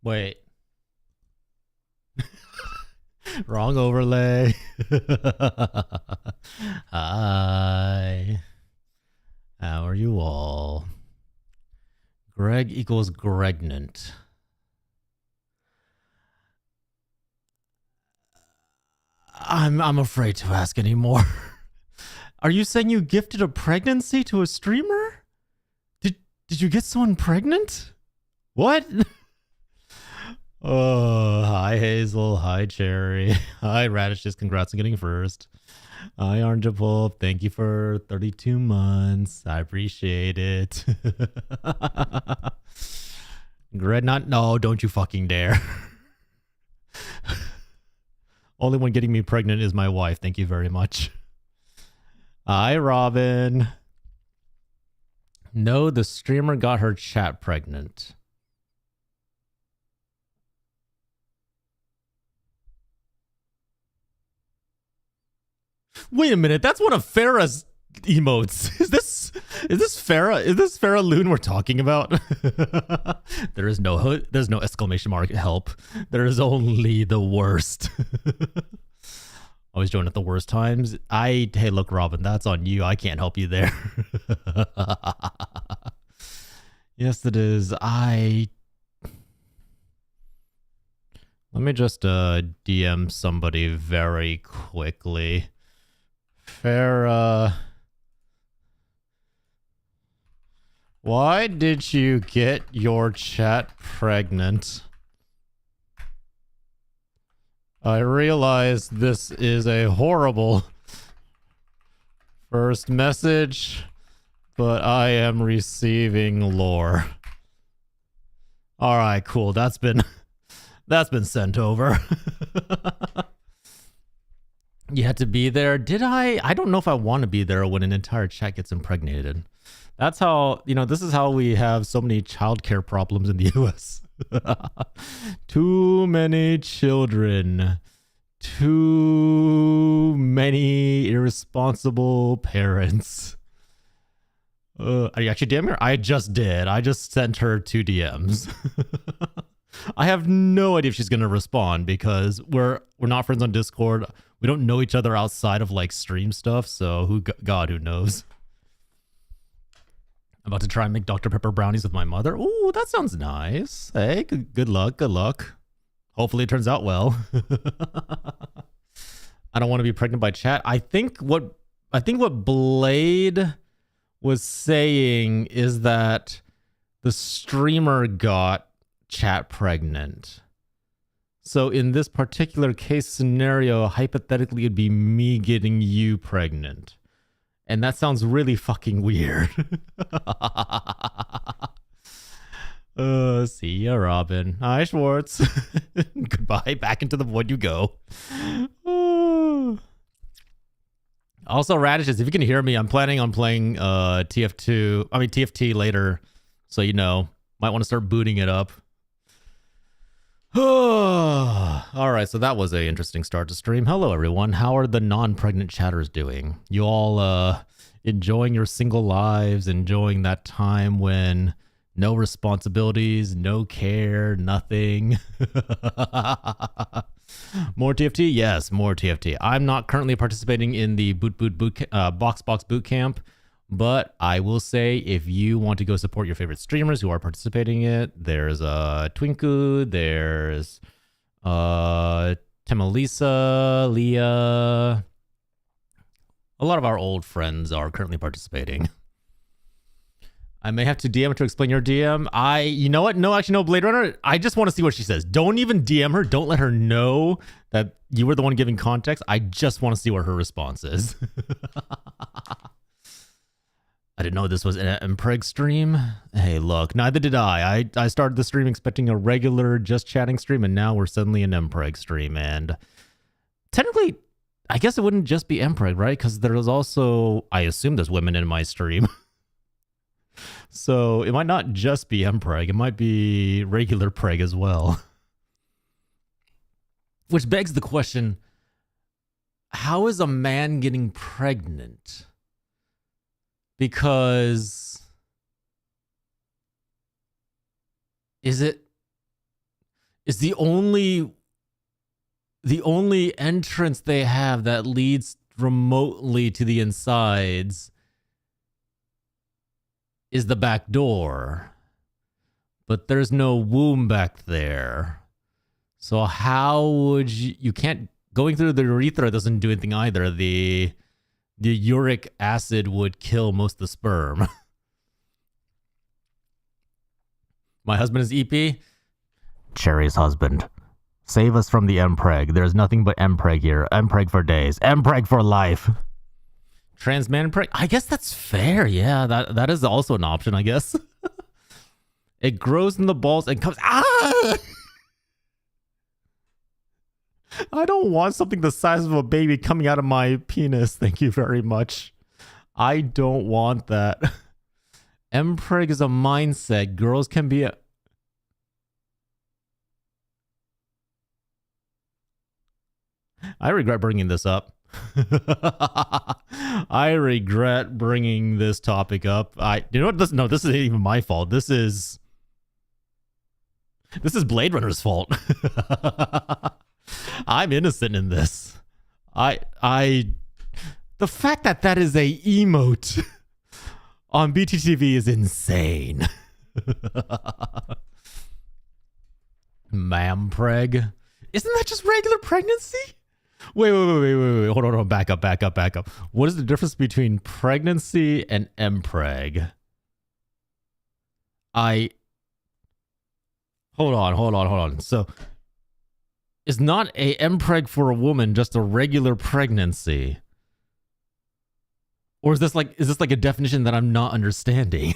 Wait. Wrong overlay. Hi. How are you all? Greg equals Gregnant. I'm afraid to ask anymore. Are you saying you gifted a pregnancy to a streamer? Did you get someone pregnant? What? Oh, hi Hazel, hi Cherry, hi Radishes, congrats on getting first. Hi Orange Pulp, thank you for 32 months. I appreciate it. Grednut, no, don't you fucking dare. Only one getting me pregnant is my wife. Thank you very much. Hi, Robin. No, the streamer got her chat pregnant. Wait a minute, that's one of Farah's emotes. Is this Farah? Is this Farah Loon we're talking about? There's no exclamation mark help. There is only the worst. Always join at the worst times. Hey, look, Robin, that's on you. I can't help you there. Yes, it is. Let me just DM somebody very quickly. Farah, why did you get your chat pregnant? I realize this is a horrible first message, but I am receiving lore. All right, cool. That's been sent over. You had to be there. Did I? I don't know if I want to be there when an entire chat gets impregnated. That's how, this is how we have so many childcare problems in the US. Too many children. Too many irresponsible parents. Are you actually DMing her? I just did. I just sent her 2 DMs. I have no idea if she's going to respond because we're not friends on Discord. We don't know each other outside of like stream stuff, so God, who knows? I'm about to try and make Dr. Pepper brownies with my mother. Ooh, that sounds nice. Hey, good luck, good luck. Hopefully it turns out well. I don't want to be pregnant by chat. I think what Blade was saying is that the streamer got chat pregnant. So in this particular case scenario, hypothetically, it'd be me getting you pregnant. And that sounds really fucking weird. See ya, Robin. Hi, Schwartz. Goodbye. Back into the void you go. Also, Radishes, if you can hear me, I'm planning on playing TFT later. So, might want to start booting it up. All right, so that was an interesting start to stream. Hello, everyone. How are the non-pregnant chatters doing? You all enjoying your single lives, enjoying that time when no responsibilities, no care, nothing? More TFT? Yes, more TFT. I'm not currently participating in the box boot camp. But I will say, if you want to go support your favorite streamers who are participating in it, there's Twinku, there's Temalisa, Leah. A lot of our old friends are currently participating. I may have to DM to explain your DM. You know what? No, actually, no, Blade Runner. I just want to see what she says. Don't even DM her. Don't let her know that you were the one giving context. I just want to see what her response is. I didn't know this was an Mpreg stream. Hey, look, neither did I. I started the stream expecting a regular just chatting stream, and now we're suddenly an Mpreg stream. And technically, I guess it wouldn't just be Mpreg, right? Because there's also, I assume there's women in my stream. So it might not just be Mpreg. It might be regular Preg as well. Which begs the question, how is a man getting pregnant? Because is it is the only entrance they have that leads remotely to the insides is the back door. But there's no womb back there. So how would you can't, going through the urethra doesn't do anything either. The uric acid would kill most of the sperm. My husband is EP. Cherry's husband. Save us from the mpreg. There's nothing but mpreg here. Mpreg for days. Mpreg for life. Trans man preg. I guess that's fair. Yeah, that is also an option, I guess. It grows in the balls and comes. Ah! I don't want something the size of a baby coming out of my penis. Thank you very much. I don't want that. Mpreg is a mindset. Girls can be a... I regret bringing this up. I regret bringing this topic up. You know what? This isn't even my fault. This is Blade Runner's fault. I'm innocent in this. The fact that is a emote on BTTV is insane. Mampreg. Isn't that just regular pregnancy? Wait. Hold on. Back up. What is the difference between pregnancy and mpreg? Hold on. So, is not a mpreg for a woman just a regular pregnancy? Or is this like a definition that I'm not understanding?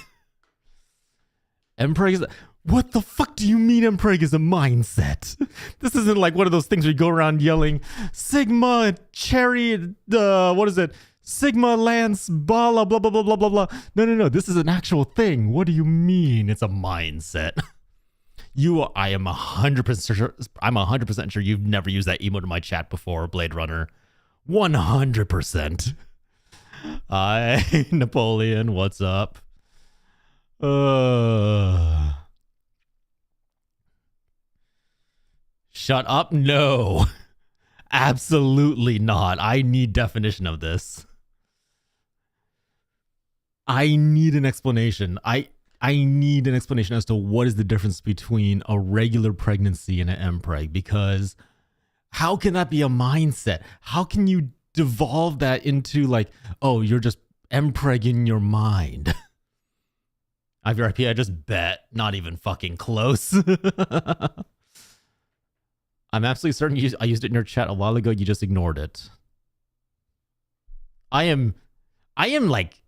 Mpreg is... What the fuck do you mean mpreg is a mindset? This isn't like one of those things where you go around yelling, Sigma, Cherry, what is it? Sigma, Lance, blah, blah, blah, blah, blah, blah, blah. No. This is an actual thing. What do you mean it's a mindset? I am 100% sure. I'm 100% sure you've never used that emote in my chat before, Blade Runner. 100%. Hi, Napoleon. What's up? Shut up? No. Absolutely not. I need definition of this. I need an explanation. I need an explanation as to what is the difference between a regular pregnancy and an mpreg, because how can that be a mindset? How can you devolve that into like, oh, you're just mpreg in your mind? IVRP, I just bet. Not even fucking close. I'm absolutely certain I used it in your chat a while ago. You just ignored it. I am like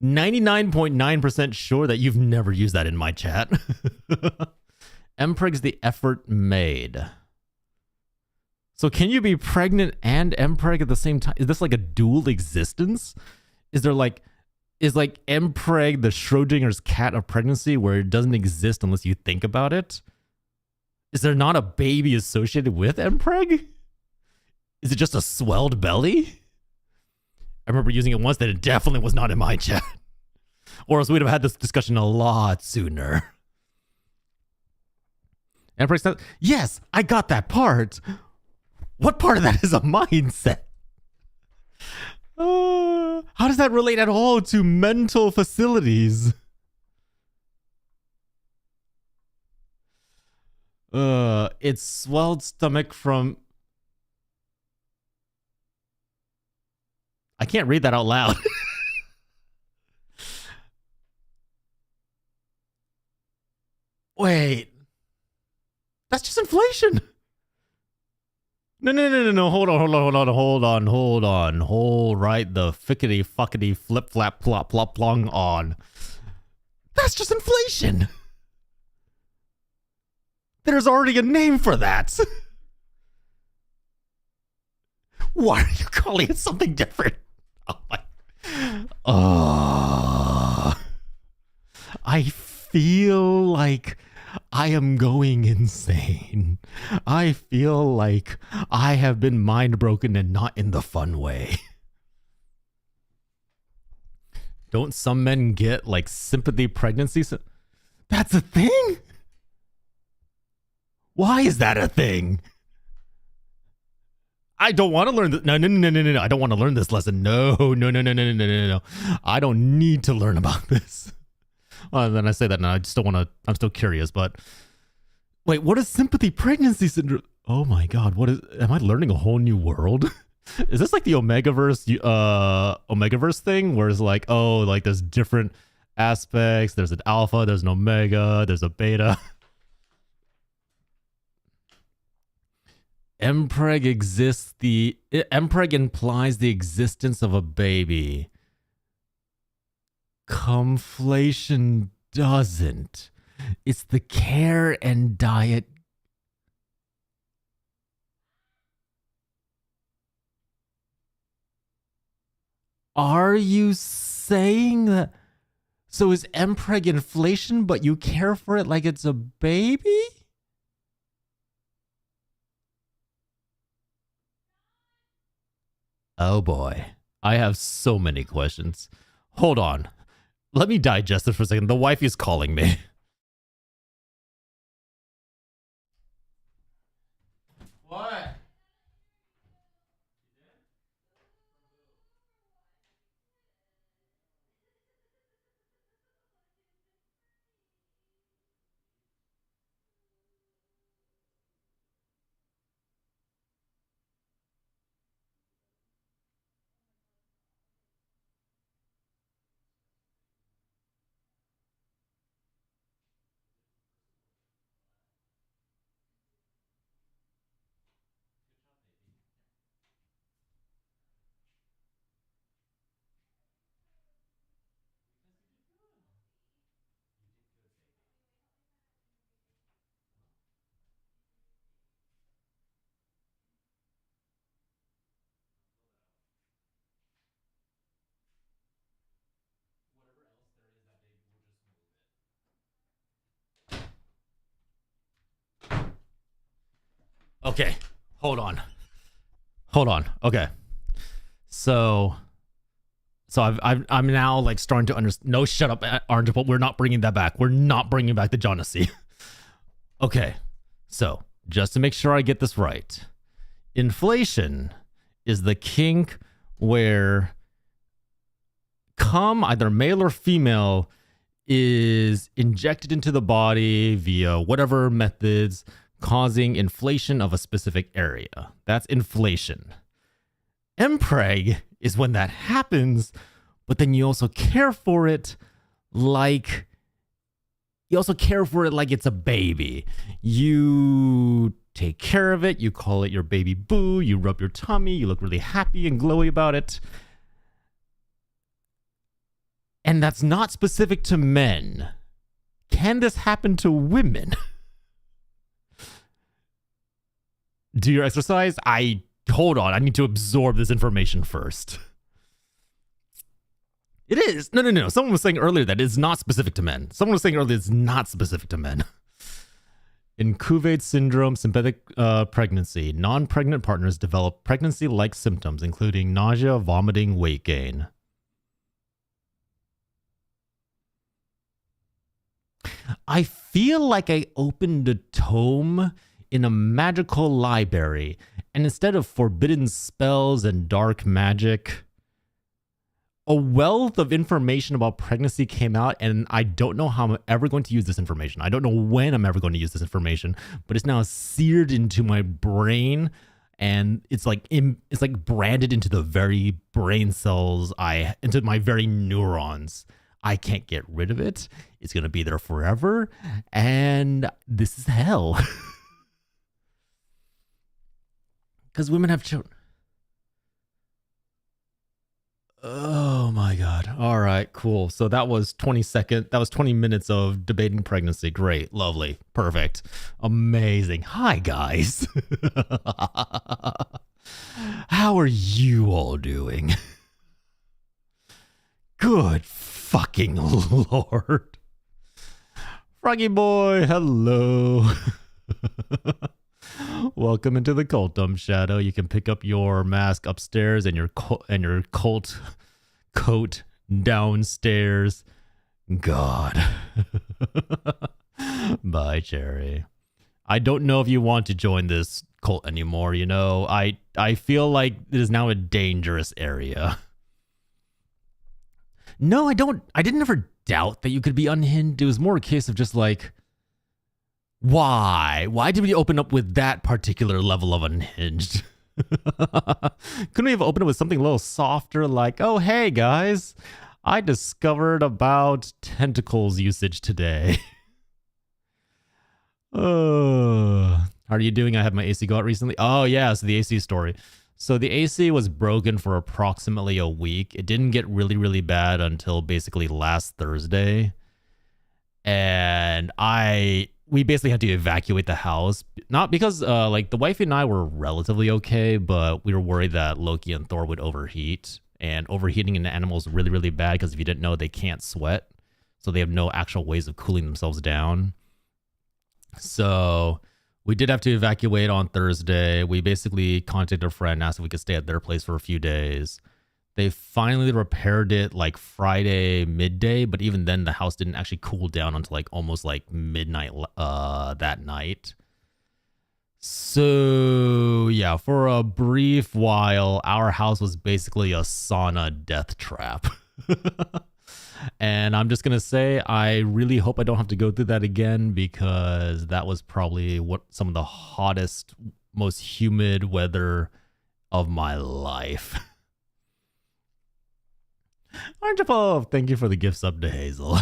99.9% sure that you've never used that in my chat. Mpreg is the effort made. So can you be pregnant and mpreg at the same time? Is this like a dual existence? Is mpreg the Schrodinger's cat of pregnancy where it doesn't exist unless you think about it? Is there not a baby associated with mpreg? Is it just a swelled belly? I remember using it once that it definitely was not in my chat. Or else we'd have had this discussion a lot sooner. Mpreg, yes, I got that part. What part of that is a mindset? How does that relate at all to mental facilities? It's swelled stomach from... I can't read that out loud. Wait. That's just inflation. No. Hold on. Hold right the fickety fuckety flip flap plop plop plong on. That's just inflation. There's already a name for that. Why are you calling it something different? Oh my. I feel like I am going insane. I feel like I have been mind broken and not in the fun way. Don't some men get like sympathy pregnancies? That's a thing? Why is that a thing? I don't want to learn this. No. I don't want to learn this lesson. No. I don't need to learn about this. Well, then I say that now. I just don't want to. I'm still curious, but wait, what is sympathy pregnancy syndrome? Oh my God, what is? Am I learning a whole new world? Is this like the Omegaverse thing, where it's like, oh, like there's different aspects. There's an alpha. There's an omega. There's a beta. Mpreg exists. The Mpreg implies the existence of a baby. Conflation doesn't. It's the care and diet. Are you saying that? So is Mpreg inflation, but you care for it like it's a baby? Oh boy. I have so many questions. Hold on. Let me digest it for a second. The wife is calling me. What? Okay. Hold on. Okay. So I'm now like starting to understand. No, shut up, Orange. But we're not bringing that back. We're not bringing back the Jonassy. Okay. So just to make sure I get this right, inflation is the kink where cum, either male or female, is injected into the body via whatever methods, causing inflation of a specific area. That's inflation. Mpreg is when that happens, but then you also care for it like it's a baby. You take care of it, you call it your baby boo, you rub your tummy, you look really happy and glowy about it. And that's not specific to men. Can this happen to women? Do your exercise? Hold on, I need to absorb this information first. It is. No. Someone was saying earlier that it's not specific to men. Someone was saying earlier it's not specific to men. In Cuvade syndrome, sympathetic pregnancy, non-pregnant partners develop pregnancy-like symptoms, including nausea, vomiting, weight gain. I feel like I opened a tome in a magical library, and instead of forbidden spells and dark magic, a wealth of information about pregnancy came out, and I don't know how I'm ever going to use this information. I don't know when I'm ever going to use this information, but it's now seared into my brain, and it's like branded into the very brain cells, into my very neurons. I can't get rid of it. It's going to be there forever, and this is hell. Because women have children. Oh my God. All right, cool. So that was 20 minutes of debating pregnancy. Great. Lovely. Perfect. Amazing. Hi, guys. How are you all doing? Good fucking Lord. Froggy boy, hello. Welcome into the cultum, Shadow. You can pick up your mask upstairs and your cult coat downstairs. God. Bye, Cherry. I don't know if you want to join this cult anymore, you know? I feel like it is now a dangerous area. No, I didn't ever doubt that you could be unhinged. It was more a case of just like, why? Why did we open up with that particular level of unhinged? Couldn't we have opened it with something a little softer, like, oh, hey, guys, I discovered about tentacles usage today. How are you doing? I had my AC go out recently. Oh, yeah, so the AC story. So the AC was broken for approximately a week. It didn't get really, really bad until basically last Thursday. And we basically had to evacuate the house. Not because like the wifey and I were relatively okay, but we were worried that Loki and Thor would overheat. And overheating in animals is really, really bad because if you didn't know, they can't sweat. So they have no actual ways of cooling themselves down. So we did have to evacuate on Thursday. We basically contacted a friend, asked if we could stay at their place for a few days. They finally repaired it like Friday midday, but even then the house didn't actually cool down until like almost like midnight that night. So yeah, for a brief while, our house was basically a sauna death trap. And I'm just going to say, I really hope I don't have to go through that again because that was probably some of the hottest, most humid weather of my life. Archipov, thank you for the gifts up to Hazel.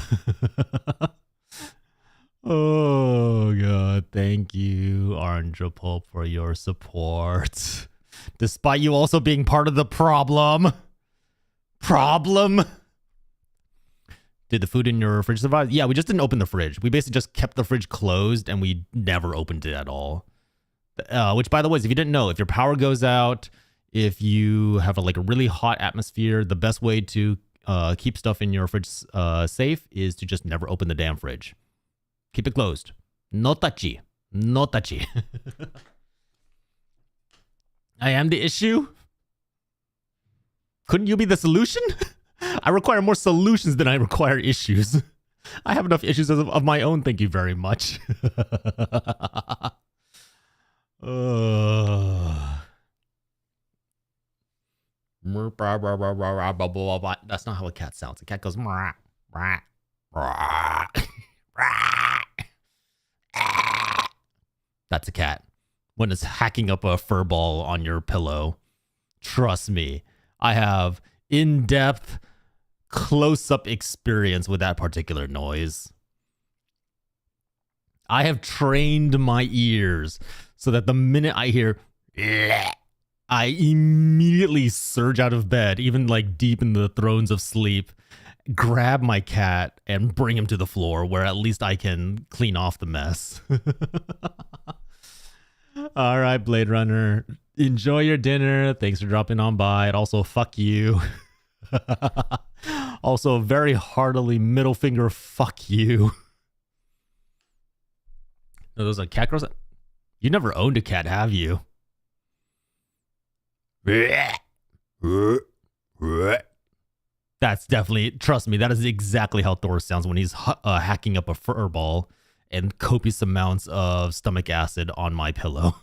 Oh, God. Thank you, Archipov, for your support. Despite you also being part of the problem. Did the food in your fridge survive? Yeah, we just didn't open the fridge. We basically just kept the fridge closed and we never opened it at all. Which, by the way, if you didn't know, if your power goes out, if you have a really hot atmosphere, the best way to keep stuff in your fridge safe is to just never open the damn fridge. Keep it closed. No touchy. No touchy. I am the issue? Couldn't you be the solution? I require more solutions than I require issues. I have enough issues of my own, thank you very much. That's not how a cat sounds. A cat goes... That's a cat. When it's hacking up a fur ball on your pillow. Trust me, I have in-depth, close-up experience with that particular noise. I have trained my ears so that the minute I hear, I immediately surge out of bed, even like deep in the thrones of sleep, grab my cat and bring him to the floor where at least I can clean off the mess. All right, Blade Runner, enjoy your dinner. Thanks for dropping on by. And also, fuck you. Also, very heartily middle finger, fuck you. No, those are cat girls. You never owned a cat, have you? That's definitely, trust me, that is exactly how Thor sounds when he's hacking up a fur ball and copious amounts of stomach acid on my pillow.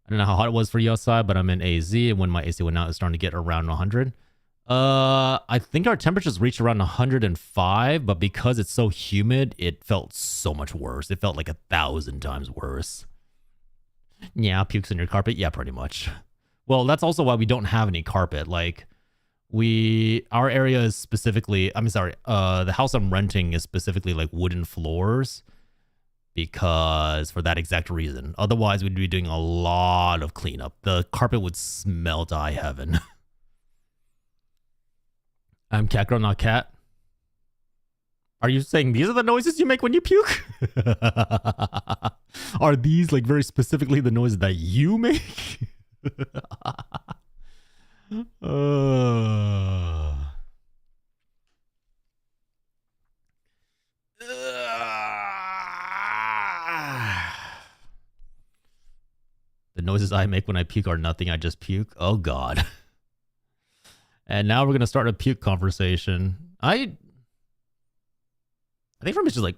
I don't know how hot it was for you outside, but I'm in AZ, and when my AC went out, it's starting to get around 100. I think our temperatures reached around 105, but because it's so humid, it felt so much worse. It felt like 1,000 times worse. Yeah, pukes on your carpet? Yeah, pretty much. Well, that's also why we don't have any carpet. Like, our area is specifically, the house I'm renting is specifically like wooden floors because for that exact reason. Otherwise, we'd be doing a lot of cleanup. The carpet would smell to high heaven. I'm cat girl, not cat. Are you saying these are the noises you make when you puke? Are these like very specifically the noises that you make? The noises I make when I puke are nothing. I just puke. Oh, God. And now we're going to start a puke conversation. I think for me it's just like...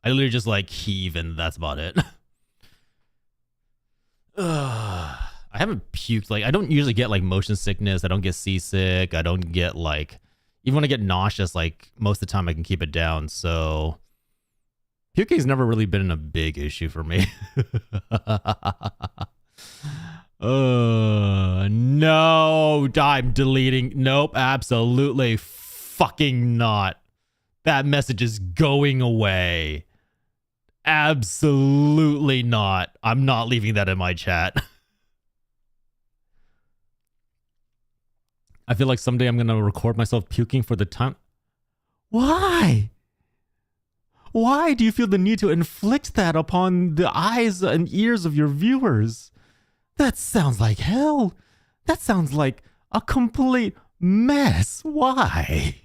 I I literally just like heave and that's about it. I haven't puked. Like, I don't usually get like motion sickness. I don't get seasick. I don't get like, even when I get nauseous, like most of the time I can keep it down. So puking's never really been a big issue for me. No, I'm deleting. Nope, absolutely fucking not. That message is going away. Absolutely not. I'm not leaving that in my chat. I feel like someday I'm going to record myself puking for the time. Why? Why do you feel the need to inflict that upon the eyes and ears of your viewers? That sounds like hell. That sounds like a complete mess. Why?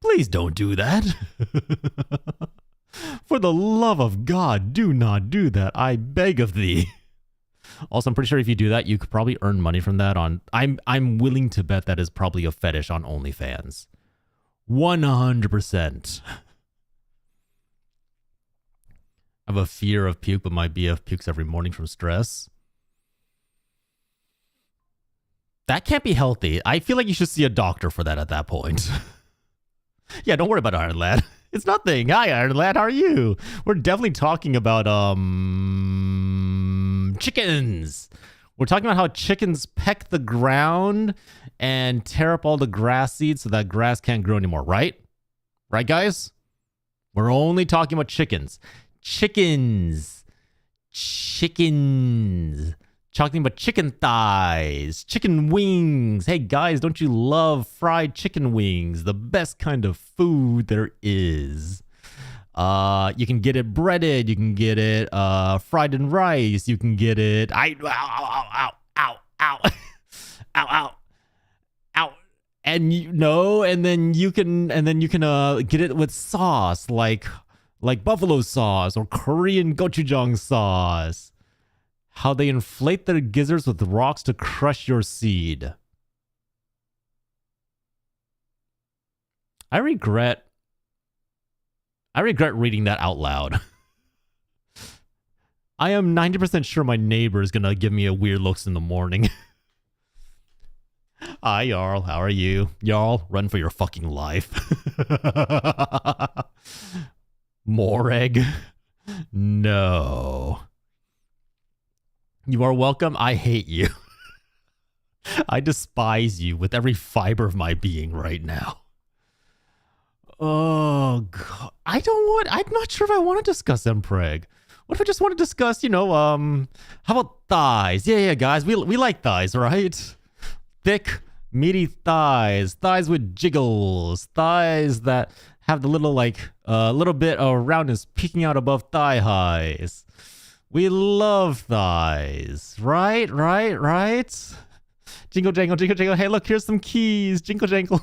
Please don't do that. For the love of God, do not do that. I beg of thee. Also, I'm pretty sure if you do that, you could probably earn money from that on... I'm willing to bet that is probably a fetish on OnlyFans. 100%. I have a fear of puke, but my BF pukes every morning from stress. That can't be healthy. I feel like you should see a doctor for that at that point. Yeah, don't worry about Iron Lad. It's nothing. Hi, Iron Lad. How are you? We're definitely talking about chickens. We're talking about how chickens peck the ground and tear up all the grass seeds so that grass can't grow anymore, right? Right, guys? We're only talking about chickens. Chickens. Talking about chicken thighs, chicken wings. Hey guys, don't you love fried chicken wings? The best kind of food there is. You can get it breaded. You can get it fried in rice. You can get it. Ow. And and then you can get it with sauce like buffalo sauce or Korean gochujang sauce. How they inflate their gizzards with rocks to crush your seed. I regret reading that out loud. I am 90% sure my neighbor is gonna give me a weird looks in the morning. Hi, Jarl. How are you? Jarl, run for your fucking life. More egg? No. You are welcome. I hate you. I despise you with every fiber of my being right now. Oh, God. I'm not sure if I want to discuss Mpreg. What if I just want to discuss, how about thighs? Yeah, guys. We like thighs, right? Thick, meaty thighs. Thighs with jiggles. Thighs that have the little, little bit of roundness peeking out above thigh highs. We love thighs, right? Jingle jangle, jingle jangle. Hey, look, here's some keys. Jingle jangle.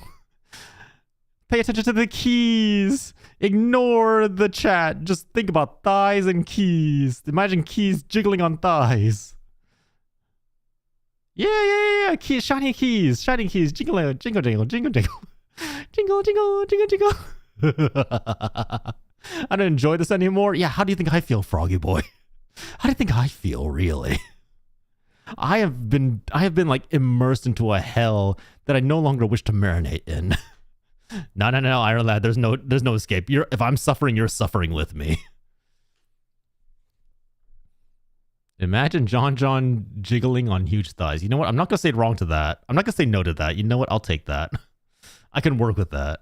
Pay attention to the keys. Ignore the chat. Just think about thighs and keys. Imagine keys jiggling on thighs. Yeah. Keys, shiny keys. Jingle, jingle jangle, jingle jangle. Jingle, jingle, jingle, jingle. I don't enjoy this anymore. Yeah, how do you think I feel, Froggy Boy? How do you think I feel, really? I have been like immersed into a hell that I no longer wish to marinate in. No, Iron Lad, there's no escape. If I'm suffering, you're suffering with me. Imagine John jiggling on huge thighs. You know what? I'm not gonna say wrong to that. I'm not gonna say no to that. You know what? I'll take that. I can work with that.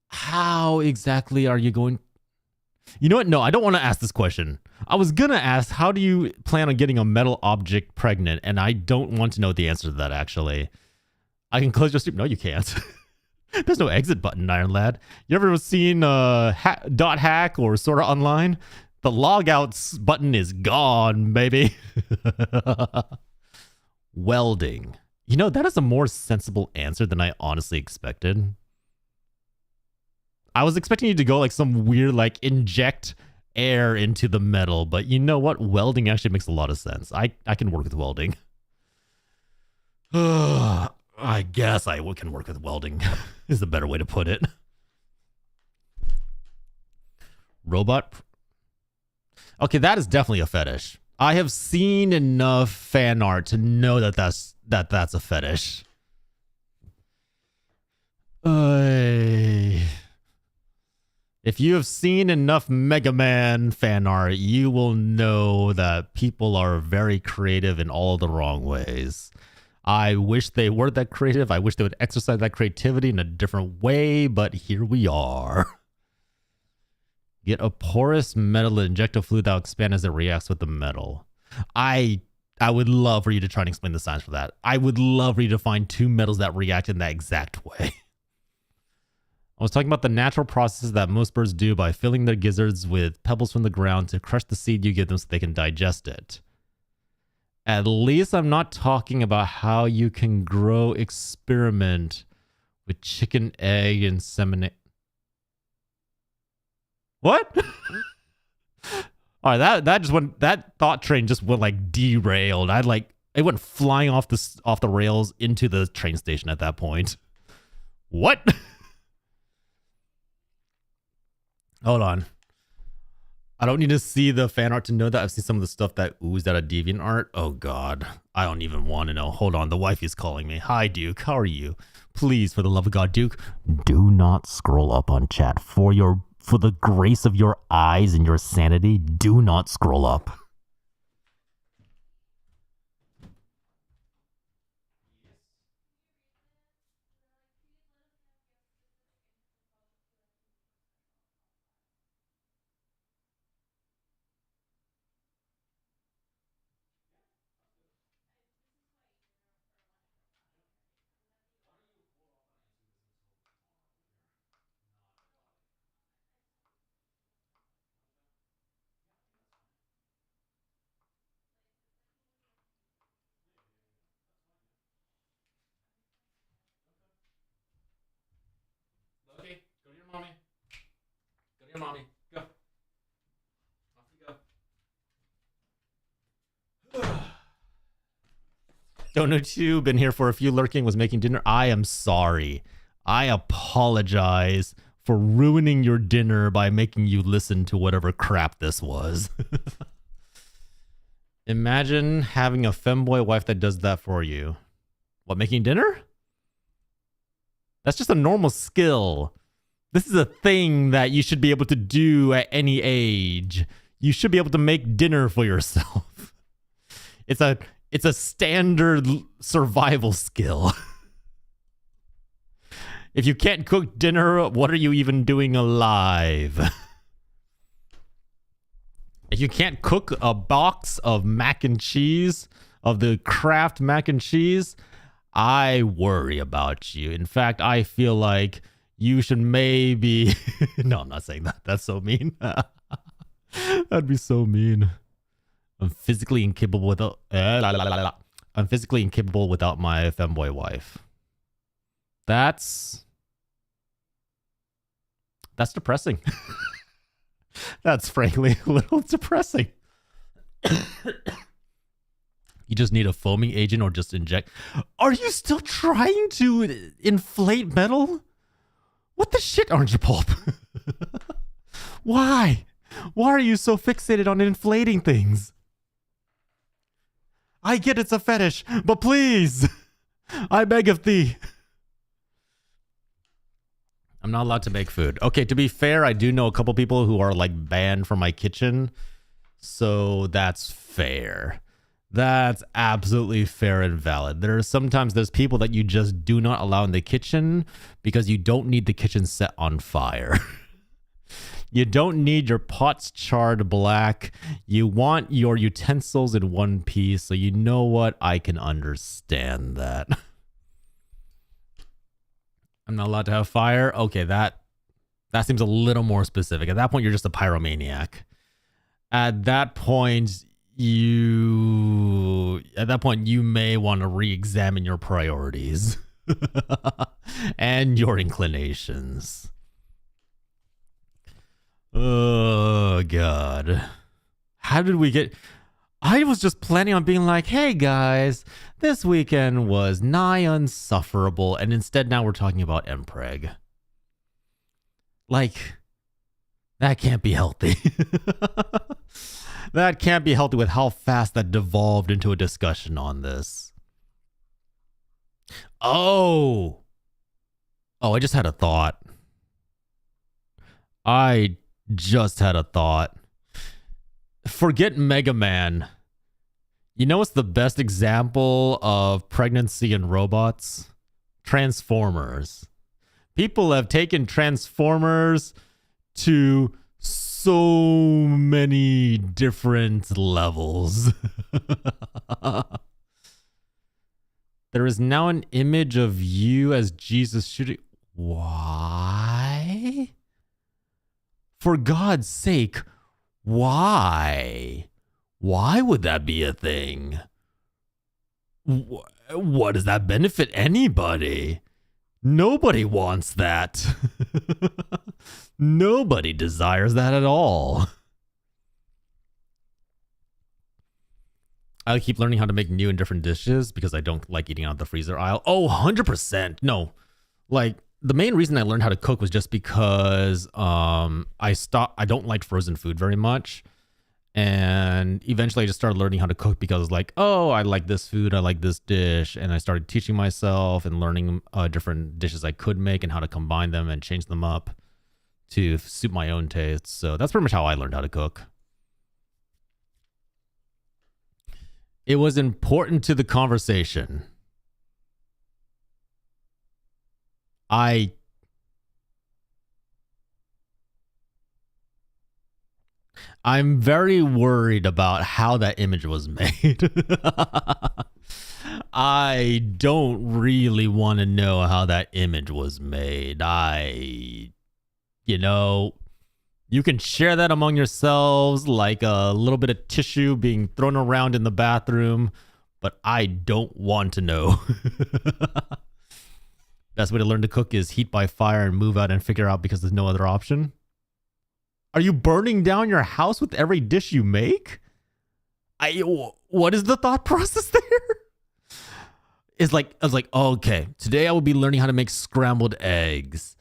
How exactly are you going? You know what? No, I don't want to ask this question. I was going to ask, how do you plan on getting a metal object pregnant? And I don't want to know the answer to that, actually. I can close your stream. No, you can't. There's no exit button, Iron Lad. You ever seen .hack or Sora Online? The logouts button is gone, baby. Welding. That is a more sensible answer than I honestly expected. I was expecting you to go some weird, inject air into the metal, but you know what? Welding actually makes a lot of sense. I can work with welding. I guess I can work with welding is the better way to put it. Robot. Okay, that is definitely a fetish. I have seen enough fan art to know that that's a fetish. If you have seen enough Mega Man fan art, you will know that people are very creative in all the wrong ways. I wish they weren't that creative. I wish they would exercise that creativity in a different way, but here we are. Get a porous metal and inject a fluid that will expand as it reacts with the metal. I would love for you to try and explain the science for that. I would love for you to find two metals that react in that exact way. I was talking about the natural processes that most birds do by filling their gizzards with pebbles from the ground to crush the seed you give them so they can digest it. At least I'm not talking about how you can grow experiment with chicken, egg, and seminate. What? All right, that thought train just went like derailed. It went flying off the rails into the train station at that point. What? Hold on. I don't need to see the fan art to know that I've seen some of the stuff that oozed out of DeviantArt. Oh God, I don't even want to know. Hold on, the wife is calling me. Hi, Duke. How are you? Please, for the love of God, Duke, do not scroll up on chat. For the grace of your eyes and your sanity, do not scroll up. Okay, go to your mommy. Go to your mommy. Go. Off you go. Donut, been here for a few lurking, was making dinner. I am sorry. I apologize for ruining your dinner by making you listen to whatever crap this was. Imagine having a femboy wife that does that for you. What, making dinner? That's just a normal skill. This is a thing that you should be able to do at any age. You should be able to make dinner for yourself. It's a standard survival skill. If you can't cook dinner, what are you even doing alive? If you can't cook a box of mac and cheese, of the Kraft mac and cheese, I worry about you. In fact, I feel like you should maybe... No, I'm not saying that. That's so mean. That'd be so mean. I'm physically incapable without... I'm physically incapable without my femboy wife. That's depressing. That's frankly a little depressing. You just need a foaming agent or just inject. Are you still trying to inflate metal? What the shit, Orange Pulp? Why? Why are you so fixated on inflating things? I get it's a fetish, but please, I beg of thee. I'm not allowed to make food. Okay, to be fair, I do know a couple people who are like banned from my kitchen. So that's fair. That's absolutely fair and valid. There's people that you just do not allow in the kitchen because you don't need the kitchen set on fire. You don't need your pots charred black. You want your utensils in one piece. So you know what? I can understand that. I'm not allowed to have fire. Okay, that seems a little more specific. At that point, you're just a pyromaniac. At that point, you may want to re-examine your priorities and your inclinations. Oh God. How did we get... I was just planning on being like, hey guys, this weekend was nigh unsufferable, and instead now we're talking about Mpreg. Like, That can't be healthy. That can't be healthy with how fast that devolved into a discussion on this. Oh, I just had a thought. Forget Mega Man. You know what's the best example of pregnancy in robots? Transformers. People have taken Transformers to so many different levels. There is now an image of you as Jesus shooting. Why? For God's sake, why? Why would that be a thing? What does that benefit anybody? Nobody wants that. Nobody desires that at all. I keep learning how to make new and different dishes because I don't like eating out of the freezer aisle. Oh, 100%. No. Like, the main reason I learned how to cook was just because I don't like frozen food very much. And eventually I just started learning how to cook because I was like, oh, I like this food, I like this dish. And I started teaching myself and learning different dishes I could make and how to combine them and change them up to suit my own tastes. So that's pretty much how I learned how to cook. It was important to the conversation. I'm very worried about how that image was made. I don't really want to know how that image was made. You can share that among yourselves like a little bit of tissue being thrown around in the bathroom, but I don't want to know. Best way to learn to cook is heat by fire and move out and figure out because there's no other option. Are you burning down your house with every dish you make? What is the thought process there? I was like, oh, okay, today I will be learning how to make scrambled eggs.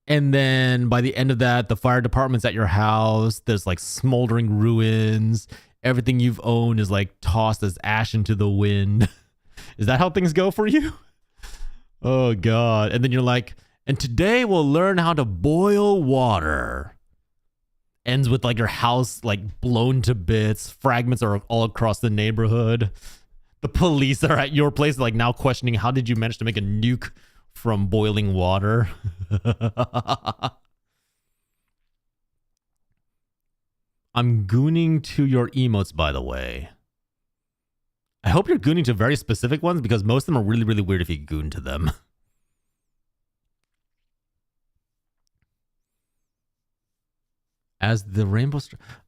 And then by the end of that, the fire department's at your house. There's like smoldering ruins. Everything you've owned is like tossed as ash into the wind. Is that how things go for you? Oh, God. And then you're like, and today we'll learn how to boil water. Ends with like your house like blown to bits. Fragments are all across the neighborhood. The police are at your place like now questioning, how did you manage to make a nuke from boiling water? I'm gooning to your emotes, by the way. I hope you're gooning to very specific ones because most of them are really, really weird if you goon to them. As the rainbow...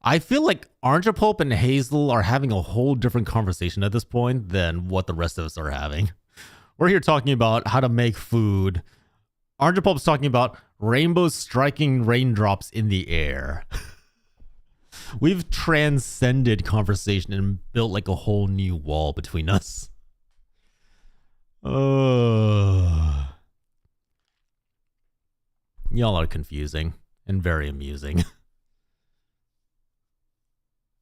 I feel like Orange Pulp and Hazel are having a whole different conversation at this point than what the rest of us are having. We're here talking about how to make food. Orange Pulp's talking about rainbows striking raindrops in the air. We've transcended conversation and built like a whole new wall between us. Y'all are confusing and very amusing.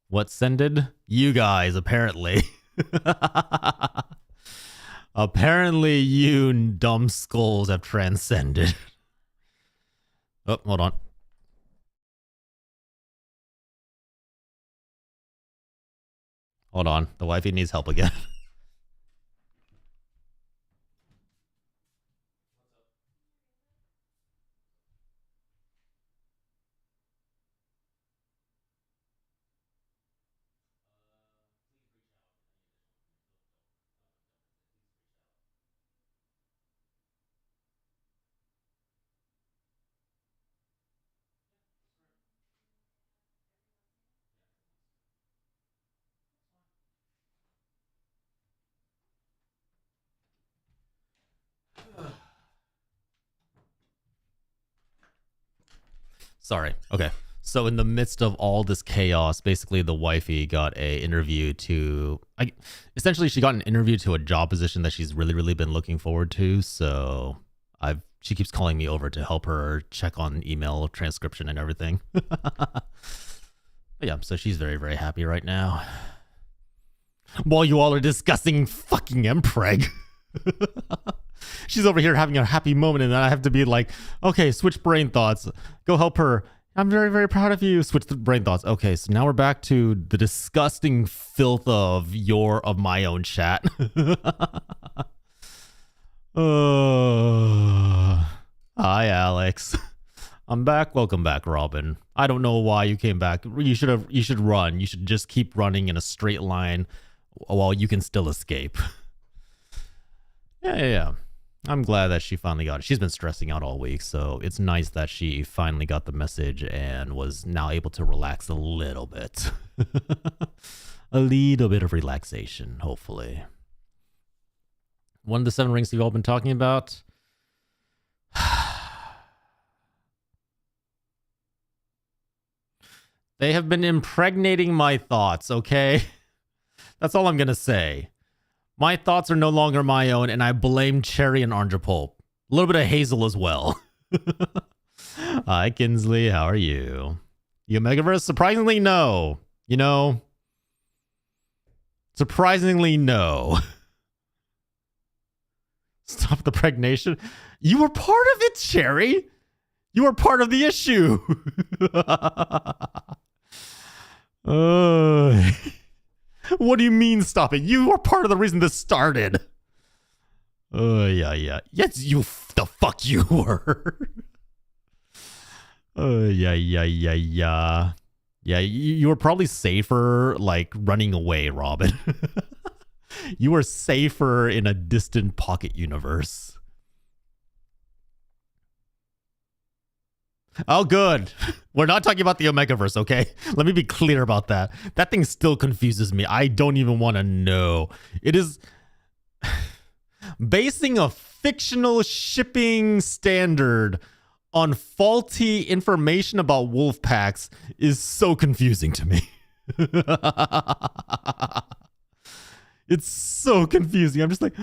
What sended? You guys, apparently. Apparently you dumb skulls have transcended. Oh, hold on. Hold on. The wifey needs help again. Sorry. Okay. So in the midst of all this chaos, basically the wifey got a interview to... essentially, she got an interview to a job position that she's really, really been looking forward to. So I've she keeps calling me over to help her check on email transcription and everything. But yeah, so she's very, very happy right now. While you all are discussing fucking mpreg. She's over here having a happy moment, and then I have to be like, okay, switch brain thoughts. Go help her. I'm very, very proud of you. Switch the brain thoughts. Okay, so now we're back to the disgusting filth of my own chat. Hi, Alex. I'm back. Welcome back, Robin. I don't know why you came back. You should run. You should just keep running in a straight line while you can still escape. Yeah. I'm glad that she finally got it. She's been stressing out all week, so it's nice that she finally got the message and was now able to relax a little bit. A little bit of relaxation, hopefully. One of the 7 rings you've all been talking about. They have been impregnating my thoughts, okay? That's all I'm going to say. My thoughts are no longer my own, and I blame cherry and orange pulp. A little bit of hazel as well. Hi, Kinsley. How are you? You Omegaverse? Surprisingly, no. You know? Surprisingly, no. Stop the pregnation. You were part of it, Cherry. You were part of the issue. What do you mean stop it? You were part of the reason this started. Yeah. Yes, the fuck you were. Yeah. Yeah, you were probably safer, like, running away, Robin. You were safer in a distant pocket universe. Oh, good. We're not talking about the Omegaverse, okay? Let me be clear about that. That thing still confuses me. I don't even want to know. It is... Basing a fictional shipping standard on faulty information about wolf packs is so confusing to me. It's so confusing. I'm just like,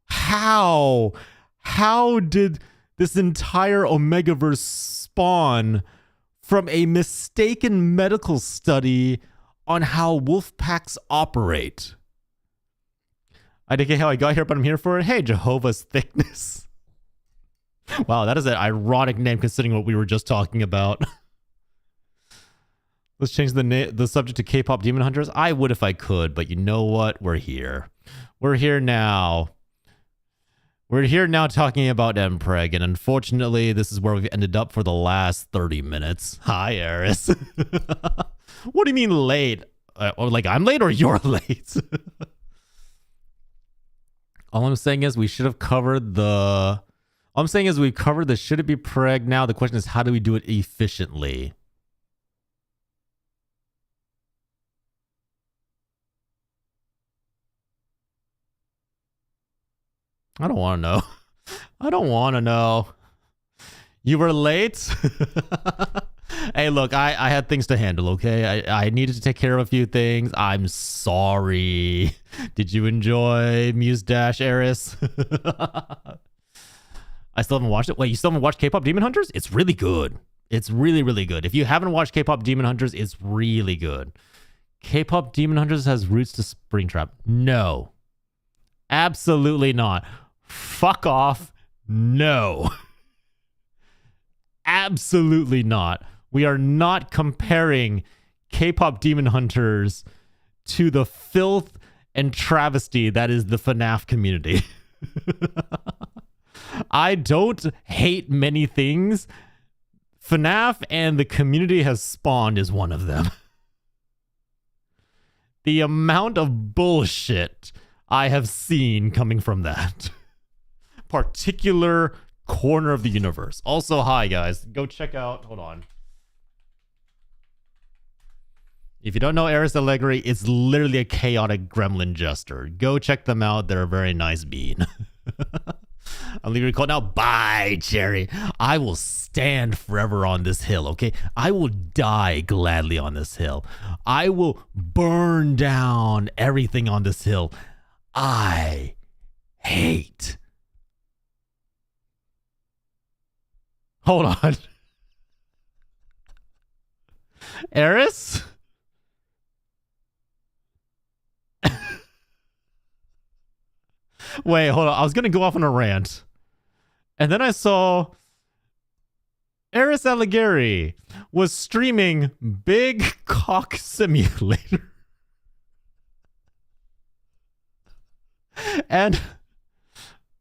how? How did this entire Omegaverse spawn from a mistaken medical study on how wolf packs operate? I didn't get how I got here, but I'm here for it. Hey, Jehovah's Thickness. Wow, that is an ironic name considering what we were just talking about. Let's change the subject to K-pop Demon Hunters. I would if I could, but you know what? We're here. We're here now. We're here now talking about mpreg, and unfortunately, this is where we've ended up for the last 30 minutes. Hi, Eris. What do you mean late? Or like I'm late or you're late? All I'm saying is we should have covered the... All I'm saying is we covered the should it be preg. Now the question is how do we do it efficiently? I don't want to know. I don't want to know. You were late? Hey, look, I had things to handle, okay? I needed to take care of a few things. I'm sorry. Did you enjoy Muse Dash, Eris? I still haven't watched it. Wait, you still haven't watched K-pop Demon Hunters? It's really good. It's really, really good. If you haven't watched K-pop Demon Hunters, it's really good. K-pop Demon Hunters has roots to Springtrap. No. Absolutely not. Fuck off. No. Absolutely not. We are not comparing K-pop Demon Hunters to the filth and travesty that is the FNAF community. I don't hate many things. FNAF and the community has spawned is one of them. The amount of bullshit I have seen coming from that particular corner of the universe. Also, hi guys, go check out, hold on. If you don't know Eris Allegri, it's literally a chaotic gremlin jester. Go check them out. They're a very nice bean. I'll leave you a call now. Bye, Cherry. I will stand forever on this hill, okay? I will die gladly on this hill. I will burn down everything on this hill. I hate. Hold on. Eris? Wait, hold on. I was going to go off on a rant. And then I saw Eris Allighieri was streaming Big Cock Simulator. And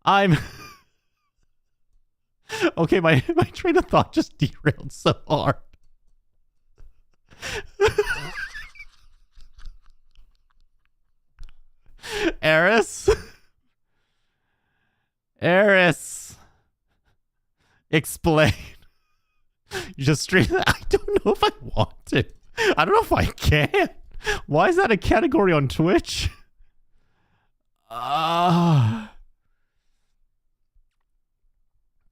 I'm... Okay, my train of thought just derailed so hard. Eris? Eris. Explain. You just stream that? I don't know if I want to. I don't know if I can. Why is that a category on Twitch?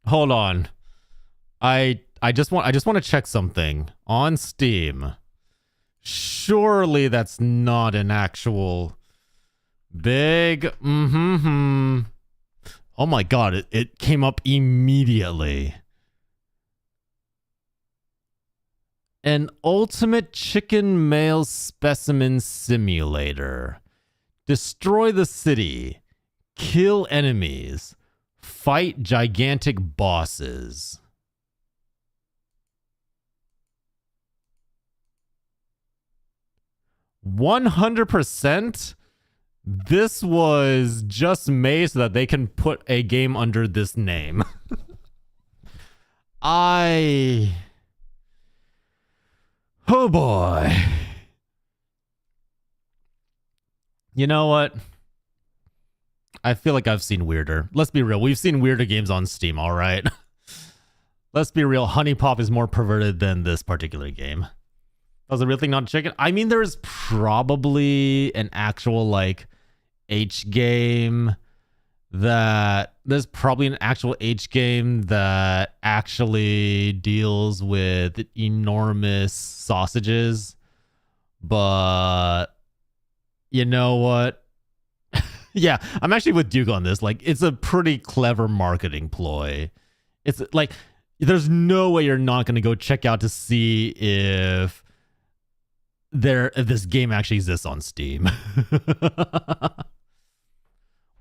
Hold on. I just want to check something on Steam. Surely that's not an actual big Oh my god, it came up immediately. An ultimate chicken male specimen simulator. Destroy the city. Kill enemies. Fight gigantic bosses. $100%? This was just made so that they can put a game under this name. Oh boy. You know what? I feel like I've seen weirder. Let's be real. We've seen weirder games on Steam, all right? Let's be real. Honey Pop is more perverted than this particular game. That was a real thing, not a chicken? I mean, there's probably an actual, like, H game that... There's probably an actual H game that actually deals with enormous sausages. But... You know what? Yeah, I'm actually with Duke on this. Like, it's a pretty clever marketing ploy. It's like, there's no way you're not going to go check out to see if this game actually exists on Steam. Was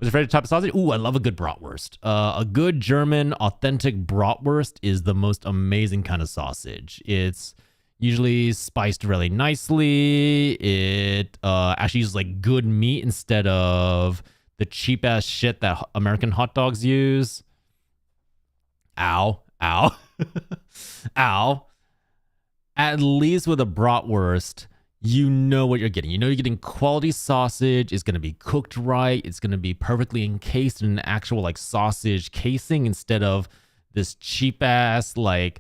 your favorite type of sausage? Ooh, I love a good bratwurst. A good German authentic bratwurst is the most amazing kind of sausage. It's usually spiced really nicely. It actually uses like good meat instead of the cheap ass shit that American hot dogs use. Ow. Ow. Ow. At least with a bratwurst, you know what you're getting. You know you're getting quality sausage. It's going to be cooked right. It's going to be perfectly encased in an actual like sausage casing instead of this cheap ass like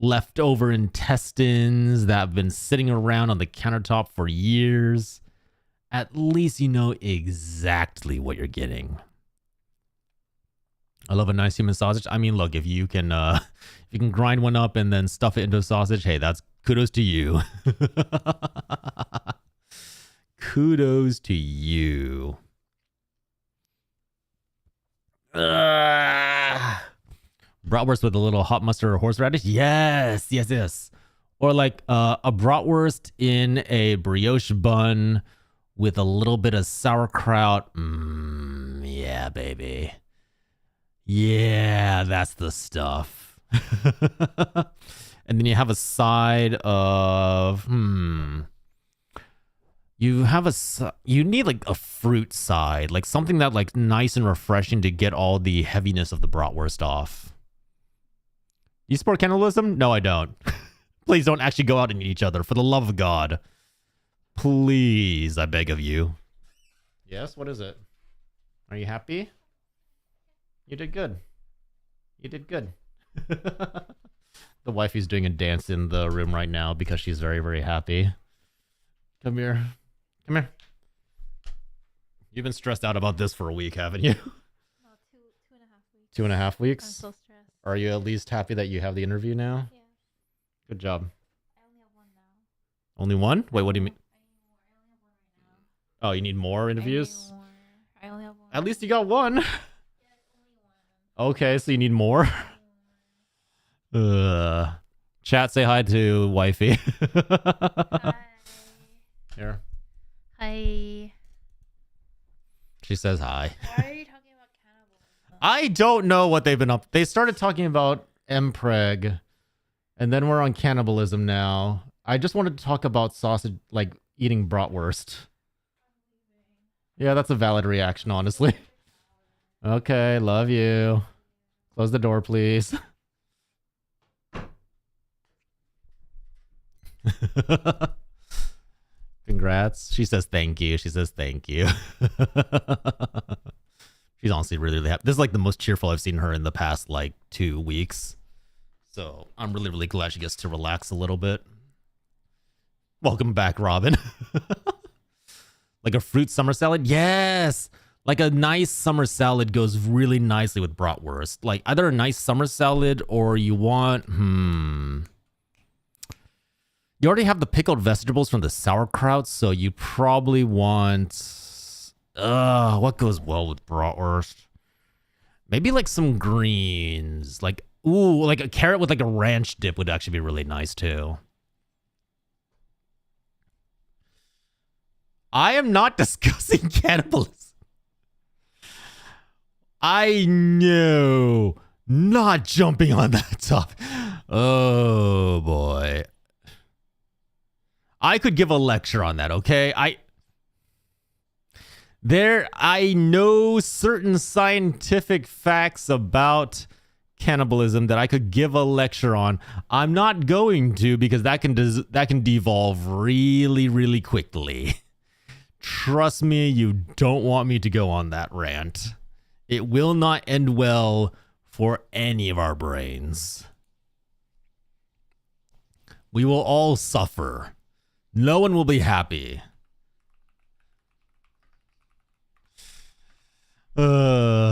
leftover intestines that have been sitting around on the countertop for years. At least you know exactly what you're getting. I love a nice human sausage. I mean, look, if you can grind one up and then stuff it into a sausage, hey, that's kudos to you. Kudos to you. Bratwurst with a little hot mustard or horseradish? Yes. Or like a bratwurst in a brioche bun with a little bit of sauerkraut. Yeah, baby. Yeah, that's the stuff. And then you have a side of, you need like a fruit side, like something that like nice and refreshing to get all the heaviness of the bratwurst off. You support cannibalism? No, I don't. Please don't actually go out and eat each other. For the love of God. Please, I beg of you. Yes, what is it? Are you happy? You did good. You did good. The wifey's doing a dance in the room right now because she's very, very happy. Come here. Come here. You've been stressed out about this for a week, haven't you? No, 2.5 weeks. 2.5 weeks? I'm so stressed. Are you at least happy that you have the interview now? Yeah. Good job. I only have one now. Only one? Wait, what do you mean? I only have one right now. Oh, you need more interviews? I only have one. At least you got one. Yeah, only one. Okay, so you need more. Chat, say hi to wifey. Hi. Here. Hi. She says hi. Why are you talking about cannibalism? I don't know what they've been up. They started talking about mpreg, and then we're on cannibalism now. I just wanted to talk about sausage, like eating bratwurst. Yeah, that's a valid reaction, honestly. Okay, love you. Close the door, please. Congrats. She says thank you. She says thank you. She's honestly really, really happy. This is like the most cheerful I've seen her in the past like 2 weeks. So I'm really, really glad she gets to relax a little bit. Welcome back, Robin. Like a fruit summer salad? Yes. Like a nice summer salad goes really nicely with bratwurst. Like either a nice summer salad or you want, you already have the pickled vegetables from the sauerkraut, so you probably want, what goes well with bratwurst? Maybe like some greens, like, ooh, like a carrot with like a ranch dip would actually be really nice too. I am not discussing cannibalism. I know. Not jumping on that topic. Oh boy. I could give a lecture on that, okay? I know certain scientific facts about cannibalism that I could give a lecture on. I'm not going to because that can devolve really, really quickly. Trust me, you don't want me to go on that rant. It will not end well for any of our brains. We will all suffer. No one will be happy. Tilakoyo.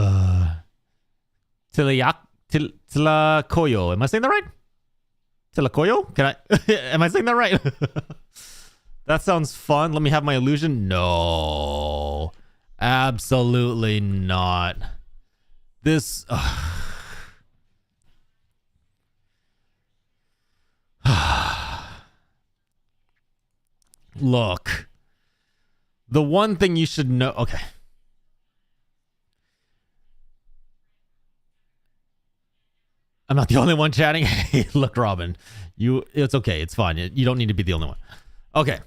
Am I saying that right? Tilakoyo? Can I? Am I saying that right? That sounds fun. Let me have my illusion. No. Absolutely not. This... Look. The one thing you should know... Okay. I'm not the only one chatting. Hey, look, Robin. It's okay. It's fine. You don't need to be the only one. Okay.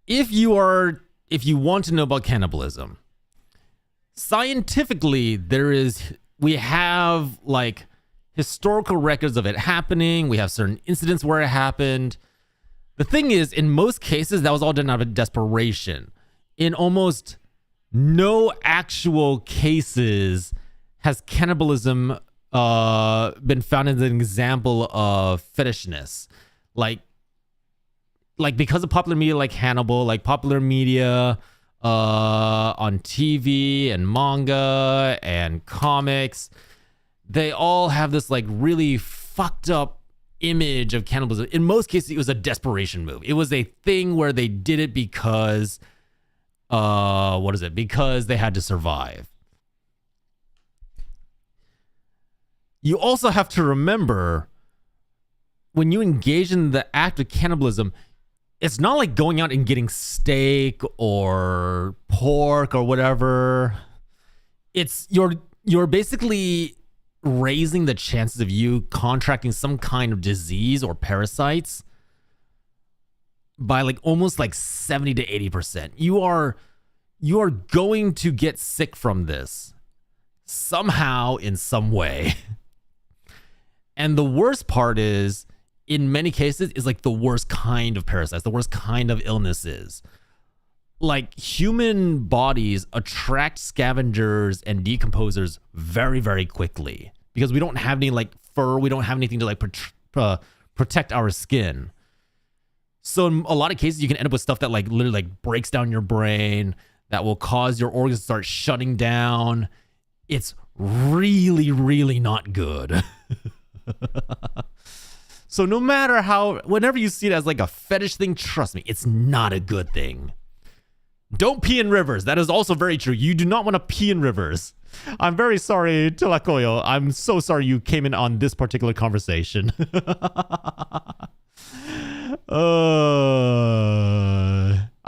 If you want to know about cannibalism, scientifically, we have like historical records of it happening. We have certain incidents where it happened. The thing is, in most cases, that was all done out of desperation. In almost no actual cases has cannibalism been found as an example of fetishness. Like because of popular media like Hannibal, like popular media on TV and manga and comics, they all have this like really fucked up image of cannibalism. In most cases, it was a desperation move. It was a thing where they did it because because they had to survive. You also have to remember, when you engage in the act of cannibalism, it's not like going out and getting steak or pork or whatever. It's you're basically raising the chances of you contracting some kind of disease or parasites by like almost like 70 to 80%. You are going to get sick from this somehow in some way. And the worst part is, in many cases, is like the worst kind of parasites, the worst kind of illnesses. Like human bodies attract scavengers and decomposers very, very quickly because we don't have any like fur. We don't have anything to like protect our skin. So in a lot of cases, you can end up with stuff that like literally like breaks down your brain, that will cause your organs to start shutting down. It's really, really not good. So no matter whenever you see it as like a fetish thing, trust me, it's not a good thing. Don't pee in rivers. That is also very true. You do not want to pee in rivers. I'm very sorry, Tilakoyo. I'm so sorry you came in on this particular conversation.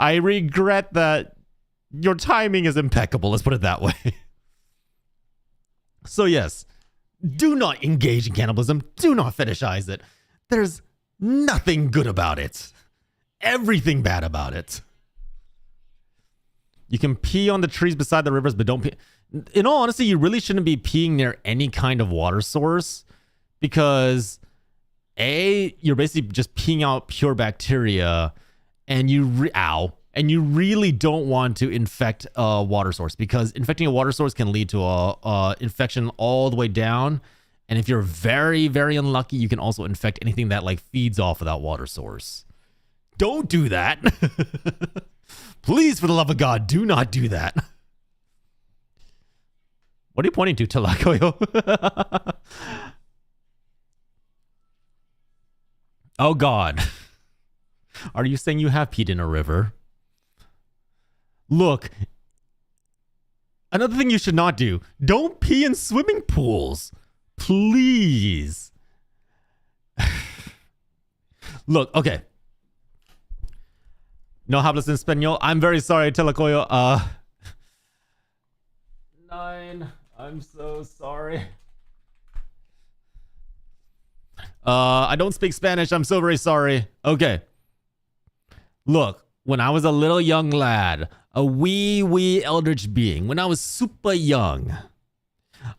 I regret that your timing is impeccable. Let's put it that way. So yes, do not engage in cannibalism. Do not fetishize it. There's nothing good about it. Everything bad about it. You can pee on the trees beside the rivers, but don't pee. In all honesty, you really shouldn't be peeing near any kind of water source because A, you're basically just peeing out pure bacteria and you really don't want to infect a water source because infecting a water source can lead to a infection all the way down. And if you're very, very unlucky, you can also infect anything that like feeds off of that water source. Don't do that. Please, for the love of God, do not do that. What are you pointing to, Tilakoyo? Oh, God. Are you saying you have peed in a river? Look, another thing you should not do. Don't pee in swimming pools. Please. Look, okay. No hablas en español. I'm very sorry, Tilakoyo. 9. I'm so sorry. I don't speak Spanish. I'm so very sorry. Okay. Look, when I was a little young lad, a wee eldritch being, when I was super young,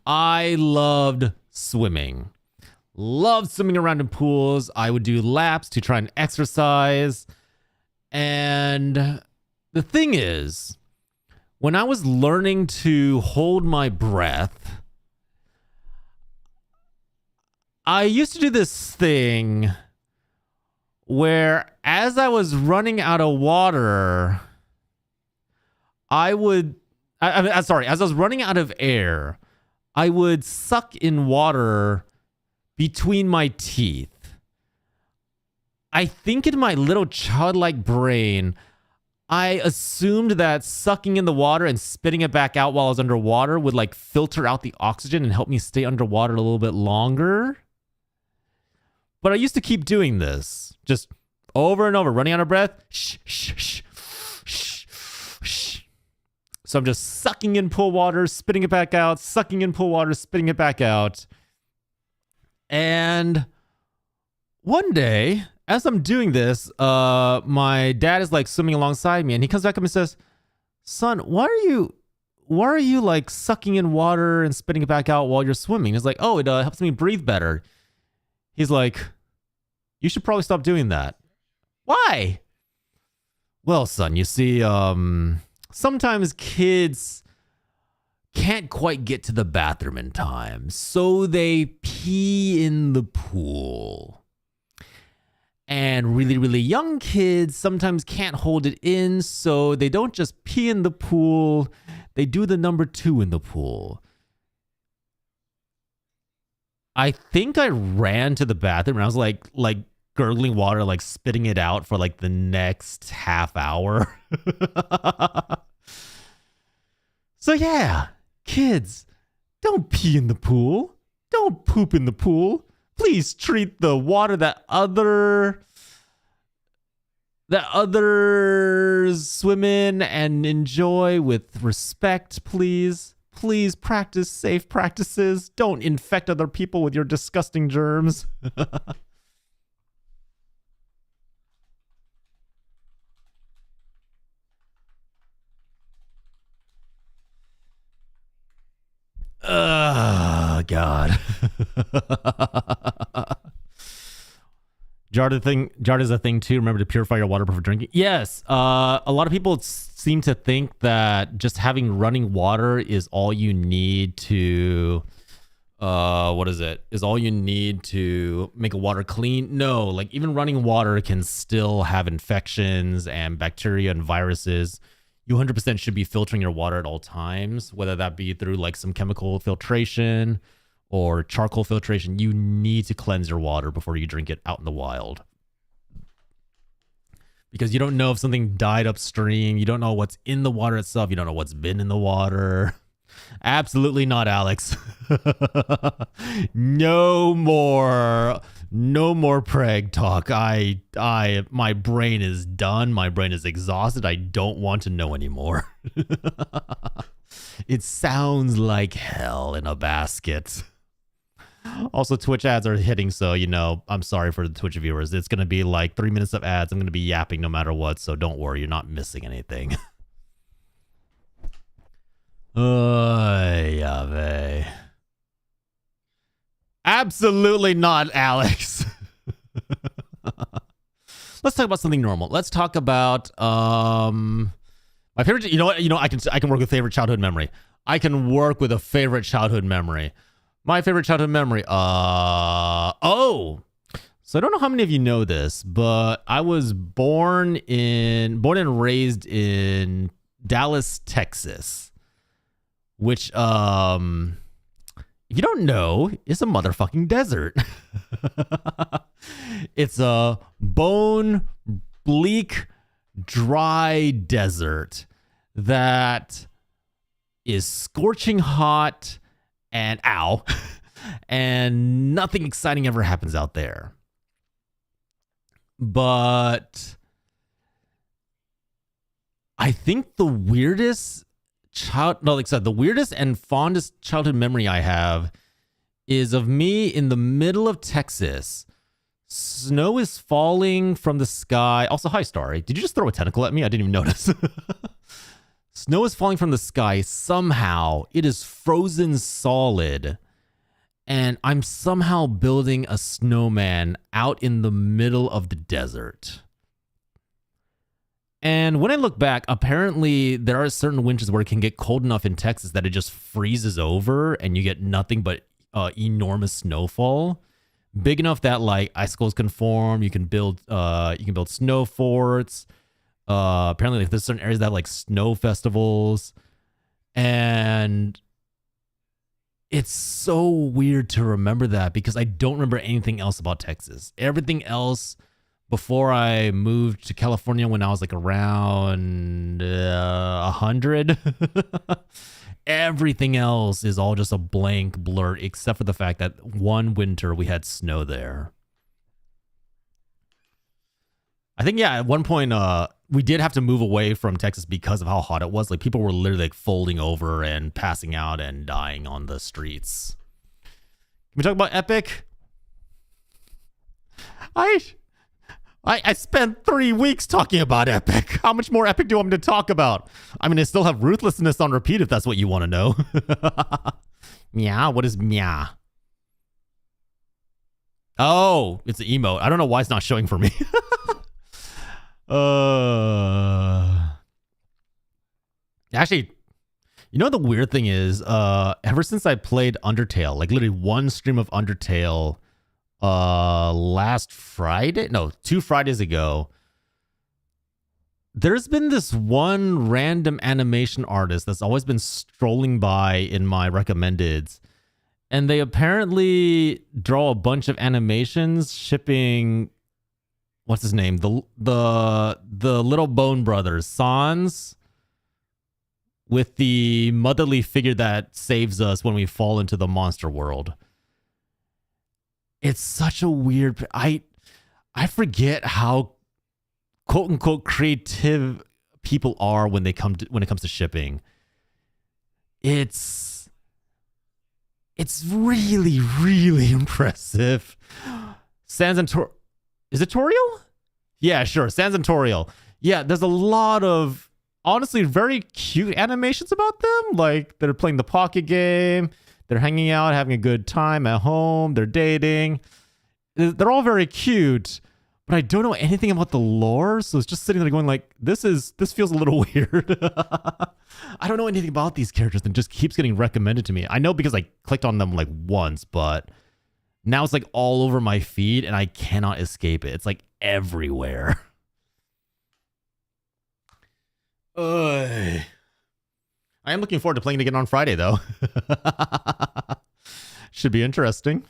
I loved swimming. Loved swimming around in pools. I would do laps to try and exercise. And the thing is, when I was learning to hold my breath, I used to do this thing where as I was running out of water, as I was running out of air, I would suck in water between my teeth. I think in my little childlike brain, I assumed that sucking in the water and spitting it back out while I was underwater would like filter out the oxygen and help me stay underwater a little bit longer. But I used to keep doing this, just over and over, running out of breath. So I'm just sucking in pool water, spitting it back out, sucking in pool water, spitting it back out. And one day, as I'm doing this, my dad is like swimming alongside me and he comes back up and says, "Son, why are you like sucking in water and spitting it back out while you're swimming?" It's like, "Oh, it helps me breathe better." He's like, "You should probably stop doing that." "Why?" "Well, son, you see, sometimes kids can't quite get to the bathroom in time, so they pee in the pool. And really young kids sometimes can't hold it in, so they don't just pee in the pool, they do the number 2 in the pool." I think I ran to the bathroom and I was like gurgling water, like spitting it out for like the next half hour. So yeah, kids, don't pee in the pool. Don't poop in the pool. Please treat the water that others swim in and enjoy with respect, please. Please practice safe practices. Don't infect other people with your disgusting germs. Oh, God. Jar is a thing too. Remember to purify your water before drinking. Yes. A lot of people seem to think that just having running water is all you need to is all you need to make a water clean. No, like even running water can still have infections and bacteria and viruses. You 100% should be filtering your water at all times, whether that be through like some chemical filtration or charcoal filtration. You need to cleanse your water before you drink it out in the wild. because you don't know if something died upstream. You don't know what's in the water itself. You don't know what's been in the water. Absolutely not, Alex. No more preg talk. My brain is done. My brain is exhausted. I don't want to know anymore. It sounds like hell in a basket. Also, Twitch ads are hitting, so, I'm sorry for the Twitch viewers. It's going to be like 3 minutes of ads. I'm going to be yapping no matter what, so don't worry. You're not missing anything. Yave. Absolutely not, Alex. Let's talk about something normal. Let's talk about my favorite. You know what? I can work with favorite childhood memory. I can work with a favorite childhood memory. My favorite childhood memory. So I don't know how many of you know this, but I was born and raised in Dallas, Texas, which, if you don't know, is a motherfucking desert. It's a bone bleak, dry desert that is scorching hot and and nothing exciting ever happens out there. But I think the weirdest the weirdest and fondest childhood memory I have is of me in the middle of Texas. Snow is falling from the sky. Also, hi, Starry. Did you just throw a tentacle at me? I didn't even notice. Snow is falling from the sky. Somehow, it is frozen solid. And I'm somehow building a snowman out in the middle of the desert. And when I look back, apparently there are certain winters where it can get cold enough in Texas that it just freezes over and you get nothing but enormous snowfall. Big enough that like icicles can form. You can build snow forts. Apparently like there's certain areas that have like snow festivals. And it's so weird to remember that because I don't remember anything else about Texas. Everything else before I moved to California when I was like around 100, everything else is all just a blank blur except for the fact that one winter we had snow there. I think, yeah, at one point we did have to move away from Texas because of how hot it was. Like people were literally like folding over and passing out and dying on the streets. Can we talk about Epic? I spent 3 weeks talking about Epic. How much more Epic do you want me to talk about? I mean, I still have Ruthlessness on repeat if that's what you want to know. Meow? What is meow? Oh, it's an emote. I don't know why it's not showing for me. Actually, you know the weird thing is, ever since I played Undertale, like literally one stream of Undertale, last Friday, no, 2 Fridays ago, there's been this one random animation artist that's always been strolling by in my recommendeds, and they apparently draw a bunch of animations shipping, what's his name, the little Bone Brothers, Sans, with the motherly figure that saves us when we fall into the monster world. It's such a weird. I forget how quote unquote creative people are when it comes to shipping. It's really, really impressive. Sans and is it Toriel? Yeah, sure. Sans and Toriel. Yeah, there's a lot of honestly very cute animations about them. Like they're playing the pocket game. They're hanging out, having a good time at home. They're dating. They're all very cute, but I don't know anything about the lore. So it's just sitting there going like, this feels a little weird. I don't know anything about these characters and just keeps getting recommended to me. I know because I clicked on them like once, but now it's like all over my feed and I cannot escape it. It's like everywhere. I am looking forward to playing it again on Friday, though. Should be interesting.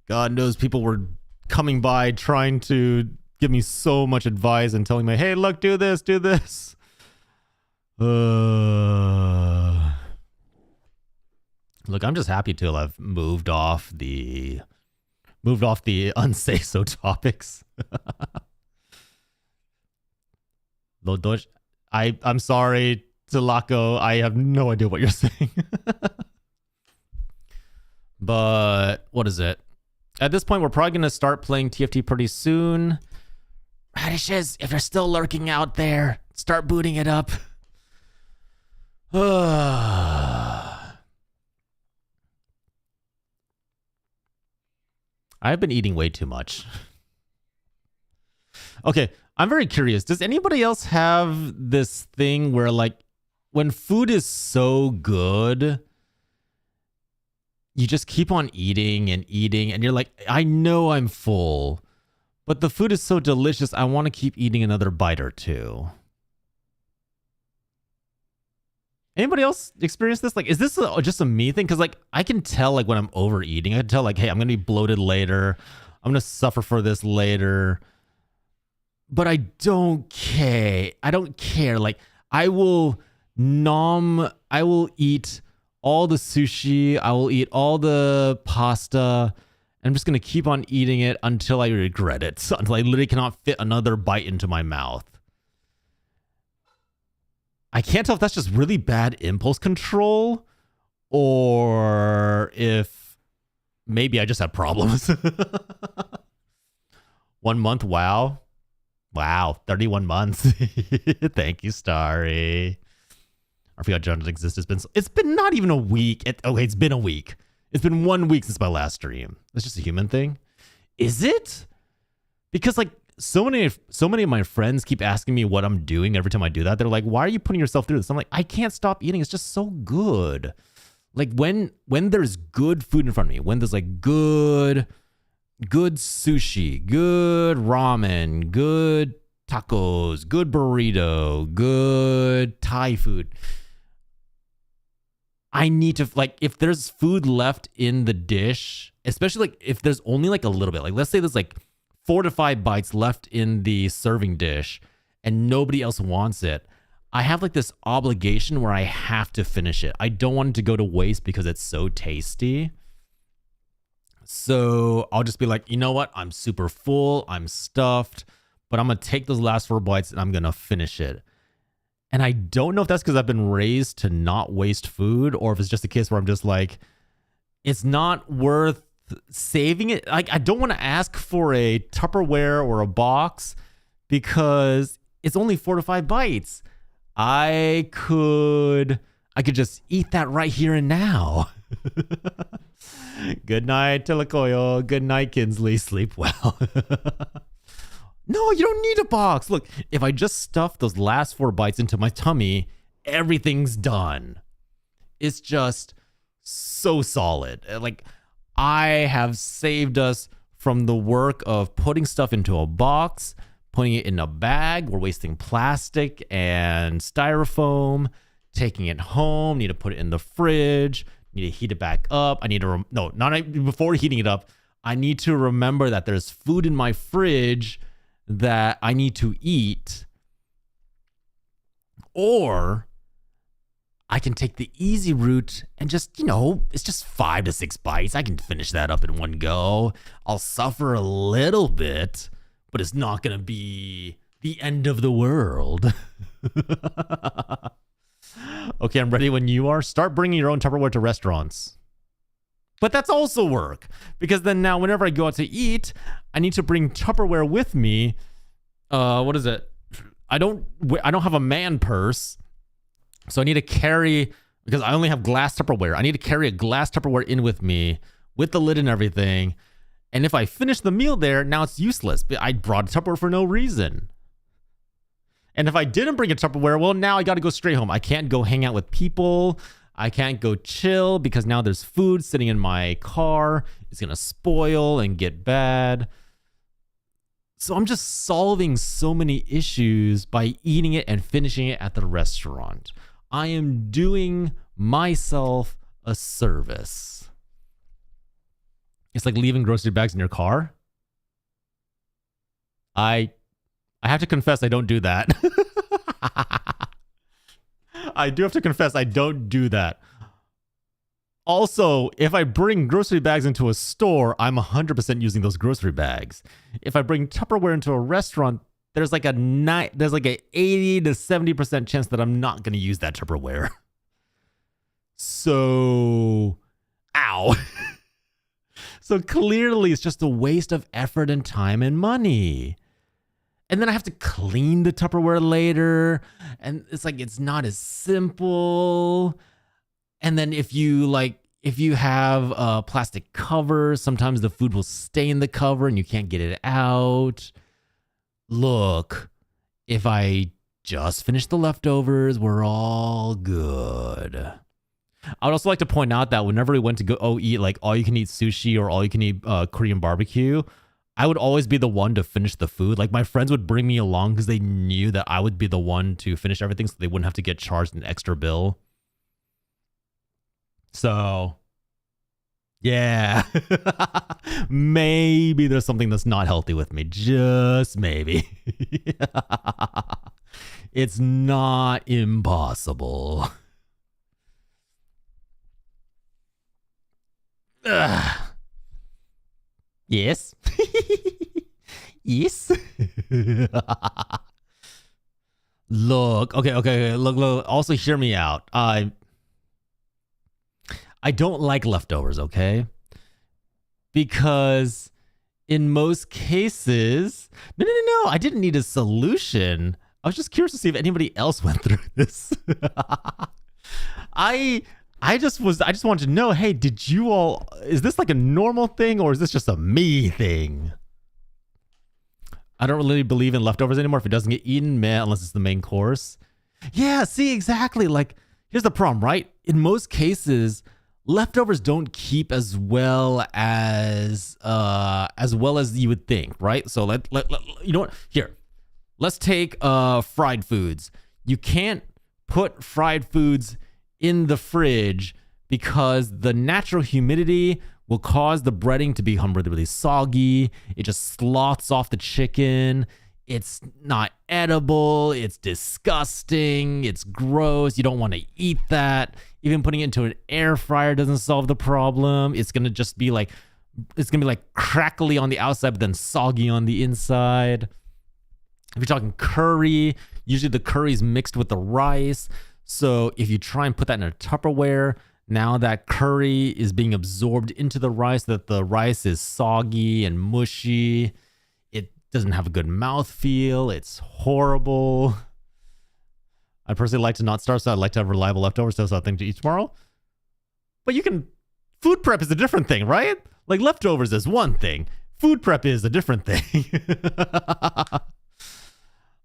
God knows people were coming by trying to give me so much advice and telling me, hey, look, do this, do this. Look, I'm just happy to have moved off the unsay so topics. I'm sorry, Tilako. I have no idea what you're saying. But what is it? At this point, we're probably going to start playing TFT pretty soon. Radishes, if you're still lurking out there, start booting it up. I've been eating way too much. Okay, I'm very curious. Does anybody else have this thing where, like, when food is so good, you just keep on eating, and you're like, I know I'm full, but the food is so delicious, I want to keep eating another bite or two. Anybody else experience this? Like, is this just a me thing? Because, like, I can tell, like, when I'm overeating, I can tell, like, hey, I'm going to be bloated later. I'm going to suffer for this later. But I don't care. I don't care. Like, I will eat all the sushi. I will eat all the pasta. I'm just going to keep on eating it until I regret it. So, until I literally cannot fit another bite into my mouth. I can't tell if that's just really bad impulse control or if maybe I just have problems. 1 month, wow. Wow, 31 months. Thank you, Starry. I forgot John existed. It's been not even a week. It's been a week. It's been 1 week since my last stream. That's just a human thing. Is it? Because, like, so many of my friends keep asking me what I'm doing every time I do that. They're like, why are you putting yourself through this? I'm like, I can't stop eating. It's just so good. Like, when there's good food in front of me, when there's, like, good sushi, good ramen, good tacos, good burrito, good Thai food, I need to, like, if there's food left in the dish, especially, like, if there's only, like, a little bit, like, let's say there's, like, 4 to 5 bites left in the serving dish and nobody else wants it, I have, like, this obligation where I have to finish it. I don't want it to go to waste because it's so tasty. So I'll just be like, you know what? I'm super full. I'm stuffed, but I'm going to take those last 4 bites and I'm going to finish it. And I don't know if that's because I've been raised to not waste food or if it's just a case where I'm just like, it's not worth saving it. Like, I don't want to ask for a Tupperware or a box because it's only 4 to 5 bites. I could just eat that right here and now. Good night, Telekoyo. Good night, Kinsley. Sleep well. No, you don't need a box. Look, if I just stuff those last 4 bites into my tummy, everything's done. It's just so solid. Like, I have saved us from the work of putting stuff into a box, putting it in a bag. We're wasting plastic and styrofoam, taking it home, need to put it in the fridge, need to heat it back up. I need to, before heating it up, I need to remember that there's food in my fridge that I need to eat. Or I can take the easy route and just, it's just 5 to 6 bites. I can finish that up in one go. I'll suffer a little bit, but it's not going to be the end of the world. Okay, I'm ready when you are. Start bringing your own Tupperware to restaurants. But that's also work, because then now whenever I go out to eat, I need to bring Tupperware with me. What is it? I don't have a man purse. So I need to carry, because I only have glass Tupperware, I need to carry a glass Tupperware in with me with the lid and everything. And if I finish the meal there, now it's useless. I brought a Tupperware for no reason. And if I didn't bring a Tupperware, well, now I got to go straight home. I can't go hang out with people. I can't go chill because now there's food sitting in my car. It's going to spoil and get bad. So I'm just solving so many issues by eating it and finishing it at the restaurant. I am doing myself a service. It's like leaving grocery bags in your car. I have to confess I don't do that. I do have to confess I don't do that. Also, if I bring grocery bags into a store, I'm 100% using those grocery bags. If I bring Tupperware into a restaurant, there's like a 80 to 70% chance that I'm not going to use that Tupperware. So, ow. So clearly it's just a waste of effort and time and money. And then I have to clean the Tupperware later. And it's like, it's not as simple. And then if you have a plastic cover, sometimes the food will stay in the cover and you can't get it out. Look, if I just finish the leftovers, we're all good. I would also like to point out that whenever we went to go eat like all you can eat sushi or all you can eat Korean barbecue, I would always be the one to finish the food. Like my friends would bring me along because they knew that I would be the one to finish everything so they wouldn't have to get charged an extra bill. So, yeah, maybe there's something that's not healthy with me. Just maybe. It's not impossible. Yes. Yes. Look, okay. Look. Also, hear me out. I don't like leftovers, okay? Because in most cases, no. I didn't need a solution. I was just curious to see if anybody else went through this. I just wanted to know, hey, is this like a normal thing or is this just a me thing? I don't really believe in leftovers anymore. If it doesn't get eaten, man, unless it's the main course. Yeah, see, exactly. Like, here's the problem, right? In most cases, leftovers don't keep as well as you would think, right? So let you know what? Here, let's take fried foods. You can't put fried foods in the fridge because the natural humidity will cause the breading to become really, really soggy. It just sloths off the chicken. It's not edible. It's disgusting. It's gross. You don't want to eat that. Even putting it into an air fryer doesn't solve the problem. It's going to just be like, crackly on the outside, but then soggy on the inside. If you're talking curry, usually the curry is mixed with the rice. So if you try and put that in a Tupperware, now that curry is being absorbed into the rice, that the rice is soggy and mushy. It doesn't have a good mouthfeel. It's horrible. I personally like to not starve, so I'd like to have reliable leftovers so something to eat tomorrow. But food prep is a different thing, right? Like leftovers is one thing. Food prep is a different thing.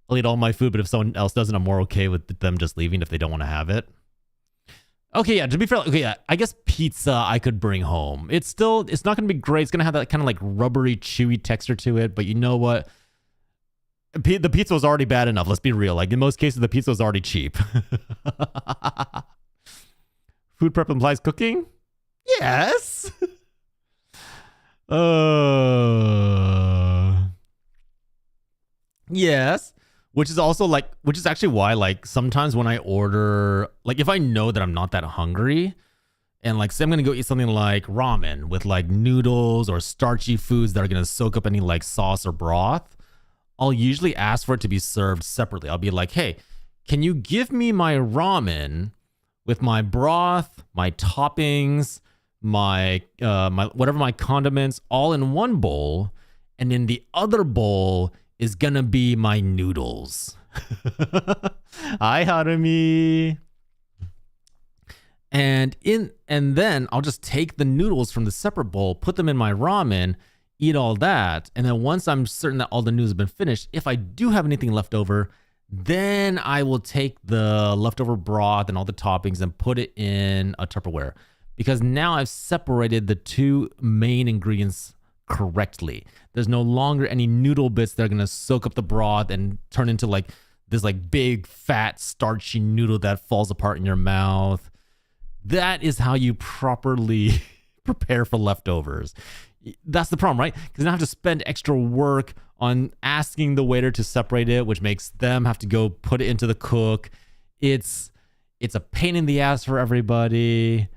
I'll eat all my food, but if someone else doesn't, I'm more okay with them just leaving if they don't want to have it. Okay, yeah, to be fair, I guess pizza I could bring home. It's not going to be great. It's going to have that kind of like rubbery, chewy texture to it, but you know what? The pizza was already bad enough. Let's be real. Like in most cases, the pizza was already cheap. Food prep implies cooking? Yes. Yes. Which is actually why, like, sometimes when I order, like, if I know that I'm not that hungry and, like, say I'm going to go eat something like ramen with, like, noodles or starchy foods that are going to soak up any, like, sauce or broth, I'll usually ask for it to be served separately. I'll be like, hey, can you give me my ramen with my broth, my toppings, my whatever my condiments all in one bowl, and in the other bowl is gonna be my noodles. Hi, Harumi. And then I'll just take the noodles from the separate bowl, put them in my ramen, eat all that, and then once I'm certain that all the noodles have been finished, if I do have anything left over, then I will take the leftover broth and all the toppings and put it in a Tupperware. Because now I've separated the two main ingredients correctly. There's no longer any noodle bits that are going to soak up the broth and turn into like this like big fat starchy noodle that falls apart in your mouth. That is how you properly prepare for leftovers. That's the problem, right? Because then I have to spend extra work on asking the waiter to separate it, which makes them have to go put it into the cook. It's a pain in the ass for everybody.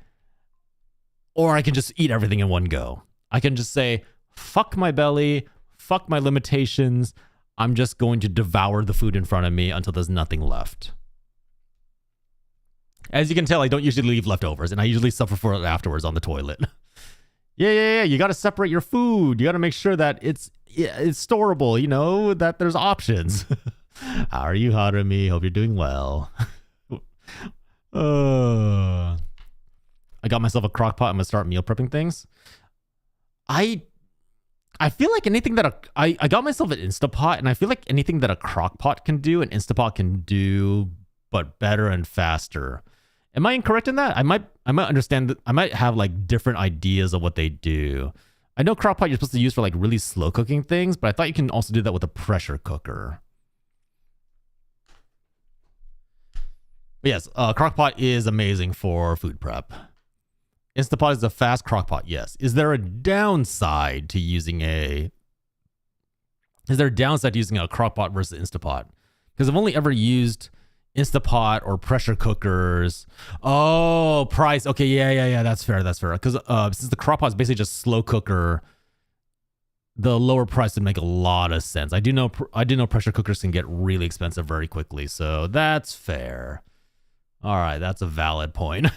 Or I can just eat everything in one go. I can just say, fuck my belly, fuck my limitations. I'm just going to devour the food in front of me until there's nothing left. As you can tell, I don't usually leave leftovers, and I usually suffer for it afterwards on the toilet. Yeah. You got to separate your food. You got to make sure that it's storable, you know, that there's options. How are you, Harumi? Hope you're doing well. I got myself a crock pot. I'm going to start meal prepping things. I feel like anything that I got myself an Instapot, and I feel like anything that a crock pot can do, an Instapot can do, but better and faster. Am I incorrect in that? I might understand that. I might have like different ideas of what they do. I know crock pot you're supposed to use for like really slow cooking things, but I thought you can also do that with a pressure cooker. But yes, crock pot is amazing for food prep. Instapot is a fast crock pot, yes. Is there a downside to using a crock pot versus Instapot? Because I've only ever used Instapot or pressure cookers. Oh, price. Okay, yeah. That's fair. Because since the crock pot is basically just slow cooker, the lower price would make a lot of sense. I do know pressure cookers can get really expensive very quickly, so that's fair. All right, that's a valid point.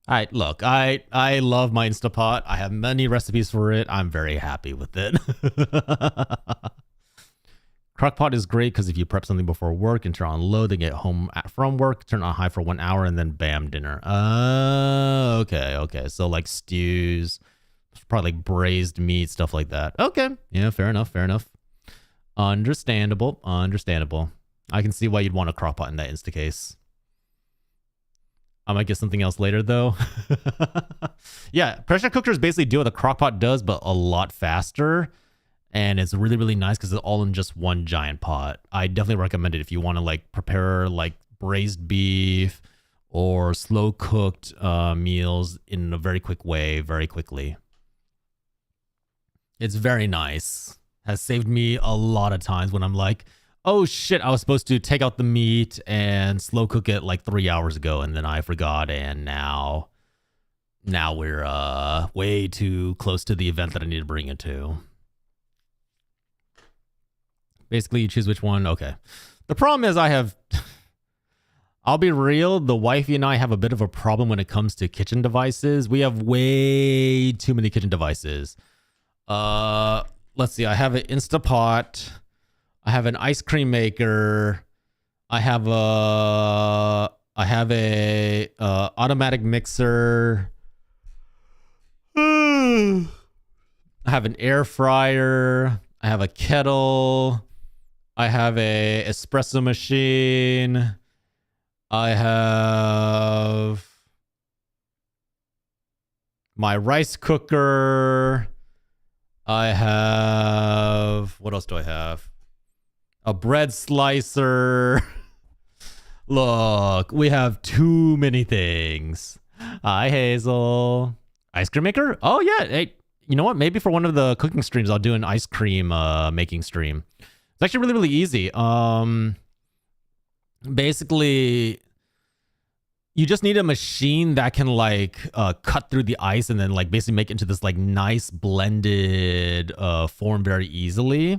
All right, look, I love my Instapot. I have many recipes for it. I'm very happy with it. Crockpot is great because if you prep something before work and turn on low, then get home from work, turn on high for 1 hour, and then bam, dinner. Okay. So like stews, probably like braised meat, stuff like that. Okay, yeah, fair enough. Understandable. I can see why you'd want a crockpot in that insta case. I might get something else later though. Yeah, pressure cookers basically do what the crockpot does, but a lot faster. And it's really, really nice because it's all in just one giant pot. I definitely recommend it if you want to like prepare like braised beef or slow cooked meals in a very quick way, very quickly. It's very nice. Has saved me a lot of times when I'm like, oh shit, I was supposed to take out the meat and slow cook it like 3 hours ago, and then I forgot, and now we're way too close to the event that I need to bring it to. Basically, you choose which one. Okay. The problem is I'll be real, the wifey and I have a bit of a problem when it comes to kitchen devices. We have way too many kitchen devices. Let's see. I have an Instapot. I have an ice cream maker. I have a automatic mixer. I have an air fryer. I have a kettle. I have a espresso machine. I have my rice cooker. I have, what else do I have? A bread slicer. Look, we have too many things. Hi, Hazel. Ice cream maker? Oh, yeah. Hey, you know what? Maybe for one of the cooking streams, I'll do an ice cream making stream. It's actually really, really easy. Basically, you just need a machine that can like cut through the ice and then like basically make it into this like nice blended form very easily.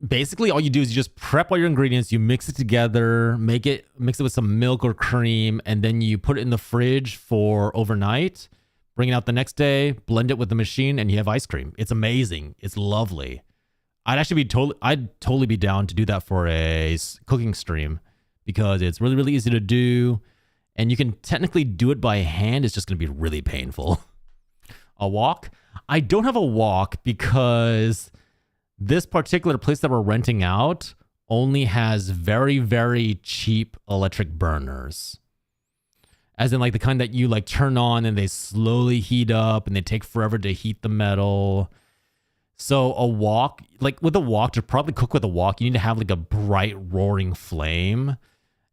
Basically, all you do is you just prep all your ingredients, you mix it together, mix it with some milk or cream, and then you put it in the fridge for overnight, bring it out the next day, blend it with the machine, and you have ice cream. It's amazing. It's lovely. I'd totally be down to do that for a cooking stream because it's really, really easy to do, and you can technically do it by hand. It's just going to be really painful. A wok? I don't have a wok because this particular place that we're renting out only has very, very cheap electric burners. as in like the kind that you like turn on and they slowly heat up and they take forever to heat the metal. So a wok, like with a wok, to probably cook with a wok, you need to have like a bright roaring flame.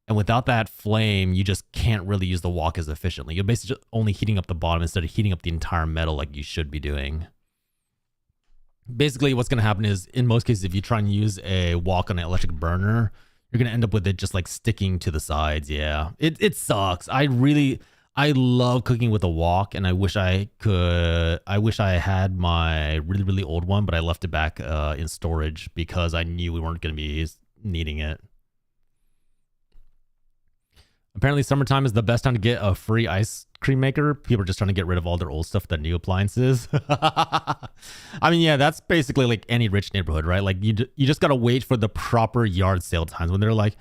And without that flame, you just can't really use the wok as efficiently. You're basically just only heating up the bottom instead of heating up the entire metal like you should be doing. Basically, what's going to happen is, in most cases, if you try and use a wok on an electric burner, you're going to end up with it just like sticking to the sides. Yeah, it sucks. I love cooking with a wok, and I wish I had my really, really old one, but I left it back in storage because I knew we weren't going to be needing it. Apparently, summertime is the best time to get a free ice cream maker. People are just trying to get rid of all their old stuff, the new appliances. I mean, yeah, that's basically like any rich neighborhood, right? Like you just got to wait for the proper yard sale times when they're like,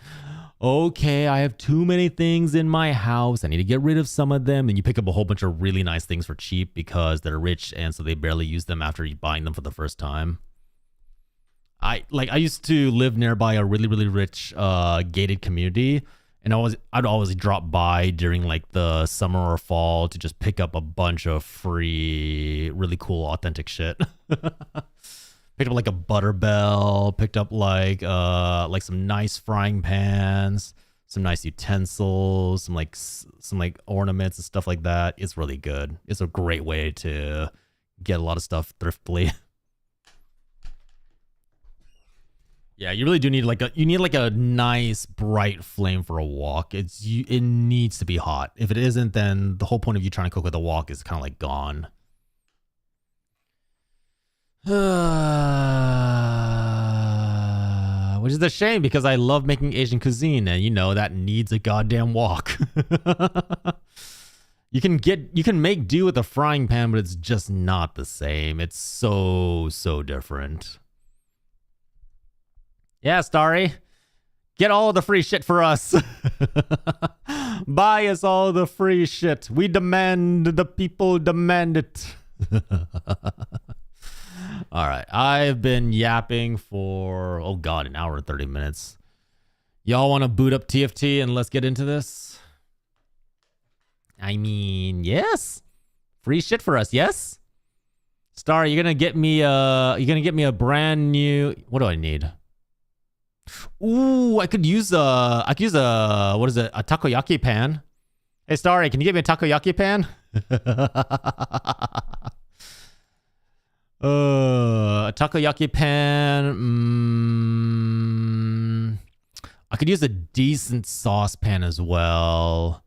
okay, I have too many things in my house. I need to get rid of some of them. And you pick up a whole bunch of really nice things for cheap because they're rich and so they barely use them after you buying them for the first time. I used to live nearby a really, really rich gated community. And I'd always drop by during like the summer or fall to just pick up a bunch of free, really cool, authentic shit. Picked up like a butter bell, picked up like some nice frying pans, some nice utensils, some like ornaments and stuff like that. It's really good. It's a great way to get a lot of stuff thriftily. Yeah, you really do need like a nice bright flame for a wok. It needs to be hot. If it isn't, then the whole point of you trying to cook with a wok is kind of like gone. Which is a shame because I love making Asian cuisine, and you know that needs a goddamn wok. You can make do with a frying pan, but it's just not the same. It's so different. Yeah, Starry. Get all the free shit for us. Buy us all the free shit. We demand, the people demand it. All right. I've been yapping for, oh God, an hour and 30 minutes. Y'all want to boot up TFT and let's get into this? I mean, yes. Free shit for us, yes? Starry, you're gonna get me a brand new, what do I need? Ooh, I could use a what is it? A takoyaki pan. Hey, Starry, can you get me a takoyaki pan? A takoyaki pan. I could use a decent saucepan as well.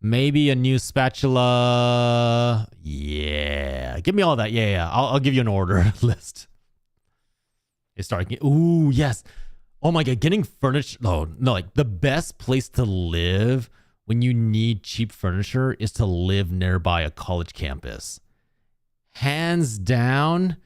Maybe a new spatula. Yeah, give me all that. Yeah. I'll give you an order list. Hey, Starry. Ooh, yes. Oh my God, getting furniture. Oh, no, like the best place to live when you need cheap furniture is to live nearby a college campus. Hands down,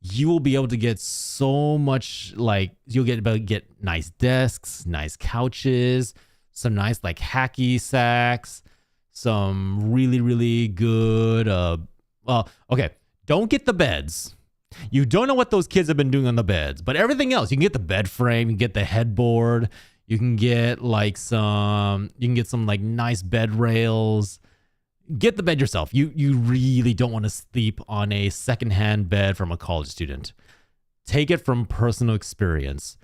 you will be able to get so much, like you'll get nice desks, nice couches, some nice like hacky sacks, some really, really good, okay, don't get the beds. You don't know what those kids have been doing on the beds, but everything else, you can get the bed frame, you can get the headboard, you can get some like nice bed rails. Get the bed yourself. You really don't want to sleep on a secondhand bed from a college student. Take it from personal experience.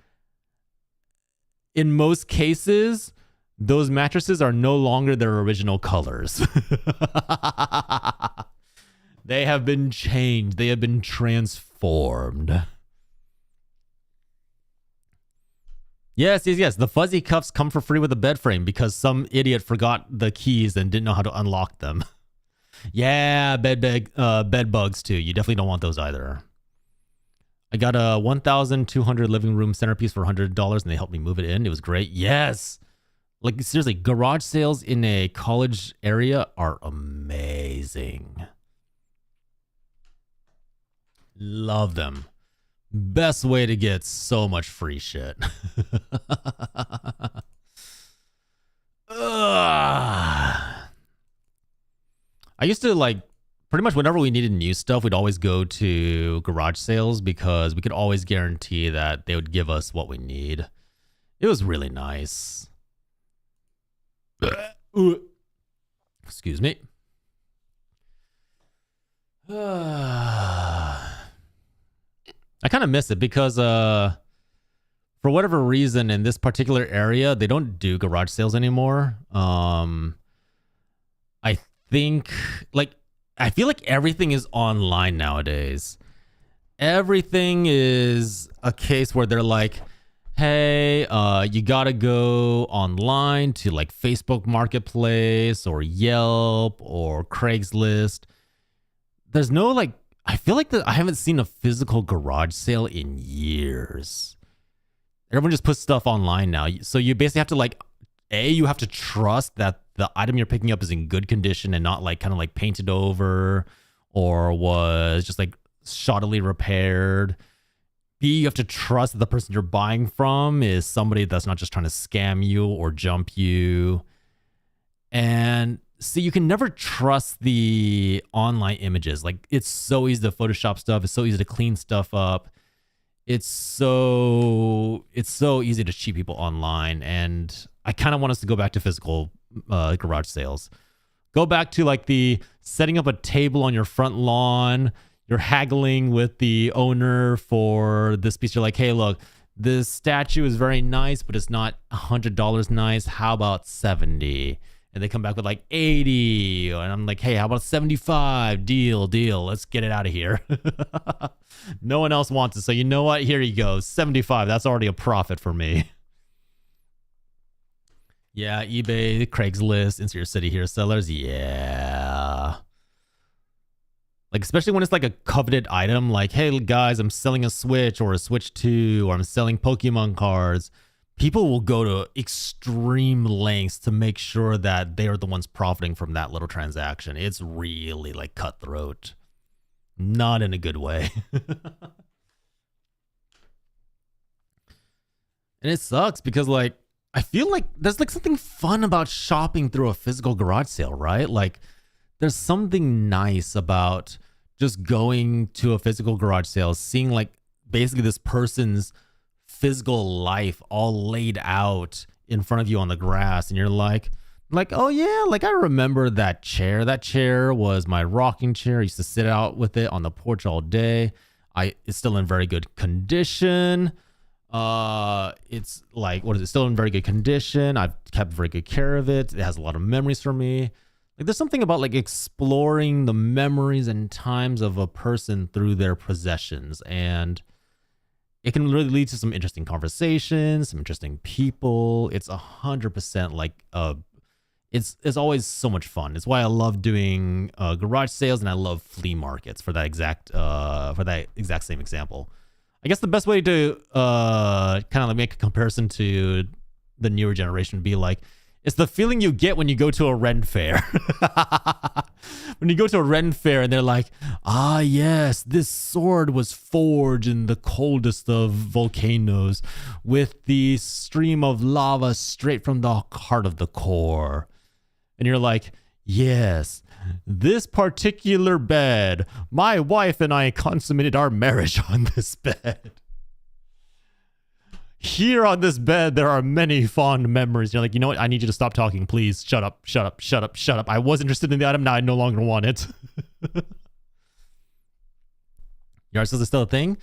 In most cases, those mattresses are no longer their original colors. They have been changed. They have been transformed. Yes. The fuzzy cuffs come for free with a bed frame because some idiot forgot the keys and didn't know how to unlock them. Yeah, bed bugs too. You definitely don't want those either. I got a 1,200 living room centerpiece for $100 and they helped me move it in. It was great. Yes. Like seriously, garage sales in a college area are amazing. Love them. Best way to get so much free shit. I used to like pretty much whenever we needed new stuff, we'd always go to garage sales because we could always guarantee that they would give us what we need. It was really nice. Excuse me. I kind of miss it because for whatever reason in this particular area they don't do garage sales anymore. I think like I feel like everything is online nowadays. Everything is a case where they're like, hey, you gotta go online to like Facebook Marketplace or Yelp or Craigslist. There's no like, I feel like I haven't seen a physical garage sale in years. Everyone just puts stuff online now. So you basically have to like, you have to trust that the item you're picking up is in good condition and not like kind of like painted over or was just like shoddily repaired. B, you have to trust that the person you're buying from is somebody that's not just trying to scam you or jump you. And see, you can never trust the online images. Like it's so easy to Photoshop stuff. It's so easy to clean stuff up. It's so easy to cheat people online. And I kind of want us to go back to physical garage sales. Go back to like the setting up a table on your front lawn. You're haggling with the owner for this piece. You're like, hey, look, this statue is very nice, but it's not $100 nice. How about 70? And they come back with like 80. And I'm like, hey, how about 75? Deal. Let's get it out of here. No one else wants it. So you know what? Here you go. 75. That's already a profit for me. Yeah, eBay, Craigslist, insert your city here, sellers. Yeah. Like, especially when it's like a coveted item, like, hey, guys, I'm selling a Switch or a Switch 2, or I'm selling Pokemon cards. People will go to extreme lengths to make sure that they are the ones profiting from that little transaction. It's really like cutthroat. Not in a good way. And it sucks because like, I feel like there's like something fun about shopping through a physical garage sale, right? Like, there's something nice about just going to a physical garage sale, seeing like basically this person's physical life all laid out in front of you on the grass. And you're like, oh yeah, like I remember that chair. That chair was my rocking chair. I used to sit out with it on the porch all day. It's still in very good condition. It's like, what is it? Still in very good condition. I've kept very good care of it. It has a lot of memories for me. Like there's something about like exploring the memories and times of a person through their possessions, and it can really lead to some interesting conversations, some interesting people. It's 100% like it's always so much fun. It's why I love doing garage sales, and I love flea markets for that exact same example. I guess the best way to kind of like make a comparison to the newer generation would be like, it's the feeling you get when you go to a Ren fair. When you go to a Ren fair and they're like, ah, yes, this sword was forged in the coldest of volcanoes with the stream of lava straight from the heart of the core. And you're like, yes, this particular bed, my wife and I consummated our marriage on this bed. Here on this bed, there are many fond memories. You're like, you know what? I need you to stop talking, please. Shut up. I was interested in the item. Now I no longer want it. Yard sales is still a thing?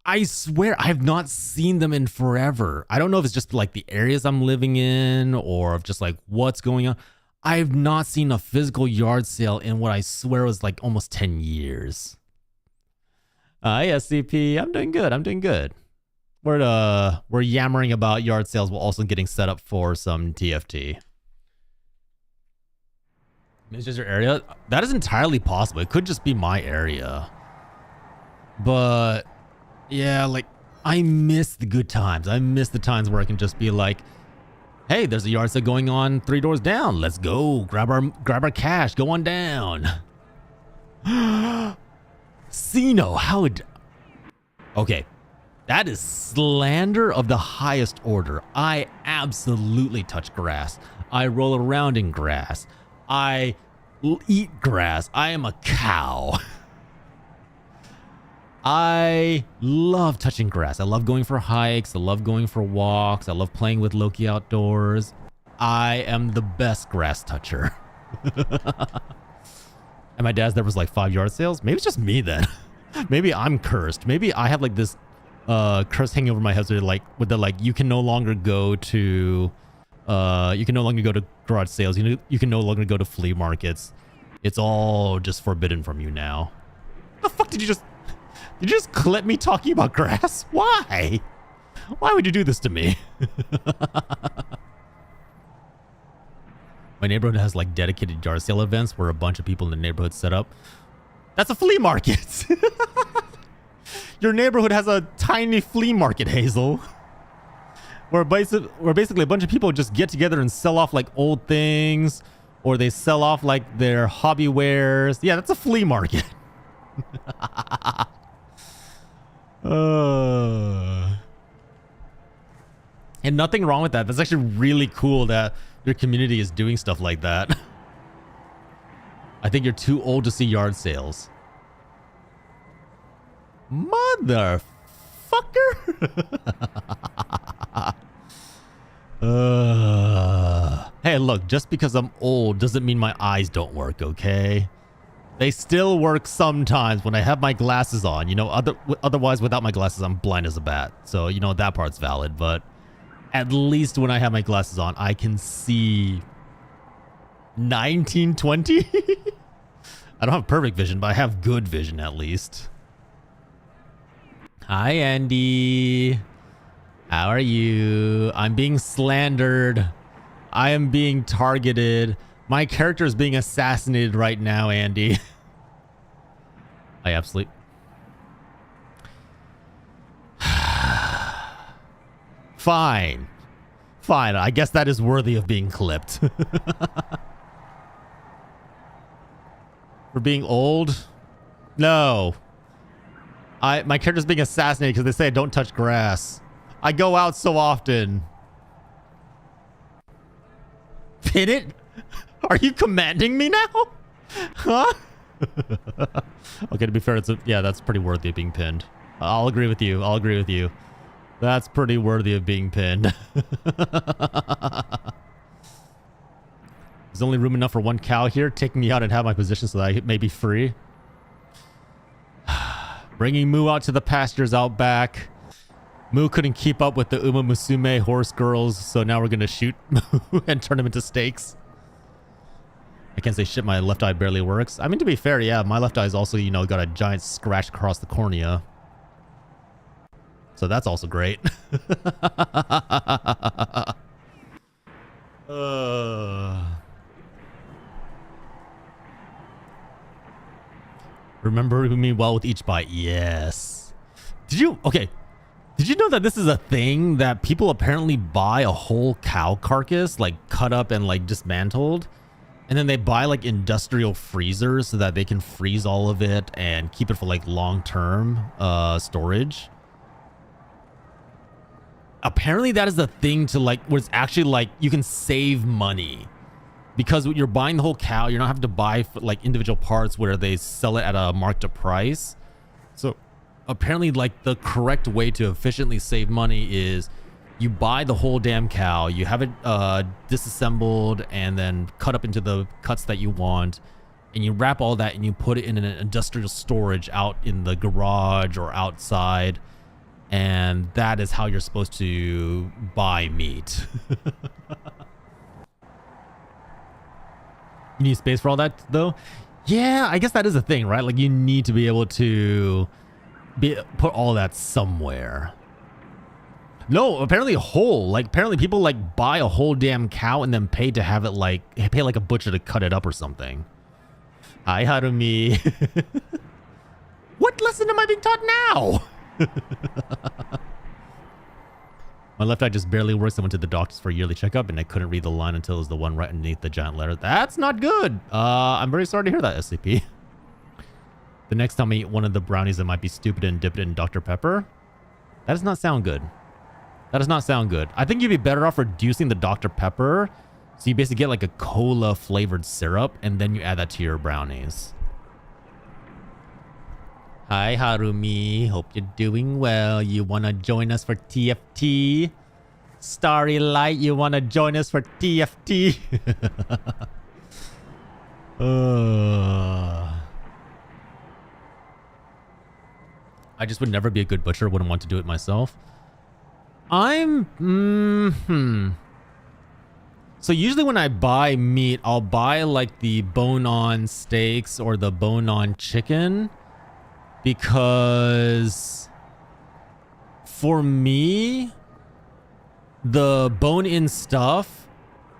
I swear I've not seen them in forever. I don't know if it's just like the areas I'm living in or if just like what's going on. I've not seen a physical yard sale in what I swear was like almost 10 years. Yes, CP. I'm doing good. We're yammering about yard sales while also getting set up for some TFT. It's just your area? That is entirely possible. It could just be my area. But yeah, like I miss the good times. I miss the times where I can just be like, hey, there's a yard sale going on 3 doors down. Let's go. Grab our cash. Go on down. Sino, okay. That is slander of the highest order. I absolutely touch grass. I roll around in grass. I eat grass. I am a cow. I love touching grass. I love going for hikes. I love going for walks. I love playing with Loki outdoors. I am the best grass toucher. And my dad's there was like 5 yard sales. Maybe it's just me then. Maybe I'm cursed. Maybe I have like this curse hanging over my head with the you can no longer go to garage sales. You can no longer go to flea markets. It's all just forbidden from you now. The fuck did you just clip me talking about grass? Why? Why would you do this to me? My neighborhood has like dedicated yard sale events where a bunch of people in the neighborhood set up. That's a flea market. Your neighborhood has a tiny flea market, Hazel. Where basically a bunch of people just get together and sell off like old things, or they sell off like their hobby wares. Yeah, that's a flea market. And nothing wrong with that. That's actually really cool that your community is doing stuff like that. I think you're too old to see yard sales. Motherfucker. Hey, look, just because I'm old doesn't mean my eyes don't work, okay? They still work sometimes when I have my glasses on. You know, otherwise without my glasses, I'm blind as a bat. So, you know, that part's valid. But at least when I have my glasses on, I can see 1920. I don't have perfect vision, but I have good vision at least. Hi, Andy. How are you? I'm being slandered. I am being targeted. My character is being assassinated right now, Andy. I absolutely... Fine. Fine. I guess that is worthy of being clipped. For being old? No. My character's being assassinated because they say I don't touch grass. I go out so often. Pin it? Are you commanding me now? Huh? Okay, to be fair, yeah, that's pretty worthy of being pinned. I'll agree with you. I'll agree with you. That's pretty worthy of being pinned. There's only room enough for one cow here. Take me out and have my position so that I may be free. Bringing Moo out to the pastures out back. Moo couldn't keep up with the Uma Musume horse girls, so now we're gonna shoot Moo and turn him into steaks. I can't say shit, my left eye barely works. I mean, to be fair, yeah, my left eye's also, you know, got a giant scratch across the cornea. So that's also great. Remember me well with each bite. Yes. Did you know that this is a thing that people apparently buy a whole cow carcass, like cut up and like dismantled, and then they buy like industrial freezers so that they can freeze all of it and keep it for like long-term storage? Apparently that is the thing to like, where it's actually like you can save money. Because you're buying the whole cow, you're not having to buy like individual parts where they sell it at a marked up price. So apparently like the correct way to efficiently save money is you buy the whole damn cow, you have it disassembled and then cut up into the cuts that you want, and you wrap all that and you put it in an industrial storage out in the garage or outside, and that is how you're supposed to buy meat. You need space for all that, though? Yeah, I guess that is a thing, right? Like, you need to be able to put all that somewhere. No, apparently whole. Like, apparently people, like, buy a whole damn cow and then pay to have it, like, pay, like, a butcher to cut it up or something. Hi, Harumi. What lesson am I being taught now? My left eye just barely works. I went to the doctors for a yearly checkup and I couldn't read the line until it was the one right underneath the giant letter. That's not good. I'm very sorry to hear that, SCP. The next time I eat one of the brownies, I might be stupid and dip it in Dr. Pepper. That does not sound good. That does not sound good. I think you'd be better off reducing the Dr. Pepper. So you basically get like a cola flavored syrup and then you add that to your brownies. Hi, Harumi. Hope you're doing well. You want to join us for TFT? Starry Light, you want to join us for TFT? I just would never be a good butcher. Wouldn't want to do it myself. So usually when I buy meat, I'll buy like the bone-on steaks or the bone-on chicken, because for me, the bone-in stuff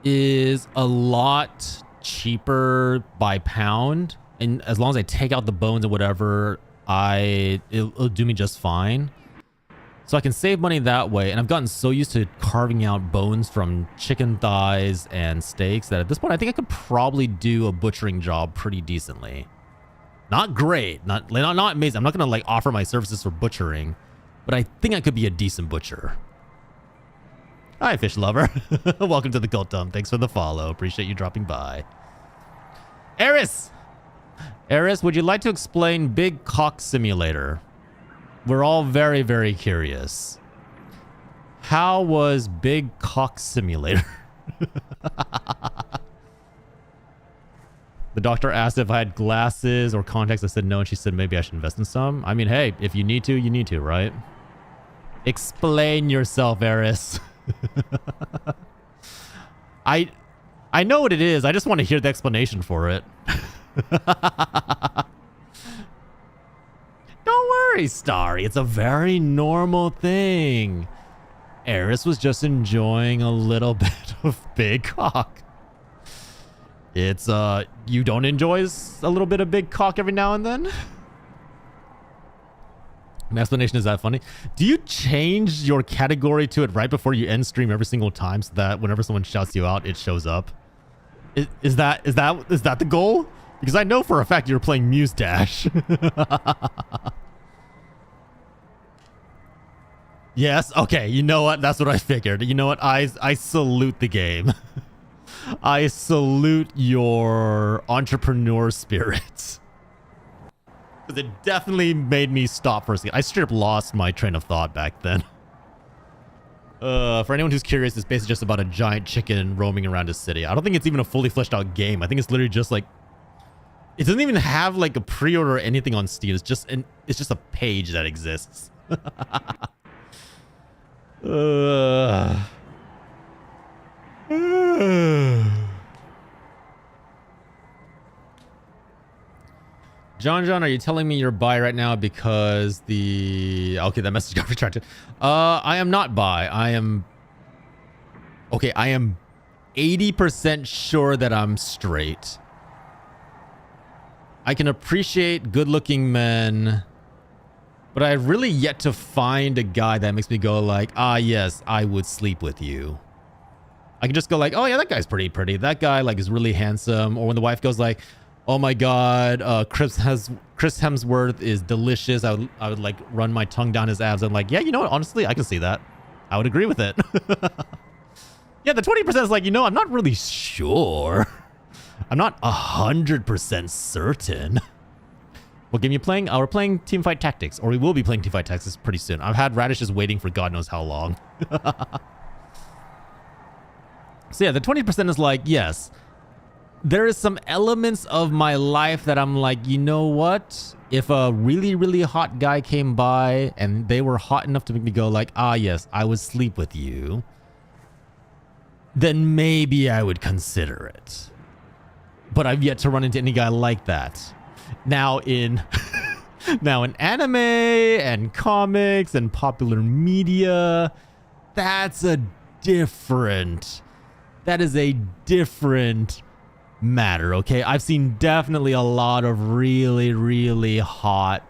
is a lot cheaper by pound, and as long as I take out the bones or whatever, it'll do me just fine. So I can save money that way, and I've gotten so used to carving out bones from chicken thighs and steaks that at this point I think I could probably do a butchering job pretty decently. Not great, not amazing. I'm not gonna like offer my services for butchering, but I think I could be a decent butcher. Hi, fish lover. Welcome to the cult dump. Thanks for the follow. Appreciate you dropping by. Eris, would you like to explain Big Cock Simulator? We're all very, very curious. How was Big Cock Simulator? The doctor asked if I had glasses or contacts. I said no, and she said maybe I should invest in some. I mean, hey, if you need to, you need to, right? Explain yourself, Eris. I know what it is. I just want to hear the explanation for it. Don't worry, Starry. It's a very normal thing. Eris was just enjoying a little bit of big cock. It's, you don't enjoy a little bit of big cock every now and then? An explanation is that funny? Do you change your category to it right before you end stream every single time so that whenever someone shouts you out, it shows up? Is that the goal? Because I know for a fact you're playing Muse Dash. Yes, okay, you know what? That's what I figured. You know what? I salute the game. I salute your entrepreneur spirit. Because it definitely made me stop for a second. I straight up lost my train of thought back then. For anyone who's curious, it's basically just about a giant chicken roaming around a city. I don't think it's even a fully fleshed out game. I think it's literally just like... It doesn't even have like a pre-order or anything on Steam. It's just a page that exists. John, are you telling me you're bi right now because the... Okay, that message got retracted. I am not bi. I am 80% sure that I'm straight. I can appreciate good-looking men, but I've really yet to find a guy that makes me go like, ah, yes, I would sleep with you. I can just go like, oh yeah, that guy's pretty. That guy like is really handsome. Or when the wife goes like, oh my God, Chris Hemsworth is delicious. I would like run my tongue down his abs. I'm like, yeah, you know what? Honestly, I can see that. I would agree with it. Yeah, the 20% is like, you know, I'm not really sure. I'm not 100% certain. What game are you playing? We're playing Teamfight Tactics, or we will be playing Teamfight Tactics pretty soon. I've had radishes waiting for God knows how long. So yeah, the 20% is like, yes, there is some elements of my life that I'm like, you know what? If a really, really hot guy came by and they were hot enough to make me go like, ah, yes, I would sleep with you, then maybe I would consider it. But I've yet to run into any guy like that. Now in anime and comics and popular media, that is a different matter, okay? I've seen definitely a lot of really, really hot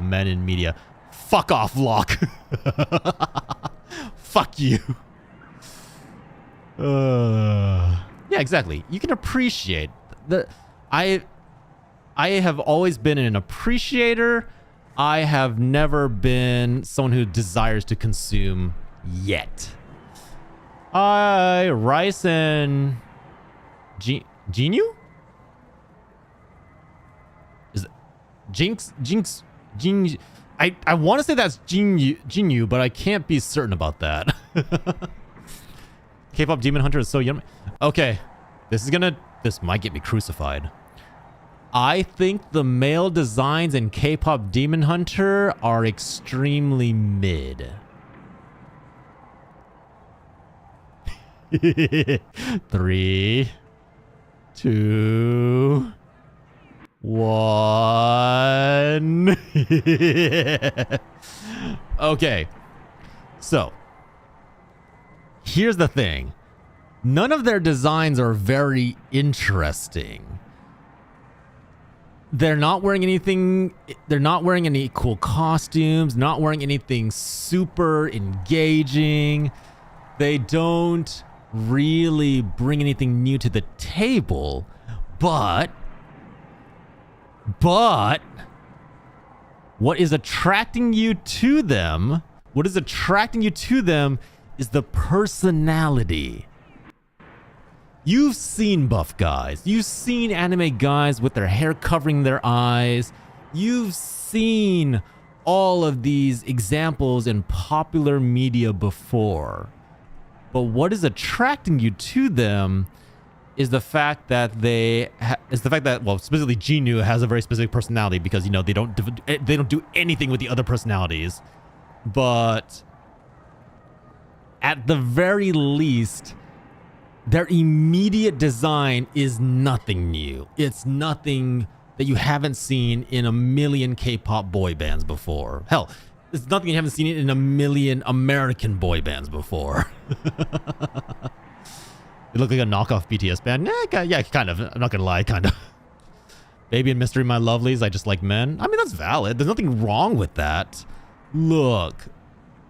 men in media. Fuck off, Locke. Fuck you. Yeah, exactly. You can appreciate the... I have always been an appreciator. I have never been someone who desires to consume yet. Rice and Genu? Is it Jinx? I want to say that's Genu, but I can't be certain about that. K-pop Demon Hunter is so yummy. Okay, this is gonna this might get me crucified. I think the male designs in K-pop Demon Hunter are extremely mid. 3, 2, 1. Okay. So, here's the thing. None of their designs are very interesting. They're not wearing anything. They're not wearing any cool costumes, not wearing anything super engaging. They don't really bring anything new to the table. But what is attracting you to them? What is attracting you to them is the personality. You've seen buff guys. You've seen anime guys with their hair covering their eyes. You've seen all of these examples in popular media before. But what is attracting you to them is the fact that well, specifically Jinnu has a very specific personality because, you know, they don't do anything with the other personalities. But at the very least, their immediate design is nothing new. It's nothing that you haven't seen in a million K-pop boy bands before. Hell, it's nothing you haven't seen in a million American boy bands before. They look like a knockoff BTS band. Yeah, kind of. I'm not gonna lie, kind of. Baby and Mystery My Lovelies, I Just Like Men. I mean, that's valid. There's nothing wrong with that. Look,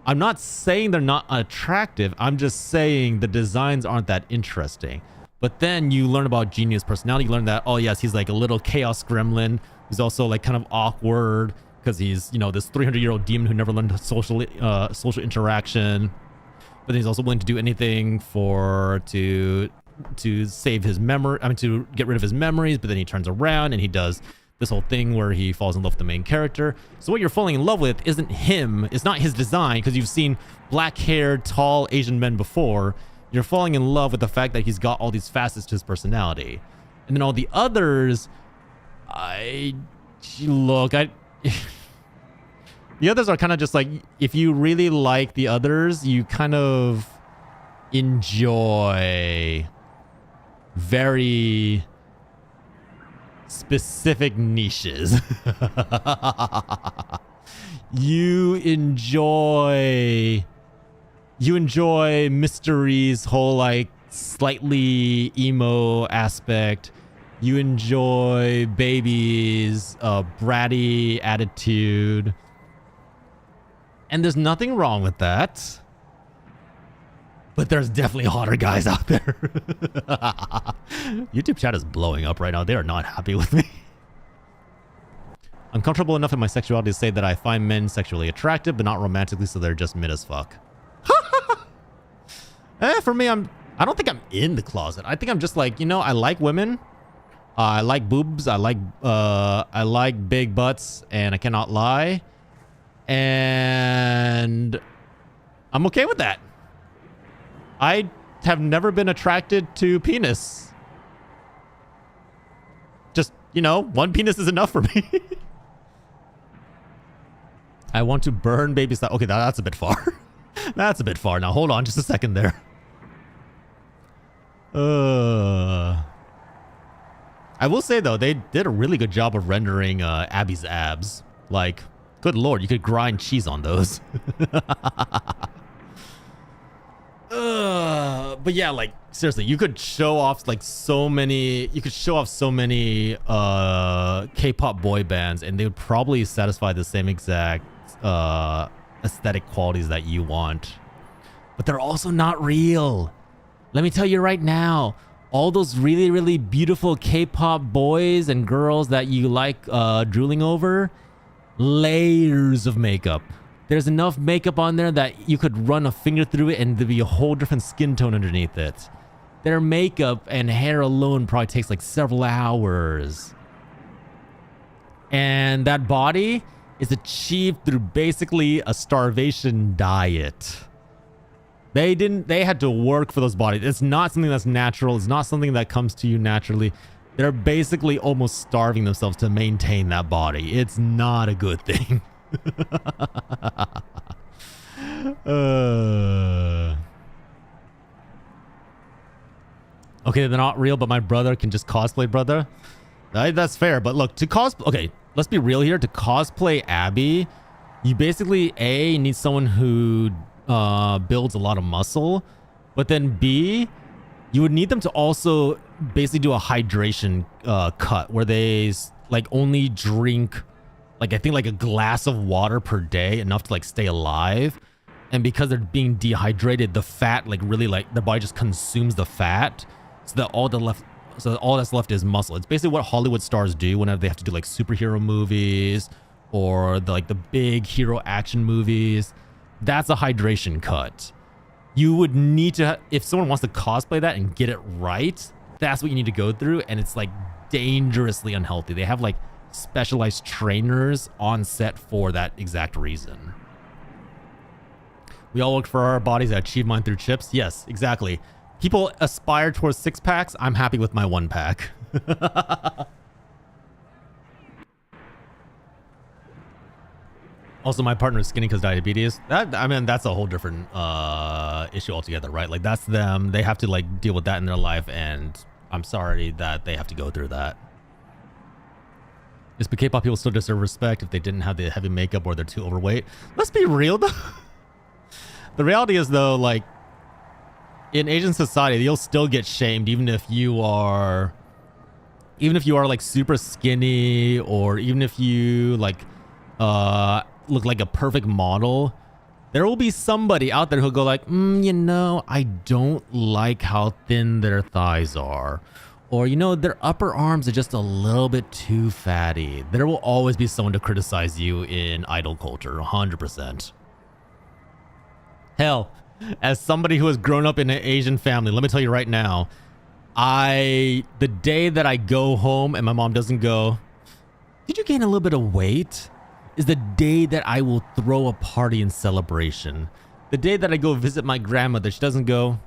I'm not saying they're not attractive. I'm just saying the designs aren't that interesting. But then you learn about Jinnu's personality. You learn that, oh yes, he's like a little chaos gremlin. He's also like kind of awkward because he's, you know, this 300-year-old demon who never learned social interaction. But then he's also willing to do anything to save his memory. I mean, to get rid of his memories. But then he turns around and he does this whole thing where he falls in love with the main character. So what you're falling in love with isn't him. It's not his design, because you've seen black-haired, tall Asian men before. You're falling in love with the fact that he's got all these facets to his personality. And then all the others, the others are kind of just like, if you really like the others, you kind of enjoy very specific niches. You enjoy Mystery's whole like slightly emo aspect. You enjoy Baby's bratty attitude. And there's nothing wrong with that. But there's definitely hotter guys out there. YouTube chat is blowing up right now. They are not happy with me. I'm comfortable enough in my sexuality to say that I find men sexually attractive, but not romantically, so they're just mid as fuck. For me, I don't think I'm in the closet. I think I'm just like, you know, I like women. I like boobs. I like big butts, and I cannot lie. And I'm okay with that. I have never been attracted to penis. Just, you know, one penis is enough for me. I want to burn Baby's thigh. Okay, that's a bit far. That's a bit far. Now, hold on just a second there. I will say, though, they did a really good job of rendering Abby's abs. Like, good lord, you could grind cheese on those. But yeah, like seriously, you could show off like so many. You could show off so many K-pop boy bands, and they would probably satisfy the same exact aesthetic qualities that you want. But they're also not real. Let me tell you right now, all those really, really beautiful K-pop boys and girls that you like drooling over, layers of makeup. There's enough makeup on there that you could run a finger through it and there'd be a whole different skin tone underneath it. Their makeup and hair alone probably takes like several hours. And that body is achieved through basically a starvation diet. They had to work for those bodies. It's not something that's natural. It's not something that comes to you naturally. They're basically almost starving themselves to maintain that body. It's not a good thing. Okay, they're not real, but my brother can just cosplay brother. That's fair, but look, to cosplay... Okay, let's be real here. To cosplay Abby, you basically, A, need someone who builds a lot of muscle, but then B, you would need them to also basically do a hydration cut where they like only drink like I think like a glass of water per day, enough to like stay alive. And because they're being dehydrated, the fat like really like the body just consumes the fat, so that all that's left is muscle. It's basically what Hollywood stars do whenever they have to do like superhero movies or the big hero action movies. That's a hydration cut. You would need to, if someone wants to cosplay that and get it right, that's what you need to go through. And it's like dangerously unhealthy. They have like specialized trainers on set for that exact reason. We all work for our bodies. I achieve mine through chips. Yes, exactly. People aspire towards 6-packs. I'm happy with my 1-pack. Also, my partner is skinny because diabetes. I mean, that's a whole different issue altogether, right? Like, that's them. They have to, like, deal with that in their life, and I'm sorry that they have to go through that. Is K-pop people still deserve respect if they didn't have the heavy makeup or they're too overweight? Let's be real, though. The reality is, though, like, in Asian society, you'll still get shamed even if you are... Even if you are, like, super skinny, or even if you, like, look like a perfect model, there will be somebody out there who'll go like, you know, I don't like how thin their thighs are. Or, you know, their upper arms are just a little bit too fatty. There will always be someone to criticize you in idol culture, 100%. Hell, as somebody who has grown up in an Asian family, let me tell you right now, the day that I go home and my mom doesn't go, did you gain a little bit of weight? Is the day that I will throw a party in celebration. The day that I go visit my grandmother, she doesn't go,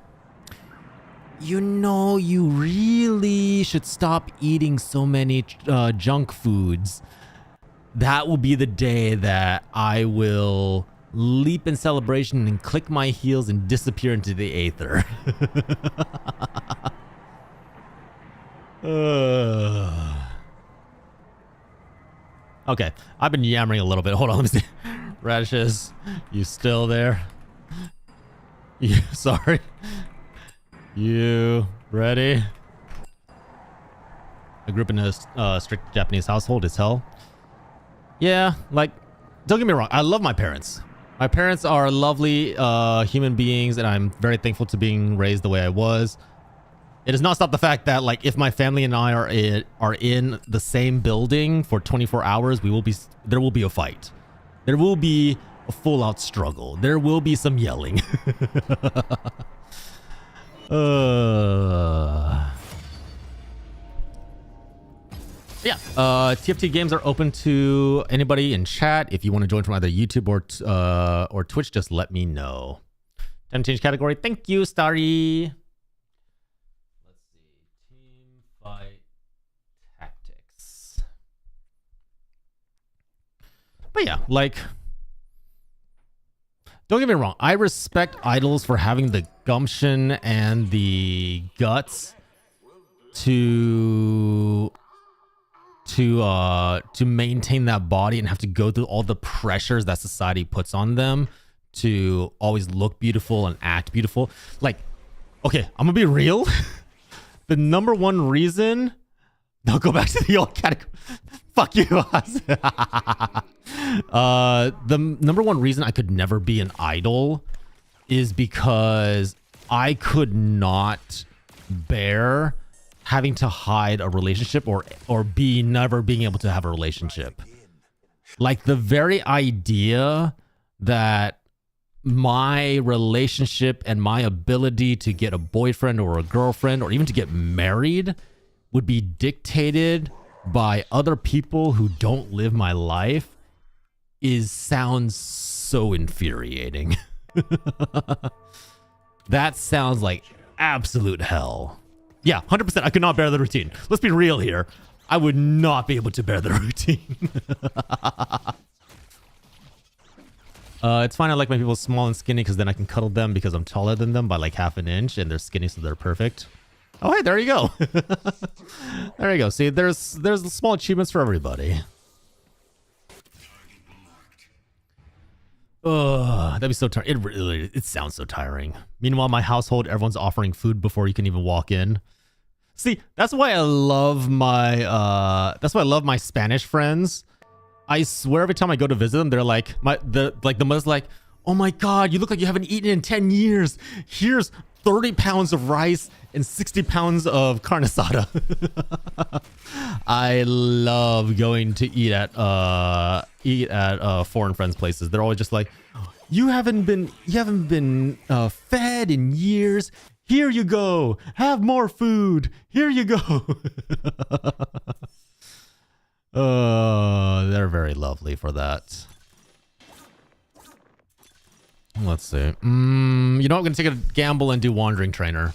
you know, you really should stop eating so many junk foods. That will be the day that I will leap in celebration and click my heels and disappear into the aether. Okay, I've been yammering a little bit. Hold on, let me see. Radishes, you still there? You, sorry. You ready? I grew up in a strict Japanese household as hell. Yeah, like, don't get me wrong. I love my parents. My parents are lovely human beings, and I'm very thankful to being raised the way I was. It does not stop the fact that, like, if my family and I are in the same building for 24 hours, there will be a fight. There will be a full-out struggle. There will be some yelling. Yeah, TFT games are open to anybody in chat. If you want to join from either YouTube or Twitch, just let me know. Time to change category. Thank you, Starry. Let's see. Team fight tactics. But yeah, like, don't get me wrong. I respect idols for having the gumption and the guts to maintain that body and have to go through all the pressures that society puts on them to always look beautiful and act beautiful. Like, okay, I'm gonna be real. The number one reason, I'll go back to the old category. Fuck you. The number one reason I could never be an idol is because I could not bear having to hide a relationship or never being able to have a relationship. Like, the very idea that my relationship and my ability to get a boyfriend or a girlfriend or even to get married would be dictated by other people who don't live my life sounds so infuriating. That sounds like absolute hell. Yeah, 100%. I could not bear the routine. Let's be real here. I would not be able to bear the routine. It's fine. I like my people small and skinny because then I can cuddle them because I'm taller than them by like half an inch and they're skinny, so they're perfect. Oh, hey, there you go. There you go. See, there's small achievements for everybody. That'd be so tiring. It sounds so tiring. Meanwhile, my household, everyone's offering food before you can even walk in. See, that's why I love my Spanish friends. I swear every time I go to visit them, they're like, the mother's like, oh my God, you look like you haven't eaten in 10 years. Here's 30 pounds of rice and 60 pounds of carne asada. I love going to eat at foreign friends' places. They're always just like, you haven't been fed in years. Here you go. Have more food. Here you go. They're very lovely for that. Let's see. You know, I'm going to take a gamble and do Wandering Trainer.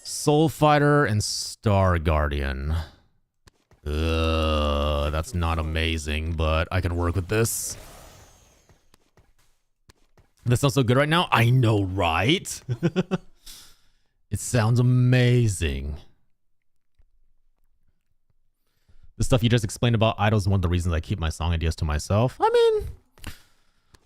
Soul Fighter and Star Guardian. That's not amazing, but I can work with this. This sounds so good right now. I know, right? It sounds amazing. The stuff you just explained about idols is one of the reasons I keep my song ideas to myself. I mean,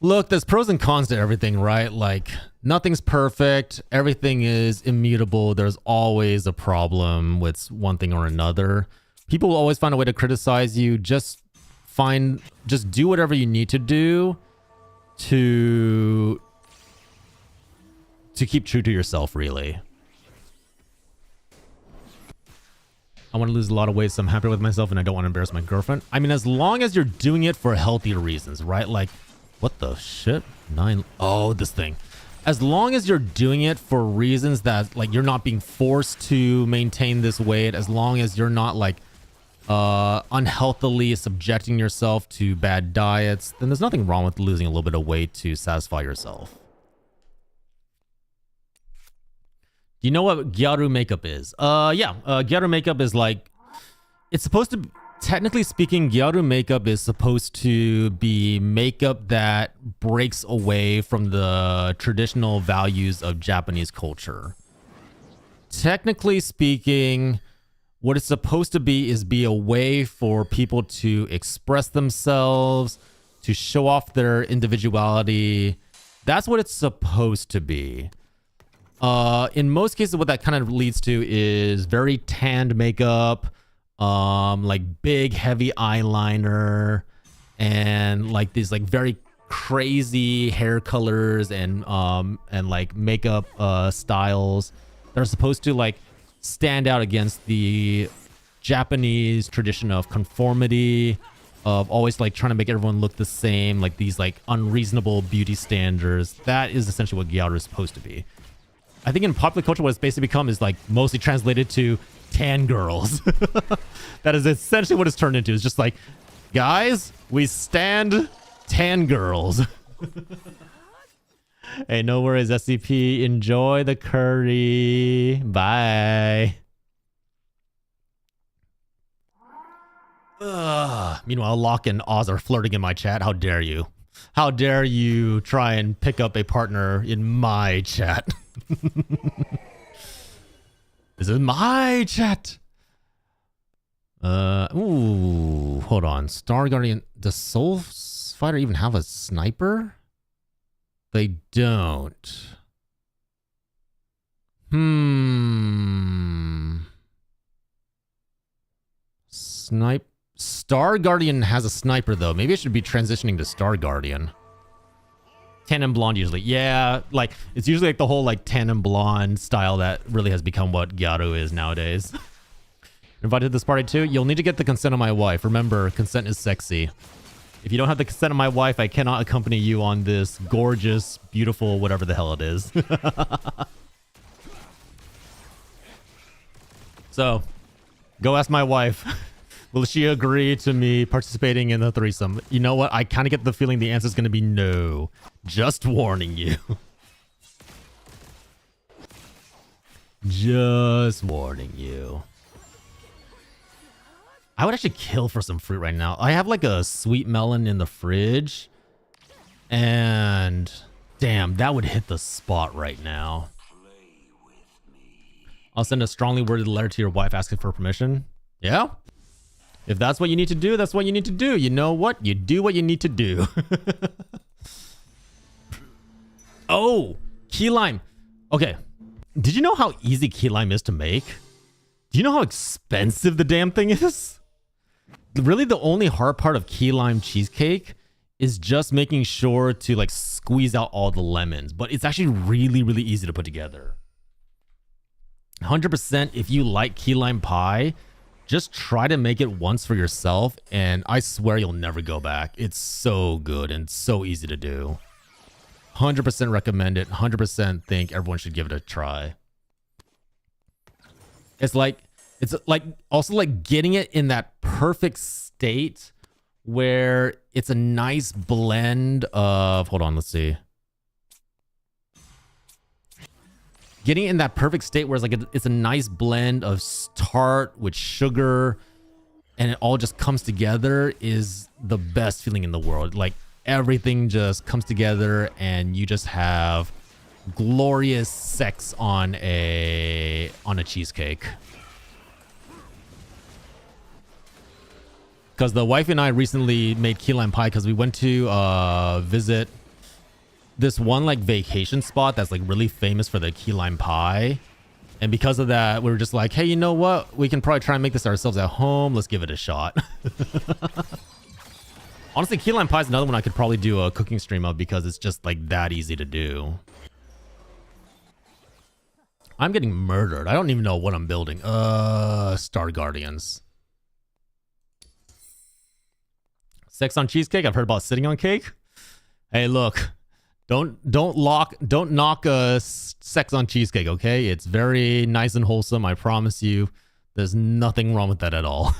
look, there's pros and cons to everything, right? Like, nothing's perfect. Everything is immutable. There's always a problem with one thing or another. People will always find a way to criticize you. Just do whatever you need to do to keep true to yourself, really. I want to lose a lot of weight, so I'm happy with myself and I don't want to embarrass my girlfriend. I mean, as long as you're doing it for healthy reasons, right? Like, what the shit? Oh, this thing. As long as you're doing it for reasons that, like, you're not being forced to maintain this weight, as long as you're not, like, unhealthily subjecting yourself to bad diets, then there's nothing wrong with losing a little bit of weight to satisfy yourself. Do you know what Gyaru makeup is? Gyaru makeup is like, it's supposed to, technically speaking, Gyaru makeup is supposed to be makeup that breaks away from the traditional values of Japanese culture. Technically speaking, what it's supposed to be is be a way for people to express themselves, to show off their individuality. That's what it's supposed to be. In most cases, what that kind of leads to is very tanned makeup, like big heavy eyeliner, and like these like very crazy hair colors and like makeup styles that are supposed to like stand out against the Japanese tradition of conformity, of always like trying to make everyone look the same, like these like unreasonable beauty standards. That is essentially what Gyaru is supposed to be. I think in popular culture, what it's basically become is like mostly translated to tan girls. That is essentially what it's turned into. It's just like, guys, we stand tan girls. Hey, no worries, SCP. Enjoy the curry. Bye. Meanwhile, Locke and Oz are flirting in my chat. How dare you? How dare you try and pick up a partner in my chat? This is my chat. Hold on. Star Guardian. Does Soul Fighter even have a sniper? They don't. Star Guardian has a sniper though. Maybe I should be transitioning to Star Guardian. Tan and blonde usually. Yeah, like it's usually like the whole like tan and blonde style that really has become what Gyaru is nowadays. Invited to this party too? You'll need to get the consent of my wife. Remember, consent is sexy. If you don't have the consent of my wife, I cannot accompany you on this gorgeous, beautiful, whatever the hell it is. So, go ask my wife. Will she agree to me participating in the threesome? You know what? I kind of get the feeling the answer is going to be no. Just warning you. Just warning you. I would actually kill for some fruit right now. I have like a sweet melon in the fridge. And damn, that would hit the spot right now. I'll send a strongly worded letter to your wife asking for permission. Yeah? If that's what you need to do, that's what you need to do. You know what? You do what you need to do. Oh, key lime. Okay. Did you know how easy key lime is to make? Do you know how expensive the damn thing is? Really, the only hard part of key lime cheesecake is just making sure to like squeeze out all the lemons. But it's actually really, really easy to put together. 100% if you like key lime pie, just try to make it once for yourself. And I swear you'll never go back. It's so good and so easy to do. 100% recommend it. 100% think everyone should give it a try. It's like also like getting it in that perfect state where it's a nice blend of, hold on, let's see. Getting it in that perfect state where it's like it's a nice blend of tart with sugar and it all just comes together is the best feeling in the world. Like everything just comes together and you just have glorious sex on a cheesecake. Because the wife and I recently made key lime pie because we went to visit this one like vacation spot that's like really famous for the key lime pie. And because of that, we were just like, hey, you know what? We can probably try and make this ourselves at home. Let's give it a shot. Honestly, key lime pie is another one I could probably do a cooking stream of because it's just like that easy to do. I'm getting murdered. I don't even know what I'm building. Star Guardians. Sex on cheesecake. I've heard about sitting on cake. Hey, look. Don't knock sex on cheesecake, okay? It's very nice and wholesome. I promise you. There's nothing wrong with that at all.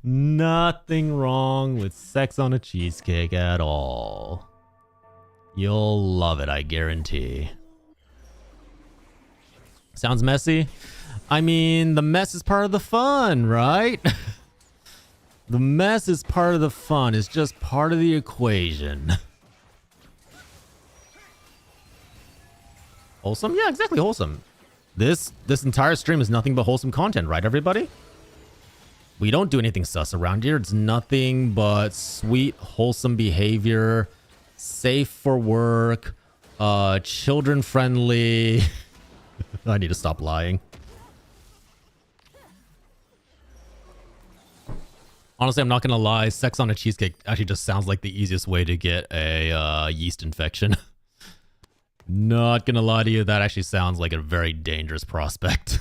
Nothing wrong with sex on a cheesecake at all. You'll love it, I guarantee. Sounds messy? I mean, the mess is part of the fun, right? The mess is part of the fun. It's just part of the equation. Wholesome? Yeah, exactly, wholesome. This entire stream is nothing but wholesome content, right, everybody? We don't do anything sus around here. It's nothing but sweet, wholesome behavior, safe for work, children friendly. I need to stop lying. Honestly, I'm not gonna lie. Sex on a cheesecake actually just sounds like the easiest way to get a yeast infection. Not gonna lie to you, that actually sounds like a very dangerous prospect.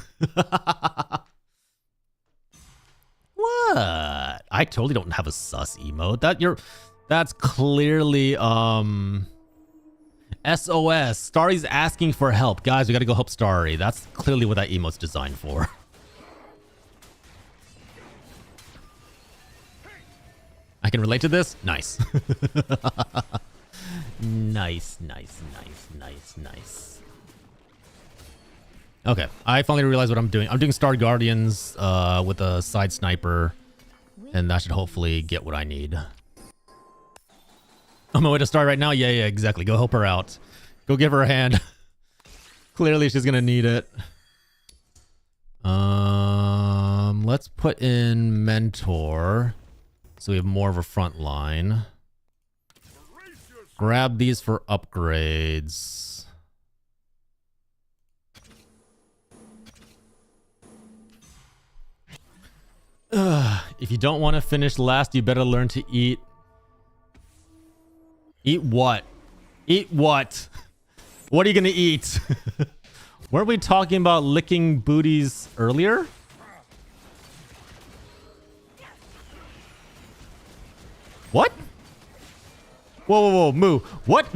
What? I totally don't have a sus emote. That's clearly SOS. Starry's asking for help. Guys, we gotta go help Starry. That's clearly what that emote's designed for. I can relate to this? Nice. Nice. Okay, I finally realized what I'm doing. I'm doing Star Guardians with a side sniper, and that should hopefully get what I need. On my way to Star right now? Yeah, exactly. Go help her out. Go give her a hand. Clearly she's gonna need it. Let's put in Mentor, so we have more of a front line. Grab these for upgrades. If you don't want to finish last, you better learn to eat. Eat what? Eat what? What are you gonna eat? Weren't we talking about licking booties earlier? What? Whoa, Moo. What?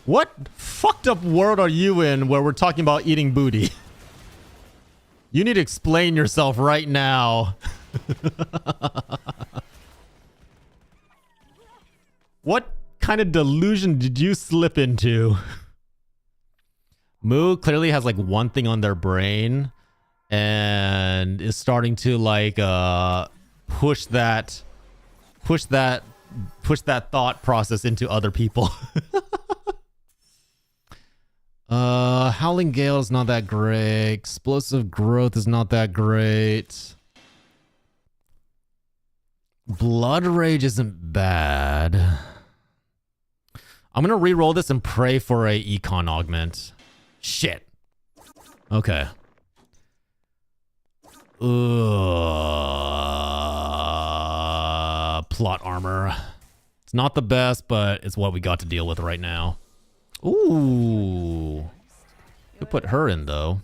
What fucked up world are you in where we're talking about eating booty? You need to explain yourself right now. What kind of delusion did you slip into? Moo clearly has like one thing on their brain and is starting to like push that thought process into other people. Howling Gale is not that great. Explosive Growth is not that great. Blood Rage isn't bad. I'm gonna re-roll this and pray for a econ augment. Shit. Okay. Plot armor. It's not the best, but it's what we got to deal with right now. Ooh. Could put her in, though.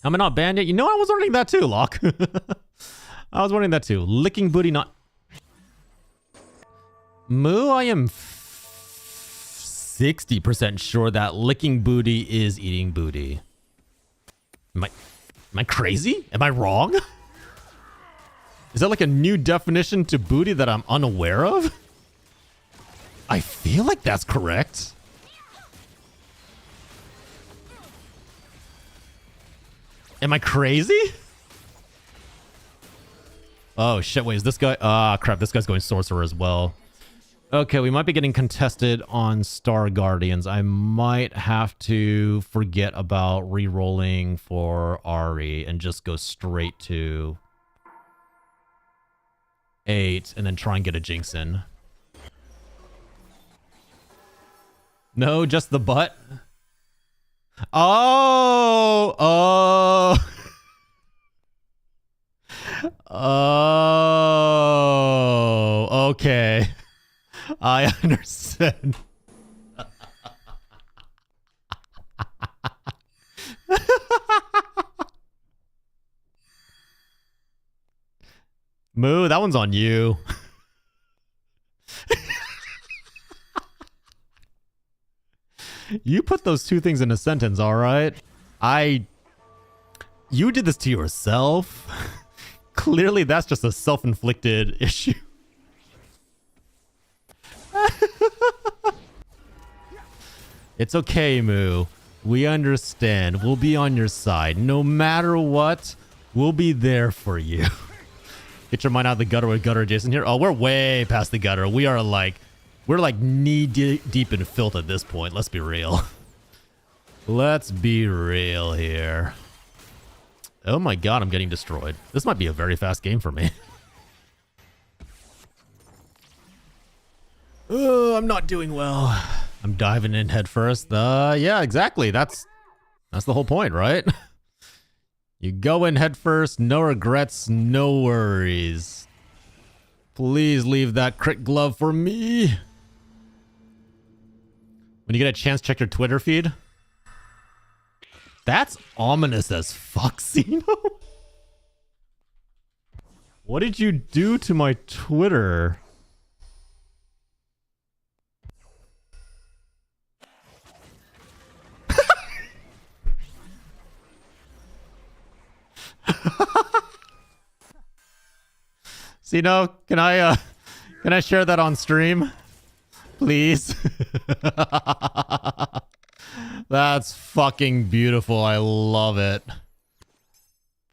Am I not banned yet? You know, I was wondering that too, Locke. I was wondering that too. Licking booty not... Moo, I am 60% sure that licking booty is eating booty. Am I crazy? Am I wrong? Is that like a new definition to booty that I'm unaware of? I feel like that's correct. Am I crazy? Oh shit, wait, is this guy? Ah, crap, this guy's going sorcerer as well. Okay, we might be getting contested on Star Guardians. I might have to forget about re-rolling for Ari and just go straight to 8 and then try and get a Jinx in. No, just the butt? Oh! Oh! Oh, okay. I understand. Moo, that one's on you. You put those two things in a sentence, all right? You did this to yourself. Clearly, that's just a self-inflicted issue. It's okay, Moo. We understand. We'll be on your side. No matter what, we'll be there for you. Get your mind out of the gutter with gutter Jason here. Oh, we're way past the gutter. We're like knee deep in filth at this point. Let's be real. Let's be real here. Oh my god, I'm getting destroyed. This might be a very fast game for me. Oh, I'm not doing well. I'm diving in head first. Yeah, exactly. That's the whole point, right? You go in head first, no regrets, no worries. Please leave that crit glove for me. When you get a chance, check your Twitter feed. That's ominous as fuck, Zeno. What did you do to my Twitter? Zeno, can I share that on stream? Please. That's fucking beautiful. I love it.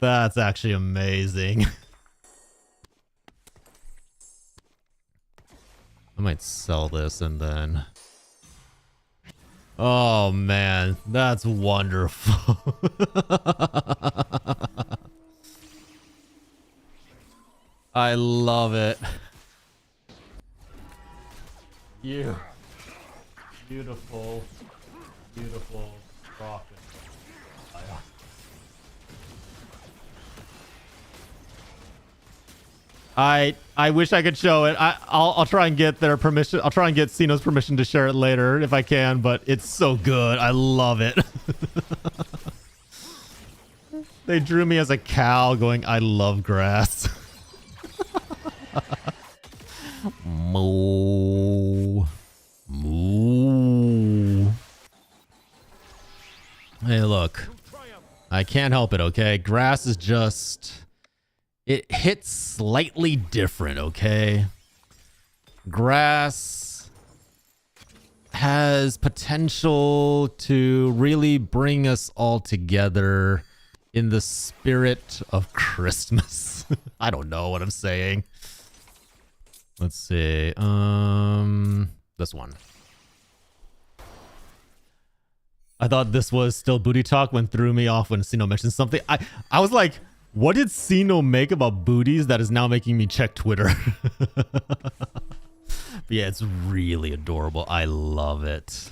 That's actually amazing. I might sell this and then... Oh man, that's wonderful. I love it. You. Beautiful. Beautiful. Rocket. I wish I could show it. I'll try and get their permission. I'll try and get Sino's permission to share it later if I can, but it's so good. I love it. They drew me as a cow going, I love grass. Moo. Moo. Hey, look. I can't help it, okay? Grass is just... It hits slightly different, okay? Grass has potential to really bring us all together in the spirit of Christmas. I don't know what I'm saying. Let's see. This one. I thought this was still booty talk when threw me off when Sino mentioned something. I was like, what did Sino make about booties that is now making me check Twitter? But yeah, it's really adorable. I love it.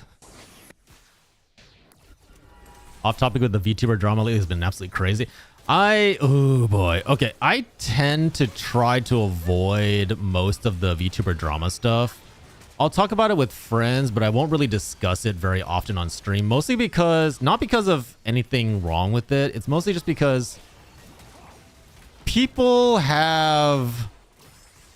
Off topic with the VTuber drama lately has been absolutely crazy. Oh boy. Okay, I tend to try to avoid most of the VTuber drama stuff. I'll talk about it with friends, but I won't really discuss it very often on stream. Mostly because, not because of anything wrong with it. It's mostly just because people have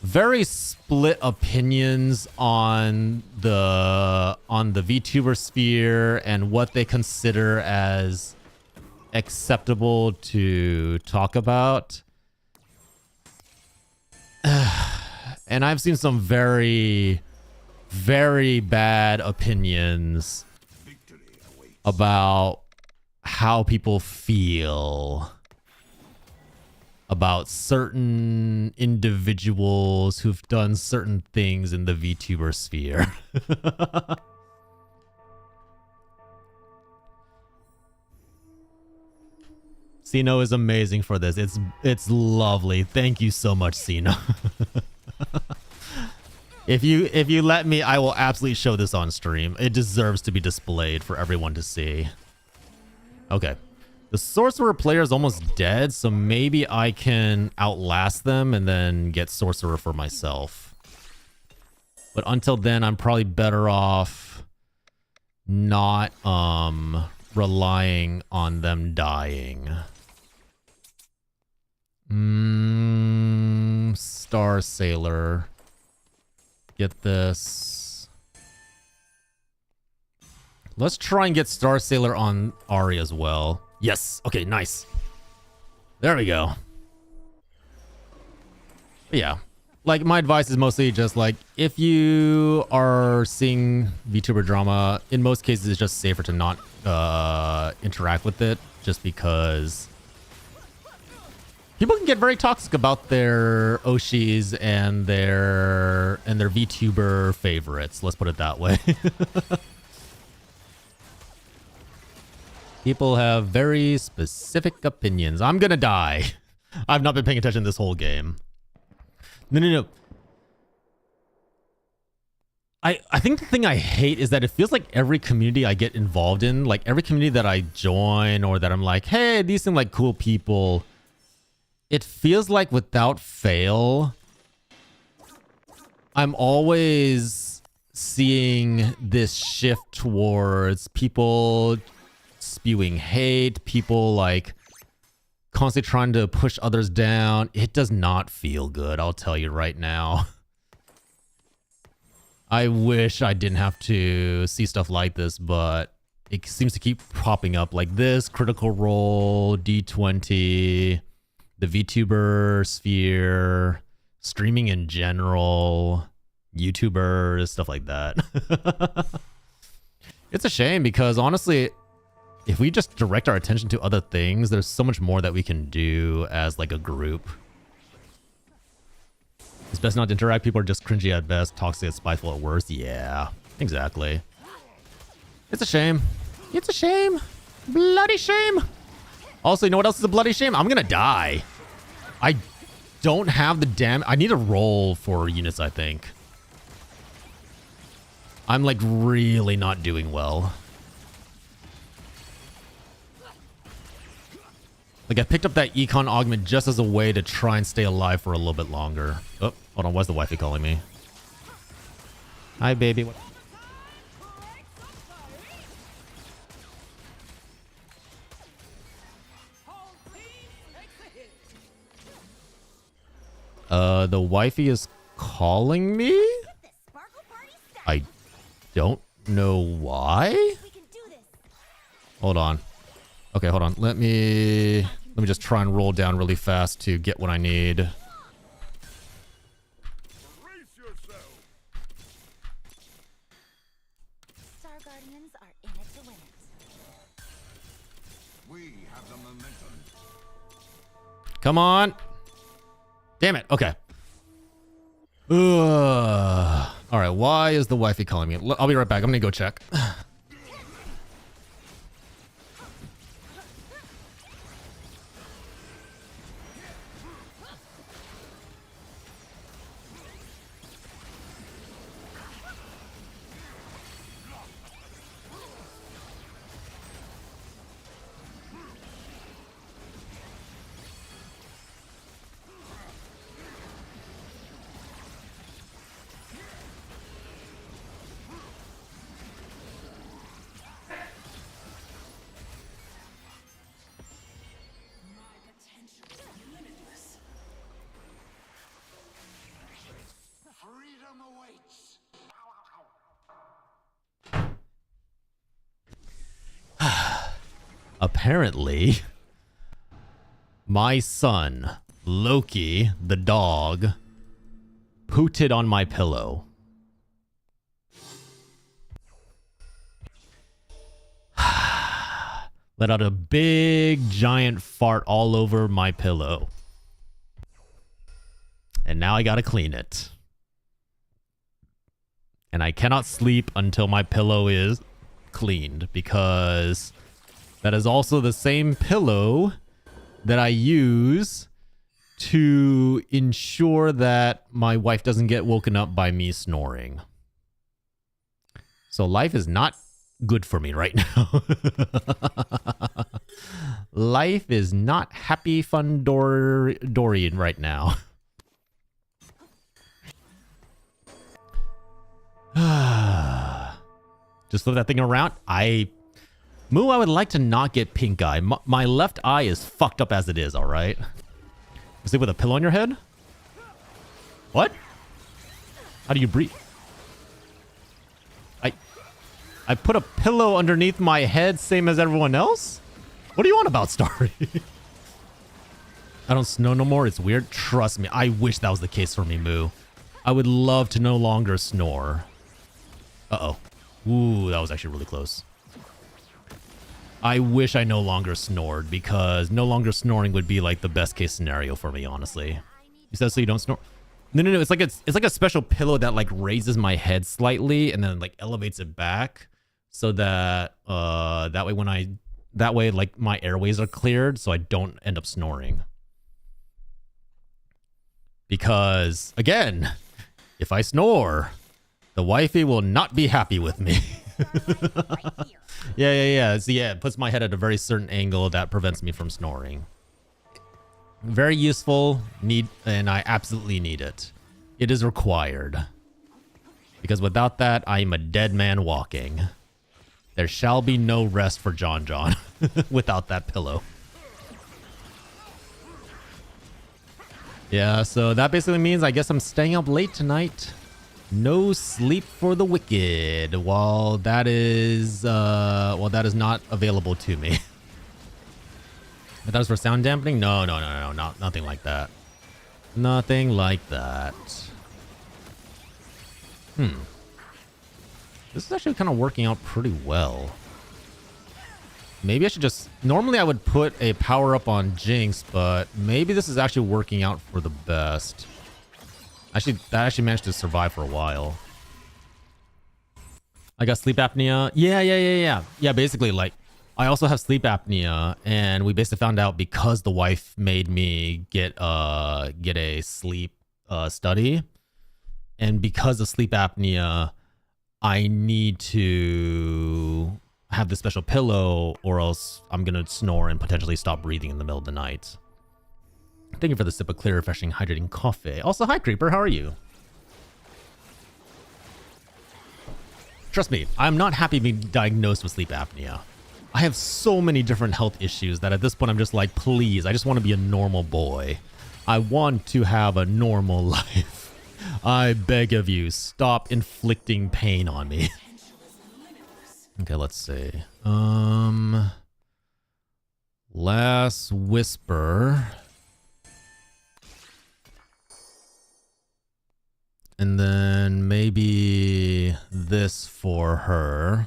very split opinions on the VTuber sphere and what they consider as acceptable to talk about. And I've seen some very, very bad opinions about how people feel about certain individuals who've done certain things in the VTuber sphere. Sino is amazing for this. It's lovely. Thank you so much, Sino. If you let me, I will absolutely show this on stream. It deserves to be displayed for everyone to see. Okay. The sorcerer player is almost dead, so maybe I can outlast them and then get sorcerer for myself. But until then, I'm probably better off not relying on them dying. Star Sailor. Get this. Let's try and get Star Sailor on Ari as well. Yes. Okay, nice. There we go. But yeah. Like, my advice is mostly just like, if you are seeing VTuber drama, in most cases it's just safer to not interact with it, just because people can get very toxic about their Oshis and their VTuber favorites. Let's put it that way. People have very specific opinions. I'm gonna die. I've not been paying attention this whole game. No. I think the thing I hate is that it feels like every community I get involved in, like every community that I join or that I'm like, hey, these seem like cool people, it feels like without fail, I'm always seeing this shift towards people spewing hate, people like constantly trying to push others down. It does not feel good, I'll tell you right now. I wish I didn't have to see stuff like this, but it seems to keep popping up like this. Critical Role, D20, the VTuber sphere, streaming in general, YouTubers, stuff like that. It's a shame because honestly, if we just direct our attention to other things, there's so much more that we can do as like a group. It's best not to interact. People are just cringy at best, toxic, spiteful at worst. Yeah, exactly. It's a shame. It's a shame. Bloody shame. Also, you know what else is a bloody shame? I'm gonna die. I don't have the damn... I need a roll for units, I think. I'm like really not doing well. Like, I picked up that econ augment just as a way to try and stay alive for a little bit longer. Oh, hold on. Why's the wifey calling me? Hi, baby. What? The wifey is calling me? I don't know why. Hold on. Okay, hold on. Let me just try and roll down really fast to get what I need. Come on. Damn it. Okay. Ugh. All right. Why is the wifey calling me? I'll be right back. I'm gonna go check. Apparently, my son, Loki, the dog, pooted on my pillow. Let out a big, giant fart all over my pillow. And now I gotta clean it. And I cannot sleep until my pillow is cleaned, because that is also the same pillow that I use to ensure that my wife doesn't get woken up by me snoring. So life is not good for me right now. Life is not happy fun Dorian right now. Just flip that thing around. Moo, I would like to not get pink eye. My left eye is fucked up as it is, alright? Is it with a pillow on your head? What? How do you breathe? I put a pillow underneath my head, same as everyone else? What do you want about, Starry? I don't snow no more. It's weird. Trust me. I wish that was the case for me, Moo. I would love to no longer snore. Uh-oh. Ooh, that was actually really close. I wish I no longer snored, because no longer snoring would be like the best case scenario for me, honestly. You said so you don't snore? No. It's like a special pillow that like raises my head slightly and then like elevates it back, so that that way like my airways are cleared, so I don't end up snoring. Because again, if I snore, the wifey will not be happy with me. Yeah. So yeah, it puts my head at a very certain angle that prevents me from snoring. Very useful, and I absolutely need it. It is required. Because without that, I am a dead man walking. There shall be no rest for John without that pillow. Yeah, so that basically means I guess I'm staying up late tonight. No sleep for the wicked. While that is not available to me. But that was for sound dampening? No, nothing like that. Nothing like that. This is actually kind of working out pretty well. Maybe I should just... Normally I would put a power up on Jinx, but maybe this is actually working out for the best. That actually managed to survive for a while. I got sleep apnea. Yeah, basically, like, I also have sleep apnea, and we basically found out because the wife made me get a sleep study, and because of sleep apnea, I need to have this special pillow, or else I'm gonna snore and potentially stop breathing in the middle of the night. Thank you for the sip of clear, refreshing, hydrating coffee. Also, hi Creeper, how are you? Trust me, I'm not happy being diagnosed with sleep apnea. I have so many different health issues that at this point I'm just like, please, I just want to be a normal boy. I want to have a normal life. I beg of you, stop inflicting pain on me. Okay, let's see. Last Whisper. And then maybe this for her.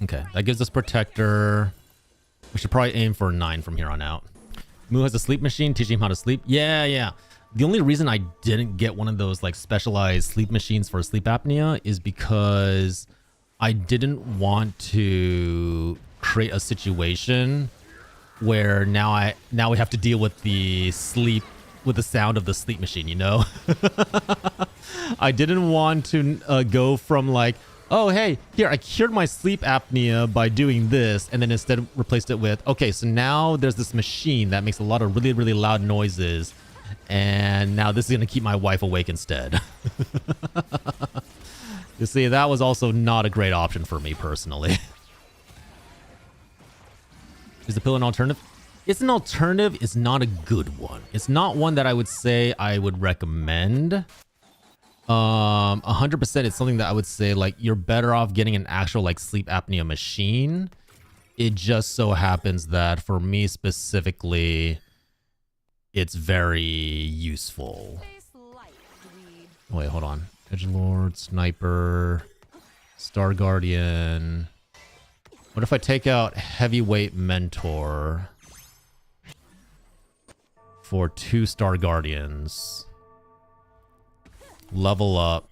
Okay, that gives us Protector. We should probably aim for 9 from here on out. Moo has a sleep machine, teaching him how to sleep. Yeah. The only reason I didn't get one of those like specialized sleep machines for sleep apnea is because I didn't want to create a situation where now we have to deal with the sound of the sleep machine, you know? I didn't want to go from like, oh, hey, here, I cured my sleep apnea by doing this, and then instead replaced it with, okay, so now there's this machine that makes a lot of really, really loud noises, and now this is going to keep my wife awake instead. You see, that was also not a great option for me personally. Is the pill an alternative? It's an alternative. It's not a good one. It's not one that I would say I would recommend. 100% it's something that I would say like you're better off getting an actual like sleep apnea machine. It just so happens that for me specifically, it's very useful. Wait, hold on. Edgelord, Sniper, Star Guardian. What if I take out Heavyweight Mentor for 2 Star Guardians? Level up.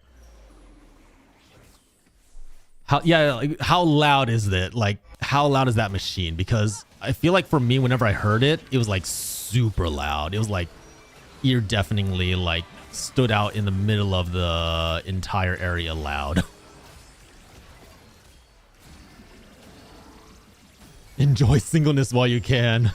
How loud is it? Like, how loud is that machine? Because I feel like for me, whenever I heard it, it was like super loud. It was like ear deafeningly, like stood out in the middle of the entire area loud. Enjoy singleness while you can.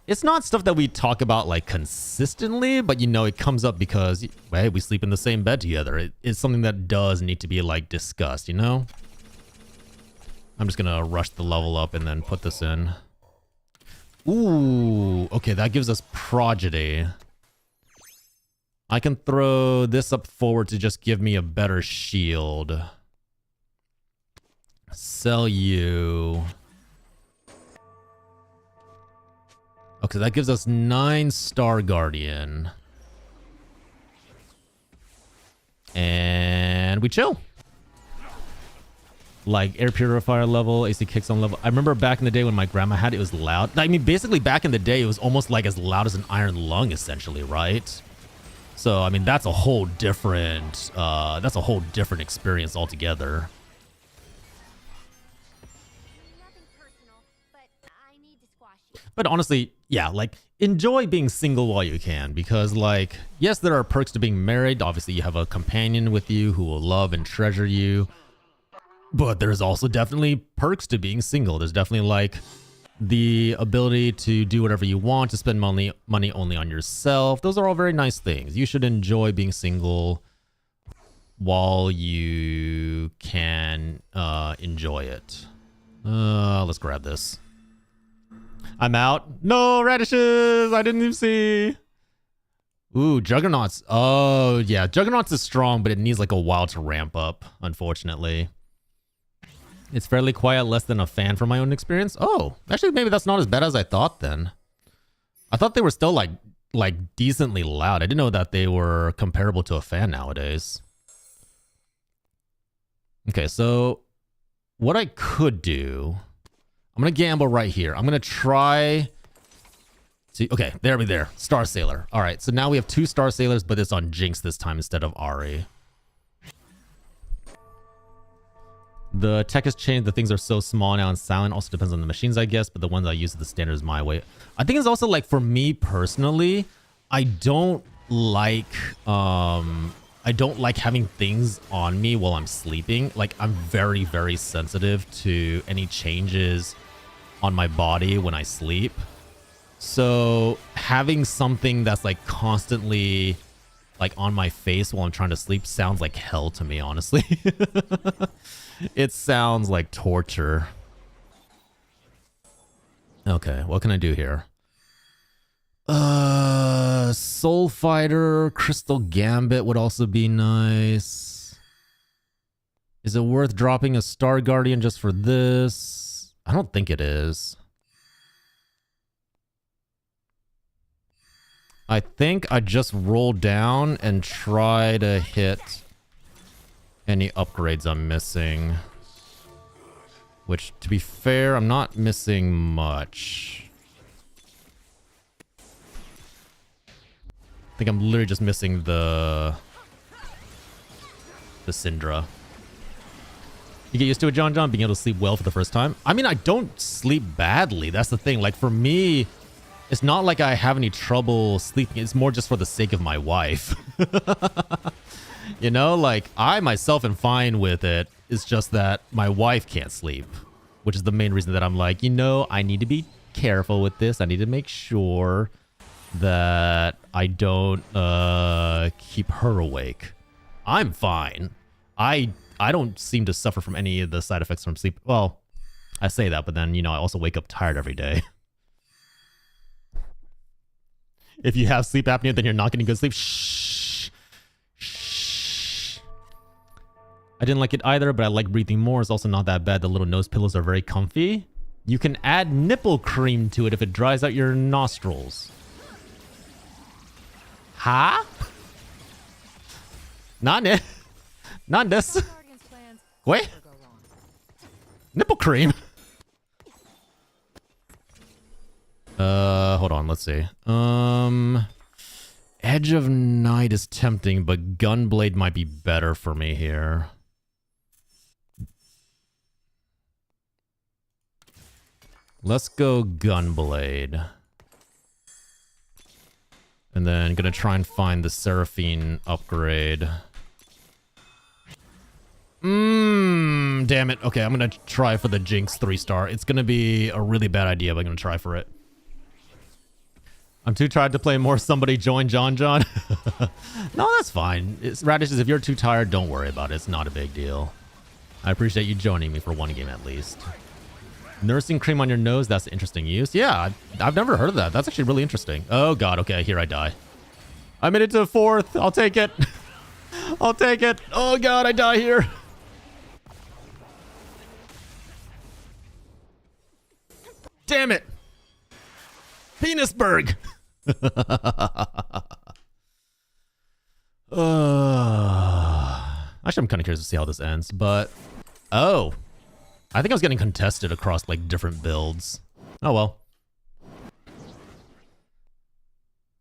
It's not stuff that we talk about like consistently, but you know, it comes up because, hey, we sleep in the same bed together. It's something that does need to be like discussed, you know? I'm just gonna rush the level up and then put this in. Ooh, okay, that gives us Prodigy. I can throw this up forward to just give me a better shield. Sell you. Okay, that gives us 9 Star Guardian. And we chill. Like air purifier level, AC kicks on level. I remember back in the day when my grandma had it, it was loud. I mean, basically back in the day, it was almost like as loud as an iron lung, essentially, right? So, I mean, that's a whole different experience altogether. But honestly, yeah, like, enjoy being single while you can, because, like, yes, there are perks to being married. Obviously, you have a companion with you who will love and treasure you. But there's also definitely perks to being single. There's definitely, like, the ability to do whatever you want, to spend money only on yourself. Those are all very nice things. You should enjoy being single while you can enjoy it. Let's grab this. I'm out. No, radishes! I didn't even see. Ooh, Juggernauts. Oh, yeah. Juggernauts is strong, but it needs like a while to ramp up, unfortunately. It's fairly quiet, less than a fan from my own experience. Oh, actually, maybe that's not as bad as I thought then. I thought they were still like decently loud. I didn't know that they were comparable to a fan nowadays. Okay, so what I could do... I'm going to gamble right here. I'm going to try to... Okay, there we there. Star Sailor. All right, so now we have 2 Star Sailors, but it's on Jinx this time instead of Ari. The tech has changed. The things are so small now and silent. Also depends on the machines, I guess, but the ones I use the standard is my way. I think it's also like, for me personally, I don't like having things on me while I'm sleeping. Like, I'm very, very sensitive to any changes on my body when I sleep. So having something that's like constantly like on my face while I'm trying to sleep sounds like hell to me, honestly. It sounds like torture. Okay, what can I do here? Soul Fighter, Crystal Gambit would also be nice. Is it worth dropping a Star Guardian just for this? I don't think it is. I think I just roll down and try to hit any upgrades I'm missing. Which, to be fair, I'm not missing much. I think I'm literally just missing the Syndra. You get used to it, John, being able to sleep well for the first time. I mean, I don't sleep badly. That's the thing. Like, for me, it's not like I have any trouble sleeping. It's more just for the sake of my wife. You know, like, I myself am fine with it. It's just that my wife can't sleep, which is the main reason that I'm like, you know, I need to be careful with this. I need to make sure that I don't keep her awake. I'm fine. I don't seem to suffer from any of the side effects from sleep. Well, I say that, but then, you know, I also wake up tired every day. If you have sleep apnea, then you're not getting good sleep. Shh. Shh. I didn't like it either, but I like breathing more. It's also not that bad. The little nose pillows are very comfy. You can add nipple cream to it if it dries out your nostrils. Huh? Not this. Wait. Nipple cream. Hold on, let's see. Edge of Night is tempting, but Gunblade might be better for me here. Let's go Gunblade. And then gonna try and find the Seraphine upgrade. Damn it. Okay, I'm gonna try for the Jinx 3-star. It's gonna be a really bad idea, but I'm gonna try for it. I'm too tired to play more. Somebody join John. No, that's fine. It's Radishes, if you're too tired, don't worry about it. It's not a big deal. I appreciate you joining me for one game at least. Nursing cream on your nose, that's an interesting use. Yeah, I've never heard of that. That's actually really interesting. Oh god, okay, here I die. I made it to 4th. I'll take it. I'll take it. Oh god, I die here. Damn it. Penisburg. Actually, I'm kind of curious to see how this ends, but... Oh. I think I was getting contested across, like, different builds. Oh, well.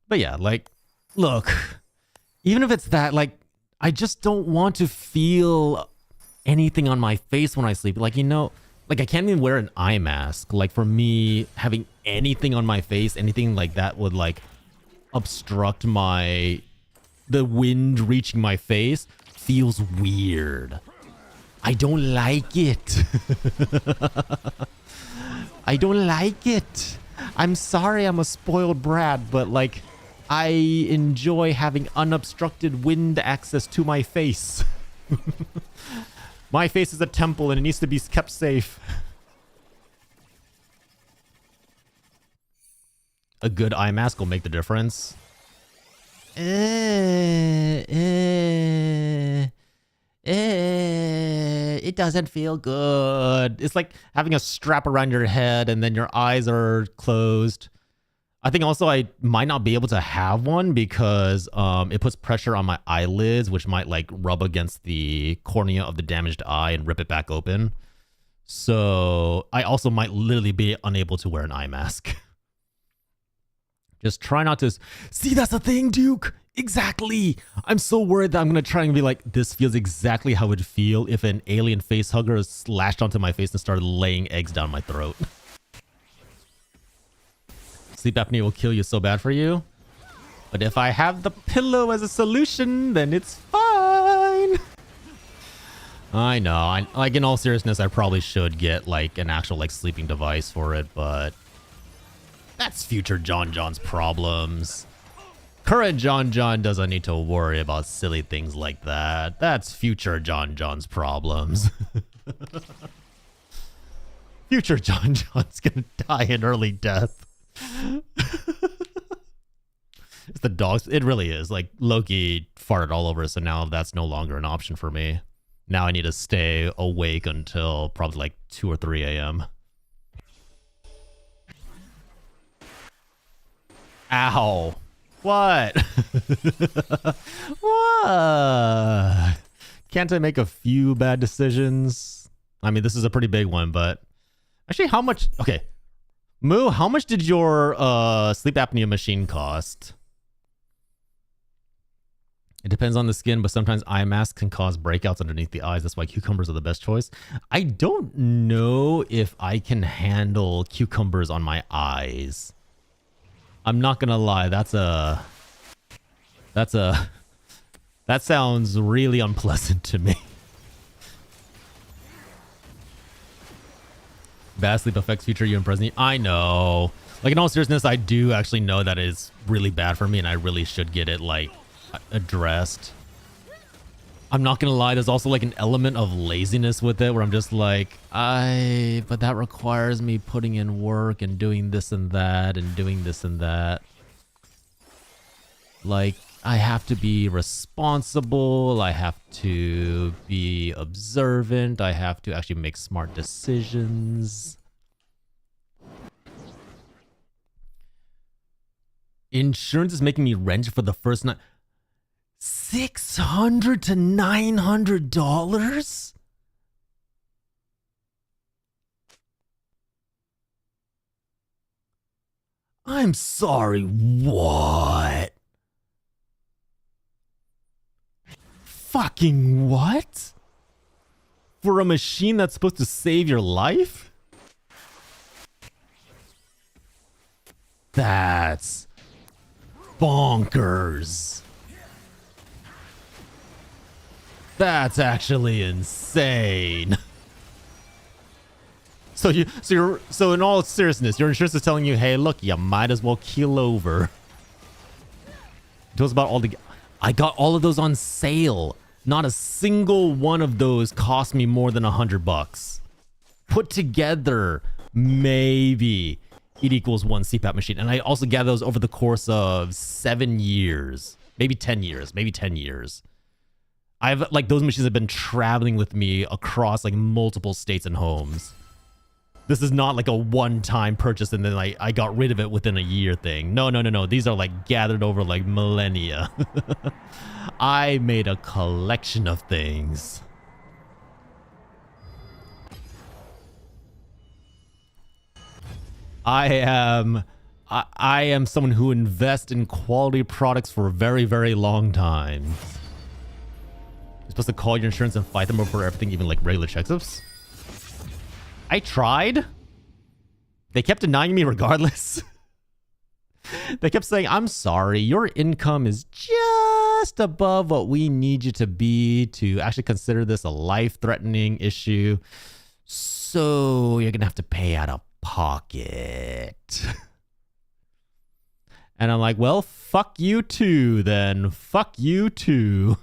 But yeah, like, look. Even if it's that, like, I just don't want to feel anything on my face when I sleep. Like, you know, like, I can't even wear an eye mask. Like, for me, having anything on my face, anything like that would, like, obstruct the wind reaching my face feels weird. I don't like it. I don't like it. I'm sorry I'm a spoiled brat, but, like, I enjoy having unobstructed wind access to my face. My face is a temple and it needs to be kept safe. A good eye mask will make the difference. It doesn't feel good. It's like having a strap around your head and then your eyes are closed. I think also I might not be able to have one because it puts pressure on my eyelids, which might like rub against the cornea of the damaged eye and rip it back open. So I also might literally be unable to wear an eye mask. Just try not to... See, that's the thing, Duke! Exactly! I'm so worried that I'm going to try and be like, this feels exactly how it would feel if an alien face hugger slashed onto my face and started laying eggs down my throat. Sleep apnea will kill you so bad for you. But if I have the pillow as a solution, then it's fine. I know. Like, in all seriousness, I probably should get, like, an actual, like, sleeping device for it, but... That's future John John's problems. Current John John doesn't need to worry about silly things like that. That's future John John's problems. Future John John's gonna die an early death. It's the dogs. It really is. Like, Loki farted all over us, so now that's no longer an option for me. Now I need to stay awake until probably like 2 or 3 a.m. Ow. What? What? Can't I make a few bad decisions? I mean, this is a pretty big one, but actually, how much? Okay, Moo, how much did your sleep apnea machine cost? It depends on the skin, but sometimes eye masks can cause breakouts underneath the eyes. That's why cucumbers are the best choice. I don't know if I can handle cucumbers on my eyes. I'm not gonna lie, that sounds really unpleasant to me. Bad sleep affects future you and present. I know. Like, in all seriousness, I do actually know that it's really bad for me and I really should get it, like, addressed. I'm not gonna lie, there's also like an element of laziness with it where I'm just like, but that requires me putting in work and doing this and that and doing this and that. Like, I have to be responsible, I have to be observant, I have to actually make smart decisions. Insurance is making me rent for the first night. $600 to $900? I'm sorry, what? Fucking what? For a machine that's supposed to save your life? That's bonkers. That's actually insane. So in all seriousness, your insurance is telling you, hey, look, you might as well keel over. It was about all the... I got all of those on sale. Not a single one of those cost me more than $100. Put together, maybe it equals one CPAP machine. And I also gather those over the course of 7 years, maybe 10 years, maybe 10 years. I've like those machines have been traveling with me across like multiple states and homes. This is not like a one-time purchase and then I got rid of it within a year thing. No. These are like gathered over like millennia. I made a collection of things. I am someone who invests in quality products for a very, very long time. You're supposed to call your insurance and fight them over everything, even like regular checkups. I tried. They kept denying me regardless. They kept saying, I'm sorry, your income is just above what we need you to be to actually consider this a life-threatening issue. So you're going to have to pay out of pocket. And I'm like, well, fuck you too, then. Fuck you too.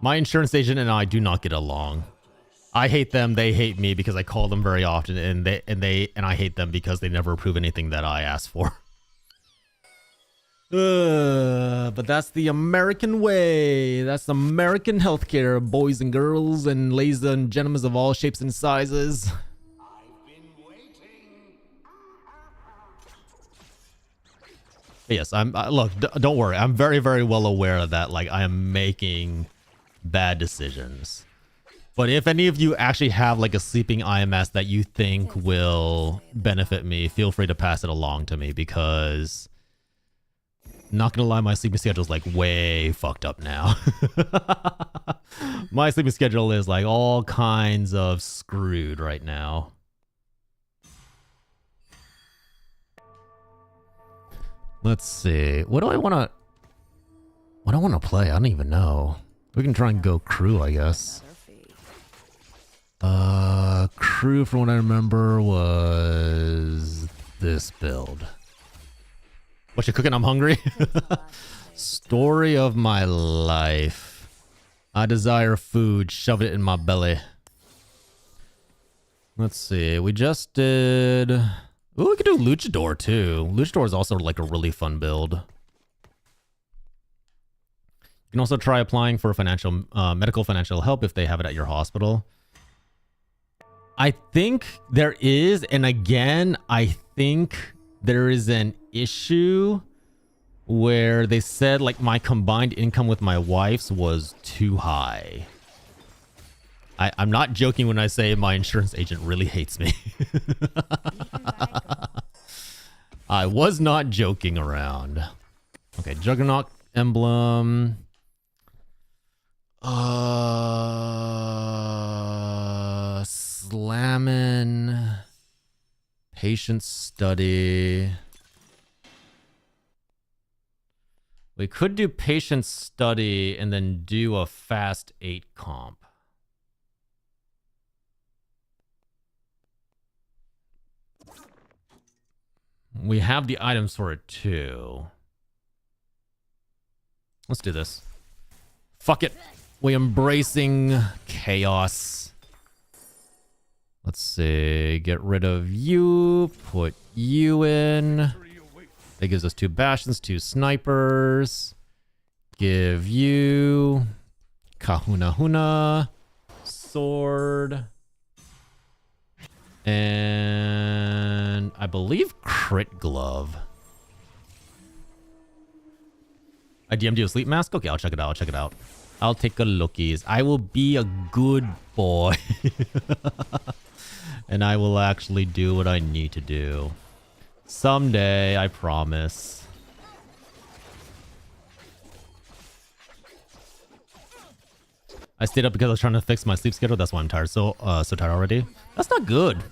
My insurance agent and I do not get along. I hate them, they hate me because I call them very often, and I hate them because they never approve anything that I ask for. But that's the American way. That's American healthcare, boys and girls, and ladies and gentlemen of all shapes and sizes. I've been waiting. Yes, look, don't worry. I'm very, very well aware of that. Like, I am making bad decisions. But if any of you actually have like a sleeping IMS that you think will benefit me, feel free to pass it along to me because not gonna lie, my sleeping schedule is like way fucked up now. My sleeping schedule is like all kinds of screwed right now. Let's see. What do I want to play? I don't even know. We can try and go crew, I guess. Crew, from what I remember, was this build. What you cooking? I'm hungry. Story of my life. I desire food. Shove it in my belly. Let's see. We just did... Ooh, we could do Luchador too. Luchador is also like a really fun build. You can also try applying for financial, medical financial help if they have it at your hospital. I think there is, and again, I think there is an issue where they said like my combined income with my wife's was too high. I'm not joking when I say my insurance agent really hates me. I was not joking around. Okay, Juggernaut emblem. Slammin'. Patient study. We could do patient study and then do a fast 8 comp. We have the items for it too. Let's do this. Fuck it. We're embracing chaos. Let's see. Get rid of you. Put you in. That gives us 2 bastions, 2 snipers. Give you Kahuna Huna. Sword. And I believe crit glove. I DM'd you a sleep mask? Okay, I'll check it out. I'll check it out. I'll take a lookies. I will be a good boy. And I will actually do what I need to do. Someday, I promise. I stayed up because I was trying to fix my sleep schedule. That's why I'm tired. So tired already. That's not good.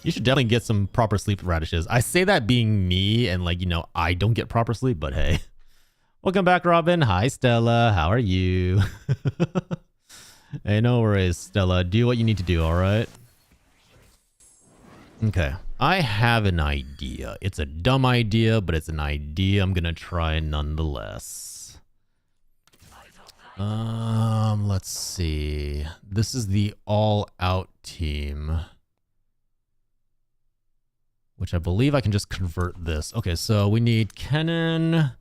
You should definitely get some proper sleep radishes. I say that being me and like, you know, I don't get proper sleep, but hey. Welcome back, Robin. Hi, Stella. How are you? Hey, no worries, Stella. Do what you need to do, all right? Okay. I have an idea. It's a dumb idea, but it's an idea I'm gonna try nonetheless. Let's see. This is the all-out team. Which I believe I can just convert this. Okay, so we need Kennen,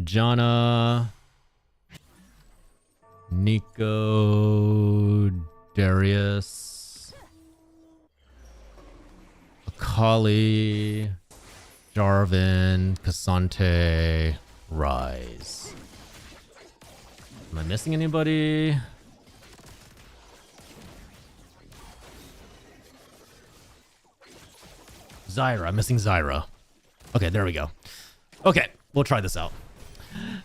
Janna, Nico, Darius, Akali, Jarvan, Cassante, Rise. Am I missing anybody? Zyra. I'm missing Zyra. Okay, there we go. Okay, we'll try this out.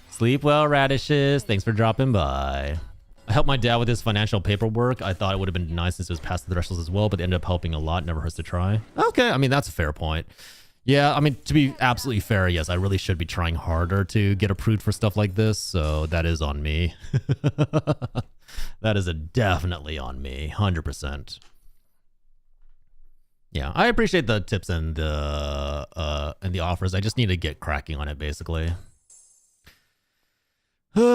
Sleep well, radishes. Thanks for dropping by. I helped my dad with his financial paperwork. I thought it would have been nice since it was past the thresholds as well, but it ended up helping a lot. Never hurts to try. Okay, I mean, that's a fair point. Yeah, I mean, to be absolutely fair, yes, I really should be trying harder to get approved for stuff like this, so that is on me. That is definitely on me, 100%. Yeah, I appreciate the tips and the offers. I just need to get cracking on it, basically. But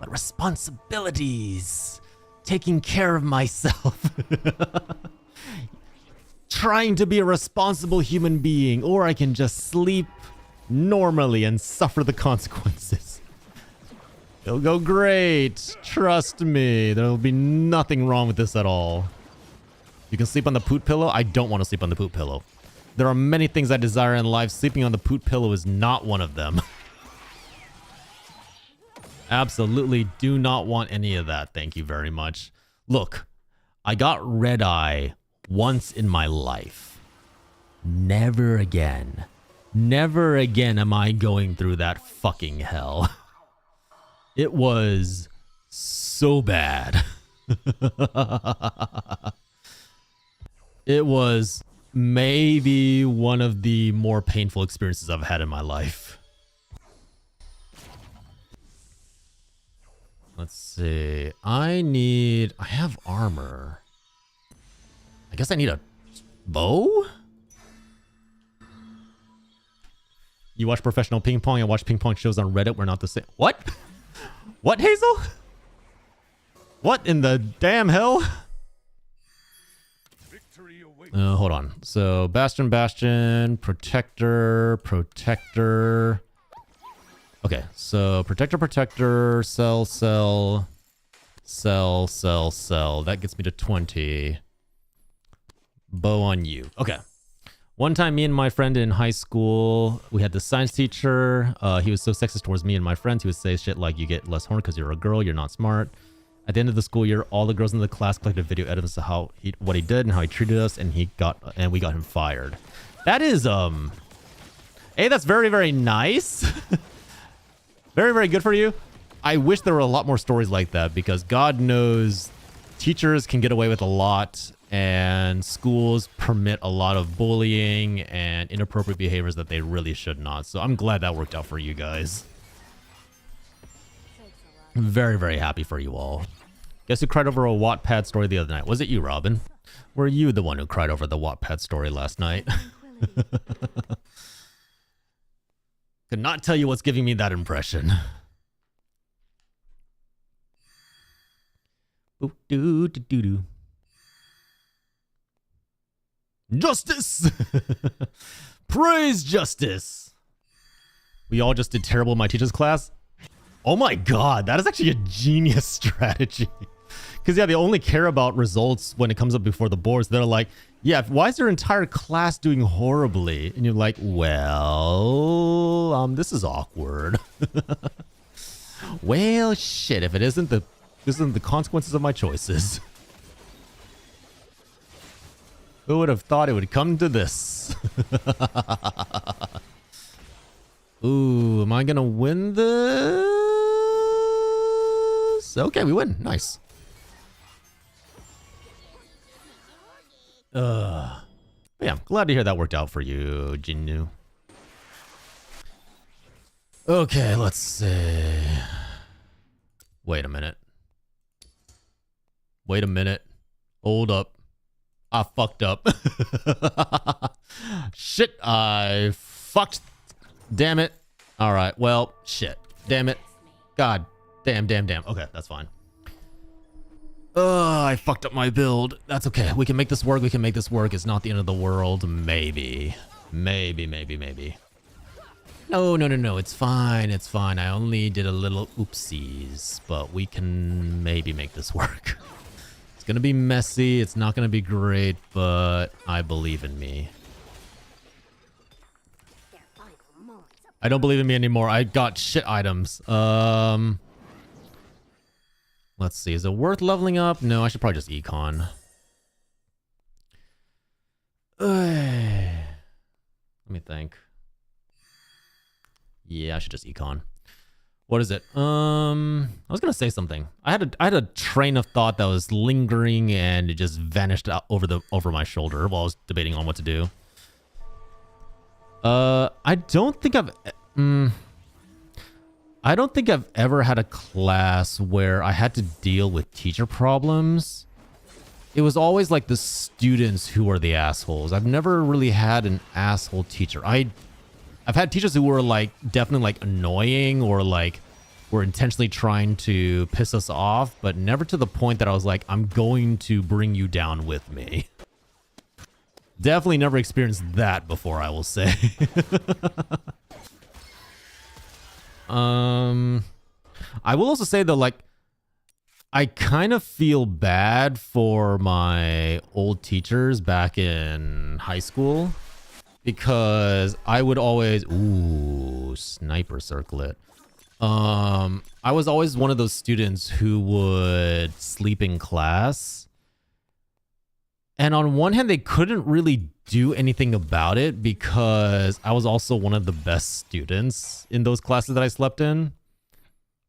responsibilities, taking care of myself. Trying to be a responsible human being, or I can just sleep normally and suffer the consequences. It'll go great. Trust me. There'll be nothing wrong with this at all. You can sleep on the poop pillow. I don't want to sleep on the poop pillow. There are many things I desire in life. Sleeping on the poop pillow is not one of them. Absolutely do not want any of that. Thank you very much. Look, I got red eye once in my life. Never again. Never again am I going through that fucking hell. It was so bad. It was maybe one of the more painful experiences I've had in my life. Let's see. I have armor. I guess I need a bow? You watch professional ping pong. I watch ping pong shows on Reddit. We're not the same. What? What, Hazel? What in the damn hell? Hold on. So, Bastion, Protector. Okay, so Protector, Cell. That gets me to 20. Bow on you. Okay. One time, me and my friend in high school, we had the science teacher. He was so sexist towards me and my friends. He would say shit like, you get less horn because you're a girl, you're not smart. At the end of the school year, all the girls in the class collected video evidence of what he did and how he treated us, and we got him fired. That is hey, that's very, very nice. Very, very good for you. I wish there were a lot more stories like that, because God knows teachers can get away with a lot, and schools permit a lot of bullying and inappropriate behaviors that they really should not. So I'm glad that worked out for you guys. I'm very, very happy for you all. Guess who cried over a Wattpad story the other night? Was it you, Robin? Were you the one who cried over the Wattpad story last night? Could not tell you what's giving me that impression. Boop, doo, doo, doo, doo. Justice! Praise justice! We all just did terrible in my teacher's class. Oh my god, that is actually a genius strategy. Because yeah, they only care about results when it comes up before the boards. They're like, yeah, why is your entire class doing horribly? And you're like, well, this is awkward. Well, shit, if it isn't the consequences of my choices. Who would have thought it would come to this? Ooh, am I gonna win this? Okay, we win. Nice. Yeah, I'm glad to hear that worked out for you, Jinnu. Okay, let's see. Wait a minute. Wait a minute. Hold up. I fucked up. Shit, I fucked. Damn it. All right, well, shit. Damn it. God. Damn. Okay, that's fine. I fucked up my build. That's okay. We can make this work. It's not the end of the world. Maybe. No. It's fine. I only did a little oopsies, but we can maybe make this work. It's gonna be messy. It's not gonna be great, but I believe in me. I don't believe in me anymore. I got shit items. Let's see. Is it worth leveling up? No, I should probably just econ. Let me think. Yeah, I should just econ. What is it? I was gonna say something. I had a train of thought that was lingering and it just vanished out over my shoulder while I was debating on what to do. I don't think I've ever had a class where I had to deal with teacher problems. It was always like the students who are the assholes. I've never really had an asshole teacher. I've had teachers who were like definitely like annoying or like were intentionally trying to piss us off, but never to the point that I was like, I'm going to bring you down with me. Definitely never experienced that before, I will say. I will also say though, like, I kind of feel bad for my old teachers back in high school because I would always, ooh, sniper circlet. I was always one of those students who would sleep in class. And on one hand, they couldn't really do anything about it because I was also one of the best students in those classes that I slept in.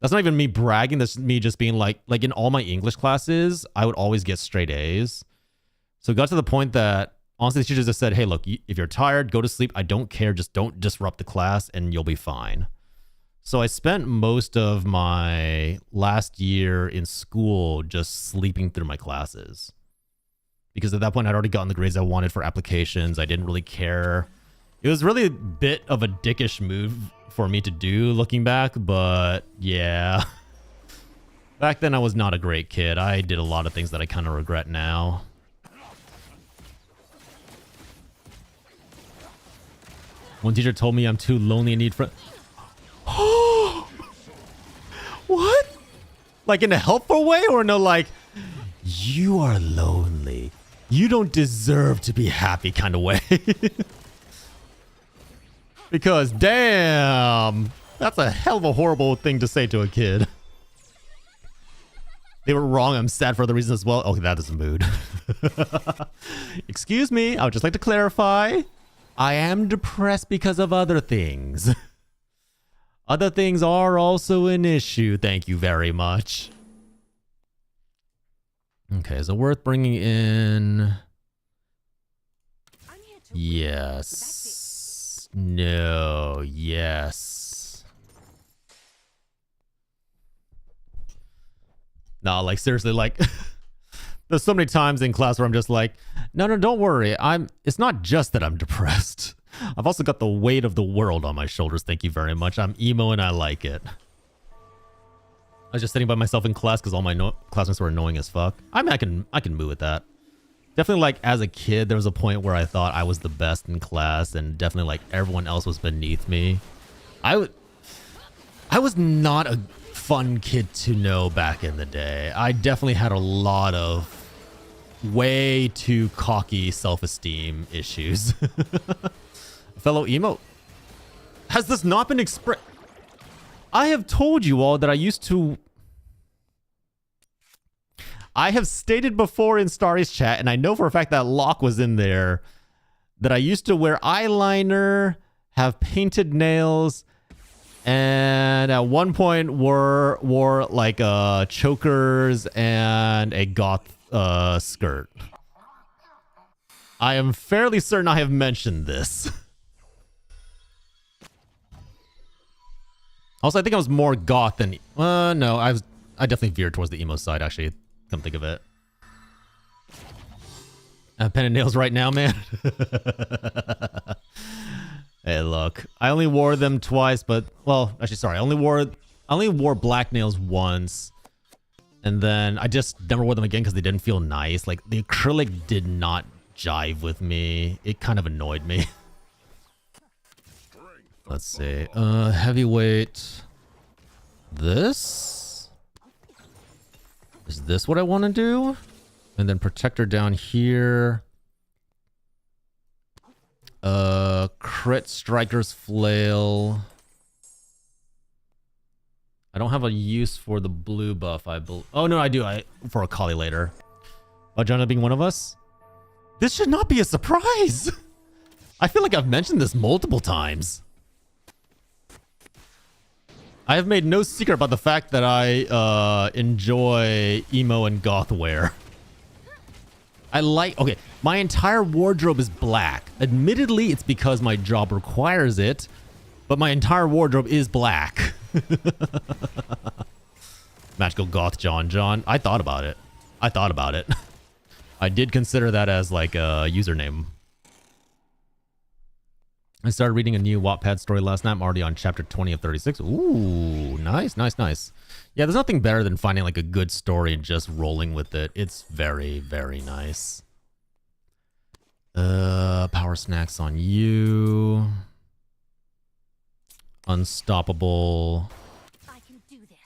That's not even me bragging. That's me just being like in all my English classes, I would always get straight A's. So it got to the point that honestly, the teachers just said, hey, look, if you're tired, go to sleep. I don't care. Just don't disrupt the class and you'll be fine. So I spent most of my last year in school just sleeping through my classes. Because at that point, I'd already gotten the grades I wanted for applications. I didn't really care. It was really a bit of a dickish move for me to do looking back, but yeah. Back then, I was not a great kid. I did a lot of things that I kind of regret now. One teacher told me I'm too lonely and need friends. What? Like in a helpful way or no, like, you are lonely. You don't deserve to be happy kind of way. Because damn, that's a hell of a horrible thing to say to a kid. They were wrong. I'm sad for other reasons as well. Okay, that is a mood. Excuse me. I would just like to clarify. I am depressed because of other things. Other things are also an issue. Thank you very much. Okay, is it worth bringing in? Yes. No. Yes. No, like seriously, like there's so many times in class where I'm just like, no, don't worry. It's not just that I'm depressed. I've also got the weight of the world on my shoulders. Thank you very much. I'm emo and I like it. I was just sitting by myself in class because all my classmates were annoying as fuck. I mean, I can move with that. Definitely, like, as a kid, there was a point where I thought I was the best in class and definitely, like, everyone else was beneath me. I was not a fun kid to know back in the day. I definitely had a lot of way too cocky self-esteem issues. Fellow emo, has this not been expressed? I have told you all that I have stated before in Starry's chat, and I know for a fact that Locke was in there, that I used to wear eyeliner, have painted nails, and at one point wore like chokers and a goth skirt. I am fairly certain I have mentioned this. Also, I think I was more goth than... no, I definitely veered towards the emo side, actually. Come think of it. I have pen and nails right now, man. Hey, look. I only wore them twice, but... Well, actually, sorry. I only wore black nails once. And then I just never wore them again because they didn't feel nice. Like, the acrylic did not jive with me. It kind of annoyed me. Let's see. Heavyweight. This? Is this what I want to do? And then protector down here. Crit striker's flail. I don't have a use for the blue buff. Oh no, I do. For a collie later. Oh, Jonah being one of us. This should not be a surprise. I feel like I've mentioned this multiple times. I have made no secret about the fact that I enjoy emo and goth wear. Okay, my entire wardrobe is black. Admittedly, it's because my job requires it, but my entire wardrobe is black. Magical goth John. I thought about it. I did consider that as like a username. I started reading a new Wattpad story last night. I'm already on chapter 20 of 36. Ooh, nice. Yeah, there's nothing better than finding like a good story and just rolling with it. It's very, very nice. Power snacks on you. Unstoppable. I can do this.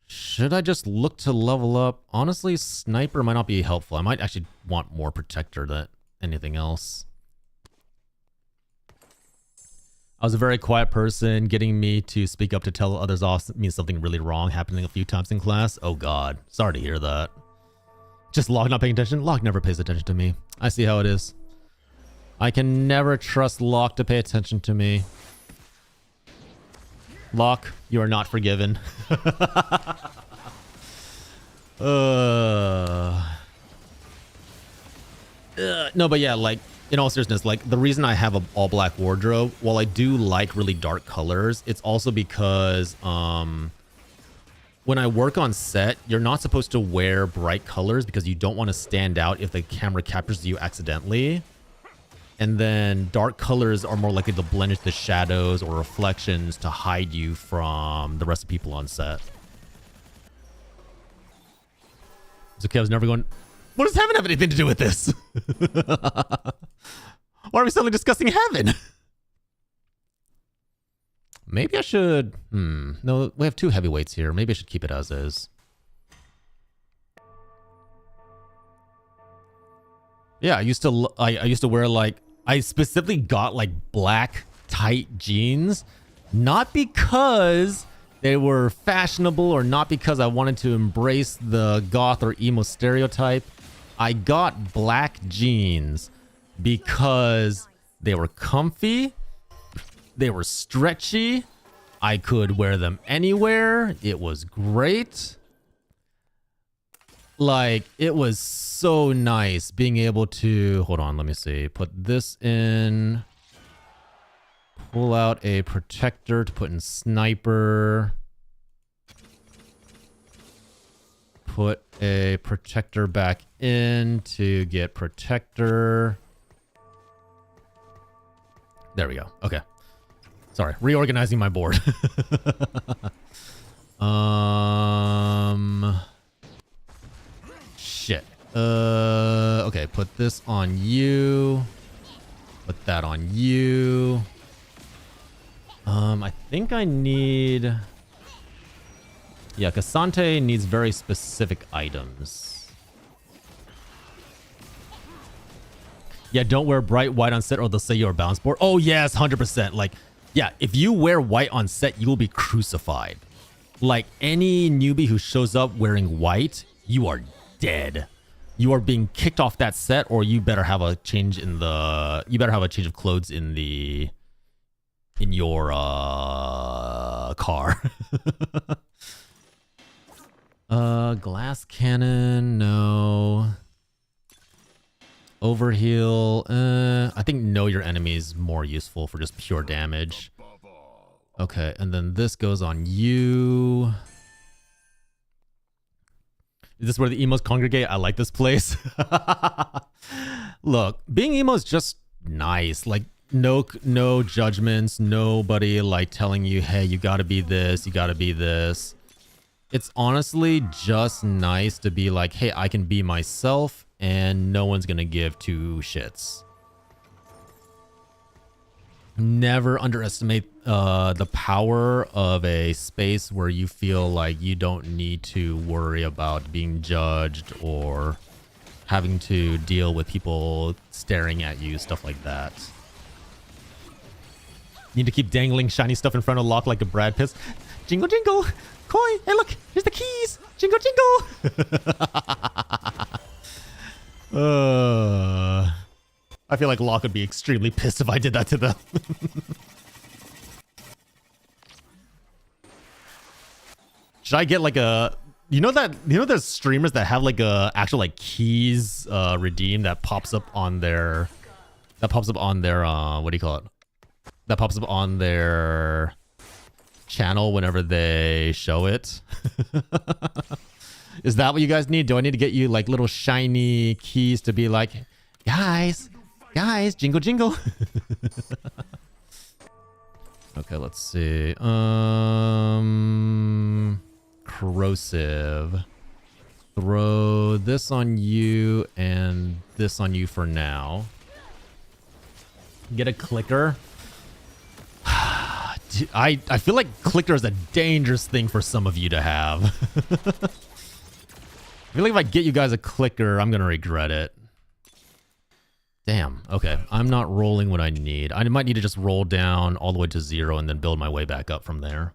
Should I just look to level up? Honestly, sniper might not be helpful. I might actually want more protector than anything else. I was a very quiet person. Getting me to speak up to tell others off means something really wrong happening a few times in class. Oh god. Sorry to hear that. Just Locke not paying attention? Locke never pays attention to me. I see how it is. I can never trust Locke to pay attention to me. Locke, you are not forgiven. No, but yeah, like, in all seriousness, like, the reason I have an all-black wardrobe, while I do like really dark colors, it's also because, when I work on set, you're not supposed to wear bright colors because you don't want to stand out if the camera captures you accidentally. And then dark colors are more likely to blend into the shadows or reflections to hide you from the rest of the people on set. It's okay, I was never going... What does heaven have anything to do with this? Why are we suddenly discussing heaven? Maybe I should... No, we have two heavyweights here. Maybe I should keep it as is. Yeah, I used to wear like... I specifically got like black tight jeans, not because they were fashionable or not because I wanted to embrace the goth or emo stereotype. I got black jeans because they were comfy, they were stretchy, I could wear them anywhere. It was great. Like, it was so nice being able to, hold on, let me see, put this in, pull out a protector to put in sniper, put a protector back in to get protector. There we go. Okay. Sorry, reorganizing my board. Shit. Okay, put this on you. Put that on you. I think I need... Yeah, Cassante needs very specific items. Yeah, don't wear bright white on set or they'll say you're a balance board. Oh, yes, 100%. Like, yeah, if you wear white on set, you will be crucified. Like, any newbie who shows up wearing white, you are dead. You are being kicked off that set, or you better have a change in the... You better have a change of clothes in the... In your, car. Glass cannon, no. Overheal, I think know your enemy is more useful for just pure damage. Okay, and then this goes on you. Is this where the emos congregate? I like this place. Look, being emo is just nice. Like, no judgments, nobody like telling you, hey, you gotta be this, you gotta be this. It's honestly just nice to be like, hey, I can be myself and no one's gonna give two shits. Never underestimate the power of a space where you feel like you don't need to worry about being judged or having to deal with people staring at you, stuff like that. Need to keep dangling shiny stuff in front of Locke like a Brad Pitt. Jingle, jingle. Coin. Hey, look. Here's the keys. Jingle, jingle. I feel like Locke would be extremely pissed if I did that to them. Should I get like a... You know there's streamers that have like a actual like keys redeem that pops up on their... What do you call it? That pops up on their channel whenever they show it. Is that what you guys need? Do I need to get you like little shiny keys to be like, guys, jingle, jingle. Okay, let's see. Corrosive. Throw this on you and this on you for now. Get a clicker. I feel like clicker is a dangerous thing for some of you to have. I feel like if I get you guys a clicker, I'm going to regret it. Damn. Okay. I'm not rolling what I need. I might need to just roll down all the way to 0 and then build my way back up from there.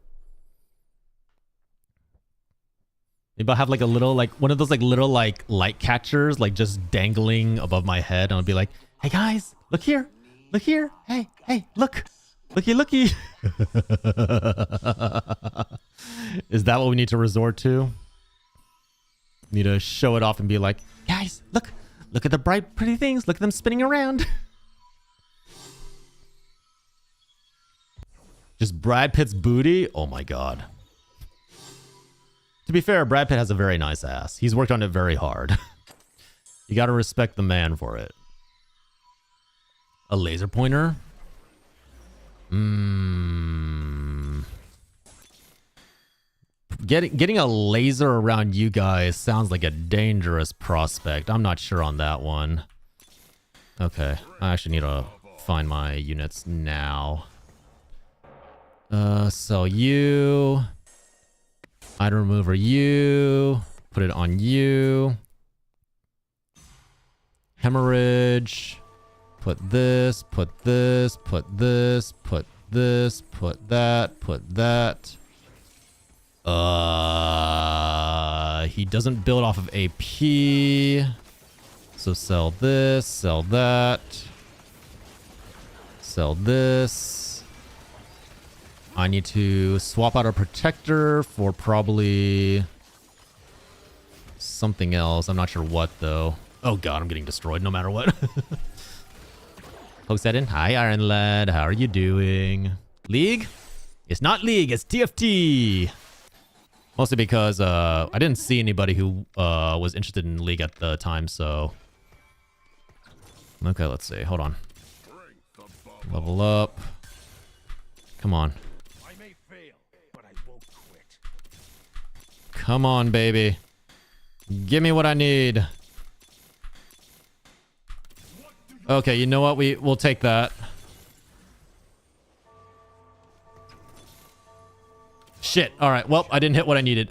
Maybe I'll have like a little, like one of those like little like light catchers, like just dangling above my head. And I'll be like, hey guys, look here. Look here. Hey, look. Looky, looky. Is that what we need to resort to? Need to show it off and be like, guys, look at the bright, pretty things. Look at them spinning around. Just Brad Pitt's booty. Oh my God. To be fair, Brad Pitt has a very nice ass. He's worked on it very hard. You got to respect the man for it. A laser pointer. Getting a laser around you guys sounds like a dangerous prospect. I'm not sure on that one. Okay, I actually need to find my units now. So you... Item remover you. Put it on you. Hemorrhage. put this, put this, put this, put this, put that, put that. He doesn't build off of AP. So sell this, sell that. Sell this. I need to swap out a protector for probably something else. I'm not sure what though. Oh god, I'm getting destroyed no matter what. Poke that in. Hi, Iron Lad. How are you doing? League? It's not League, it's TFT. Mostly because I didn't see anybody who was interested in League at the time, so. Okay, let's see. Hold on. Level up. Come on. I may fail, but I won't quit. Come on, baby. Give me what I need. Okay, you know what? We'll take that. Shit. All right. Well, I didn't hit what I needed.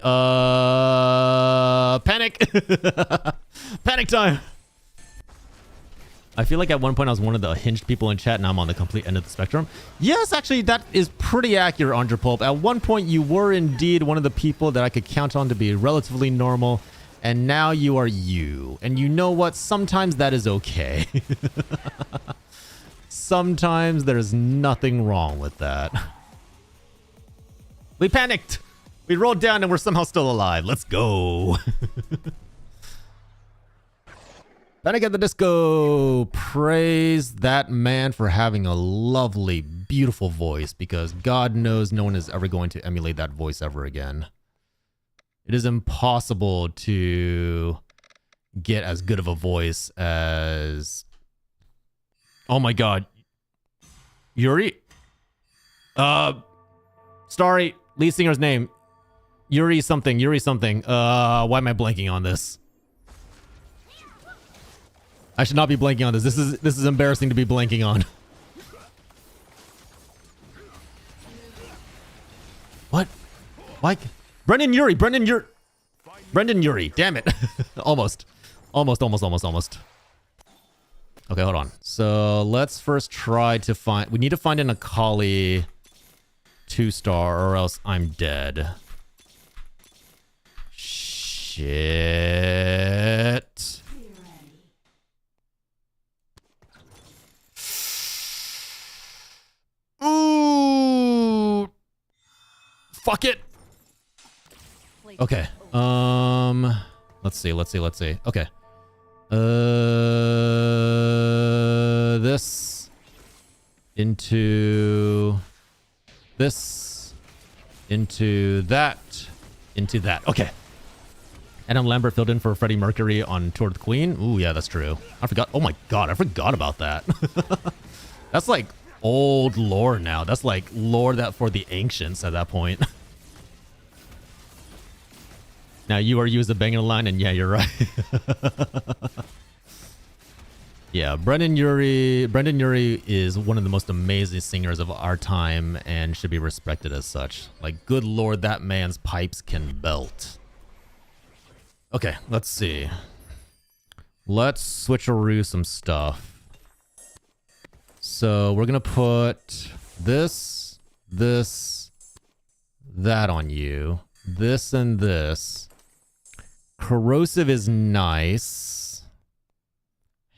Panic. Panic time. I feel like at one point I was one of the hinged people in chat. Now I'm on the complete end of the spectrum. Yes, actually, that is pretty accurate, Andre Pulp. At one point, you were indeed one of the people that I could count on to be relatively normal. And now you are you. And you know what? Sometimes that is okay. Sometimes there's nothing wrong with that. We panicked. We rolled down and we're somehow still alive. Let's go. Panic at the Disco. Praise that man for having a lovely, beautiful voice, because God knows no one is ever going to emulate that voice ever again. It is impossible to get as good of a voice as... Oh my god. Yuri? Starry, lead singer's name. Yuri something, Yuri something. Why am I blanking on this? I should not be blanking on this. This is embarrassing to be blanking on. What? Why? Brendan Yuri. Brendan Yuri. Damn it. Almost. Okay, hold on. So let's first try to find... We need to find an Akali 2-star or else I'm dead. Shit. Ooh. Fuck it. Okay. Let's see. Okay. This into this into that into that. Okay. Adam Lambert filled in for Freddie Mercury on Tour of the Queen. Ooh, yeah, that's true. I forgot. Oh my god, I forgot about that. That's like old lore now. That's like lore that for the ancients at that point. Now you are used a banging line, and yeah, you're right. Yeah, Brendan Urie is one of the most amazing singers of our time and should be respected as such. Like, good lord, that man's pipes can belt. Okay, let's see. Let's switcheroo some stuff. So we're gonna put this, that on you. This and this. Corrosive is nice.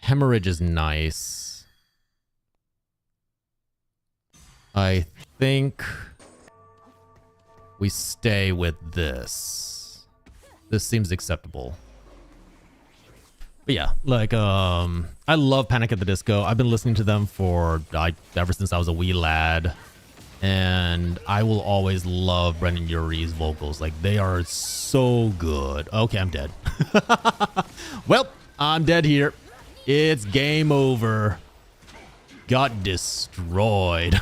Hemorrhage is nice. I think we stay with this. This seems acceptable. But yeah, like, I love Panic at the Disco. I've been listening to them for, ever since I was a wee lad. And I will always love Brendan Urie's vocals. Like, they are so good. Okay, I'm dead. Well, I'm dead here. It's game over. Got destroyed.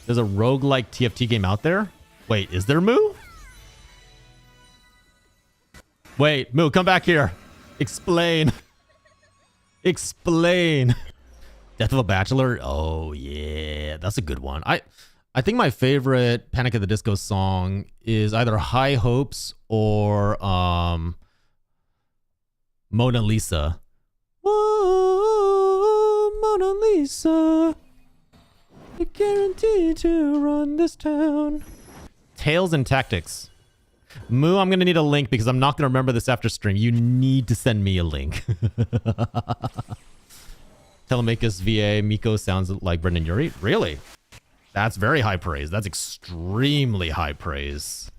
There's a roguelike TFT game out there? Wait, is there, Moo? Wait, Moo, come back here. Explain. Explain. Death of a Bachelor? Oh, yeah. That's a good one. I think my favorite Panic at the Disco song is either High Hopes or Mona Lisa. Whoa. Mona Lisa, you're guaranteed to run this town. Tales and Tactics. Moo, I'm gonna need a link because I'm not gonna remember this after stream. You need to send me a link. Telemachus VA, Miko sounds like Brendan Urie. Really? That's very high praise. That's extremely high praise.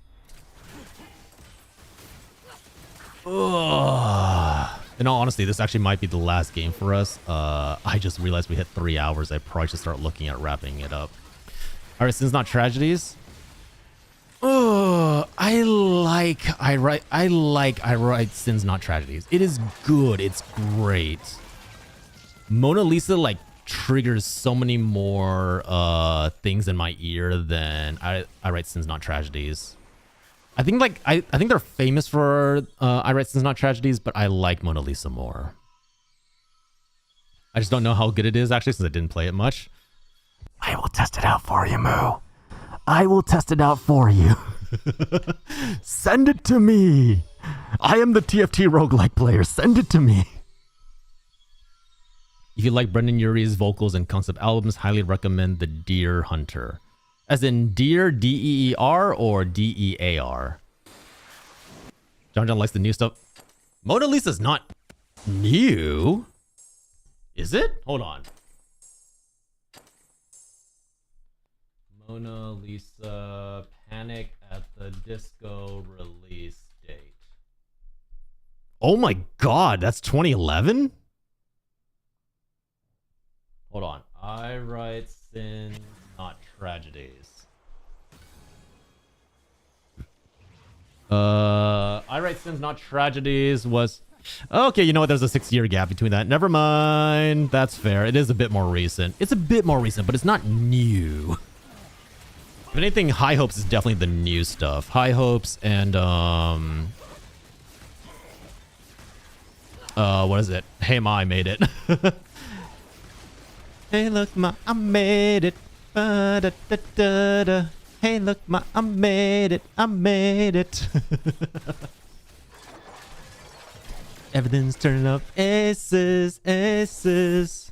Ugh. In all honesty, this actually might be the last game for us. I just realized we hit 3 hours. I probably should start looking at wrapping it up. All right, Sins Not Tragedies. Oh, I write Sins Not Tragedies. It is good. It's great. Mona Lisa like triggers so many more things in my ear than I write Sins Not Tragedies. I think like I think they're famous for I write Sins Not Tragedies, but I like Mona Lisa more. I just don't know how good it is actually since I didn't play it much. I will test it out for you, Moo. I will test it out for you. Send it to me. I am the TFT roguelike player. Send it to me. If you like Brendan Urie's vocals and concept albums, highly recommend The Deer Hunter. As in Deer, D-E-E-R or D-E-A-R. John likes the new stuff. Mona Lisa's not new. Is it? Hold on. Mona Lisa Panic at the Disco release date. Oh my god, that's 2011? Hold on. I write Sins Not Tragedies. I write Sins Not Tragedies was... Okay, you know what? There's a 6-year gap between that. Never mind. That's fair. It is a bit more recent. It's a bit more recent, but it's not new. If anything, High Hopes is definitely the new stuff. High Hopes and, what is it? Hey Ma, I made it. Hey, look, Ma, I made it. Ba-da-da-da-da. Hey, look, Ma, I made it. I made it. Everything's turning up. Aces, aces.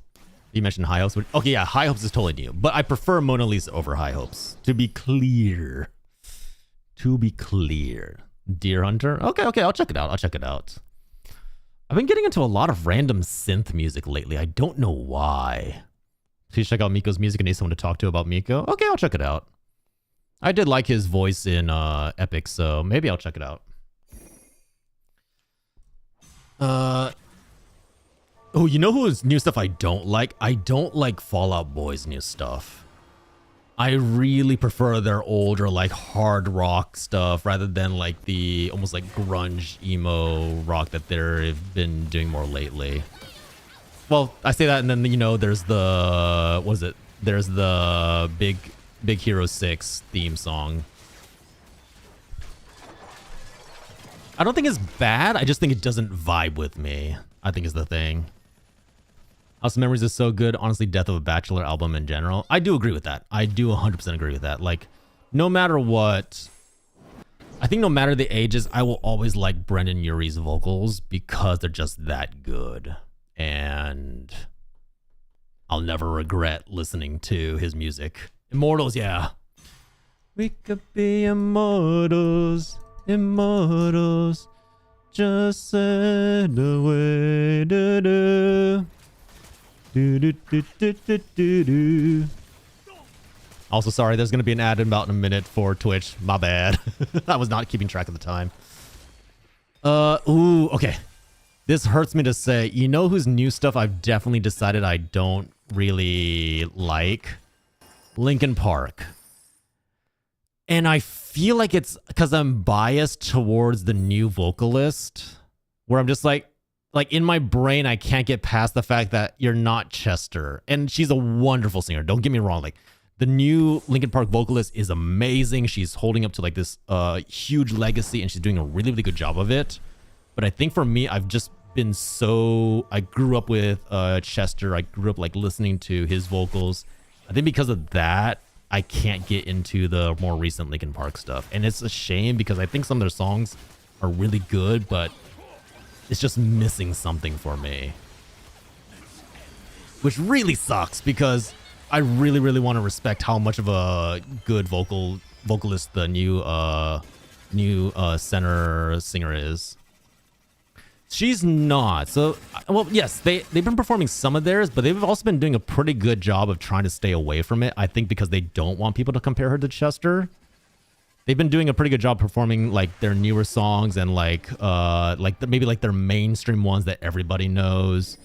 You mentioned High Hopes. Okay, yeah, High Hopes is totally new. But I prefer Mona Lisa over High Hopes. To be clear. To be clear. Deer Hunter? Okay, I'll check it out. I'll check it out. I've been getting into a lot of random synth music lately. I don't know why. Please check out Miko's music. I need someone to talk to about Miko. Okay, I'll check it out. I did like his voice in Epic, so maybe I'll check it out. Oh, you know whose new stuff I don't like? I don't like Fall Out Boy's new stuff. I really prefer their older, like, hard rock stuff rather than, like, the almost, like, grunge, emo rock that they've been doing more lately. Well, I say that, and then, you know, there's the... What is it? There's the Big Hero 6 theme song. I don't think it's bad. I just think it doesn't vibe with me, I think is the thing. House of Memories is so good. Honestly, Death of a Bachelor album in general. I do agree with that. I do 100% agree with that. Like, no matter what, I think no matter the ages, I will always like Brendan Urie's vocals because they're just that good. And I'll never regret listening to his music. Immortals, yeah. We could be immortals, immortals, just said away, do-do. Do-do-do-do-do-do. Also, sorry, there's going to be an ad in about a minute for Twitch. My bad. I was not keeping track of the time. Ooh, okay. This hurts me to say. You know whose new stuff I've definitely decided I don't really like? Linkin Park. And I feel like it's because I'm biased towards the new vocalist, where I'm just like in my brain, I can't get past the fact that you're not Chester. And she's a wonderful singer. Don't get me wrong. Like, the new Linkin Park vocalist is amazing. She's holding up to like this huge legacy, and she's doing a really, really good job of it. But I think for me, I've just been so... I grew up with Chester. I grew up like listening to his vocals. I think because of that, I can't get into the more recent Linkin Park stuff. And it's a shame because I think some of their songs are really good, but it's just missing something for me. which really sucks because I really, really want to respect how much of a good vocalist the new center singer is. She's not. So, well, yes, they've been performing some of theirs, but they've also been doing a pretty good job of trying to stay away from it. I think because they don't want people to compare her to Chester. They've been doing a pretty good job performing like their newer songs and maybe like their mainstream ones that everybody knows.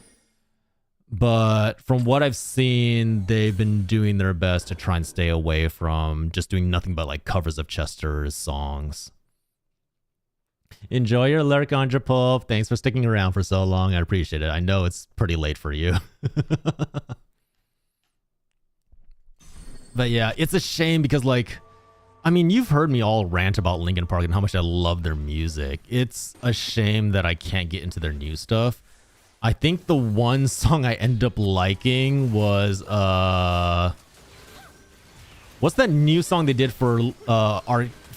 But from what I've seen, they've been doing their best to try and stay away from just doing nothing but like covers of Chester's songs. Enjoy your lurk, Anjapulp. Thanks for sticking around for so long. I appreciate it. I know it's pretty late for you. But yeah, it's a shame because like, I mean, you've heard me all rant about Linkin Park and how much I love their music. It's a shame that I can't get into their new stuff. I think the one song I ended up liking was what's that new song they did for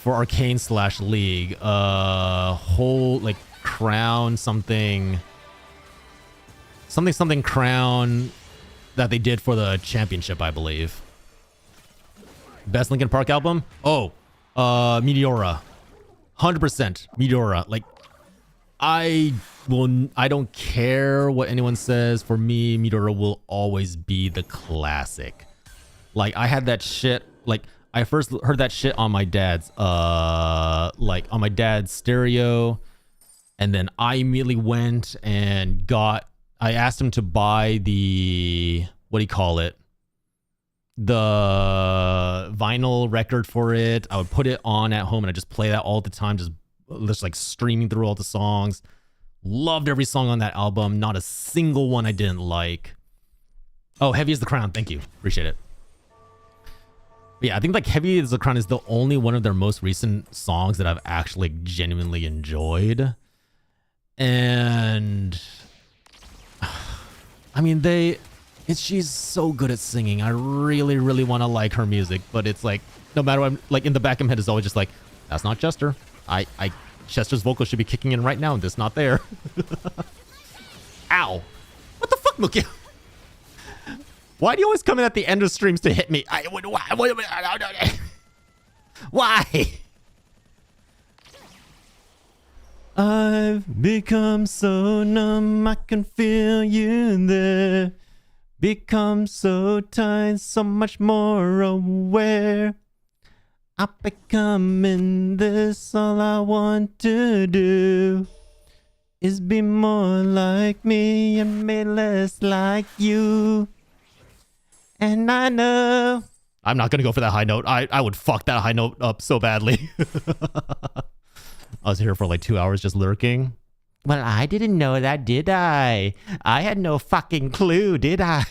Arcane / League? Whole like crown something crown that they did for the championship, I believe. Best Linkin Park album? Oh, Meteora. 100% Meteora. Like, I don't care what anyone says. For me, Meteora will always be the classic. Like, I had that shit, like, I first heard that shit on my dad's, stereo. And then I immediately went and I asked him to buy the, what do you call it? The vinyl record for it. I would put it on at home and I just play that all the time, just like streaming through all the songs. Loved every song on that album. Not a single one I didn't like. Oh, Heavy as the Crown. Thank you. Appreciate it. But yeah, I think like Heavy as the Crown is the only one of their most recent songs that I've actually genuinely enjoyed. And I mean, she's so good at singing. I really, really want to like her music, but it's like, no matter what, like in the back of my head is always just like, that's not Chester. Chester's vocals should be kicking in right now, and it's not there. Ow. What the fuck, Mookie? Why do you always come in at the end of streams to hit me? Why? I've become so numb, I can feel you there. Become so tired, so much more aware. I'm becoming this, all I want to do is be more like me and be less like you. And I know I'm not gonna go for that high note. I would fuck that high note up so badly. I was here for like 2 hours just lurking. Well, I didn't know that, did I? I had no fucking clue, did I?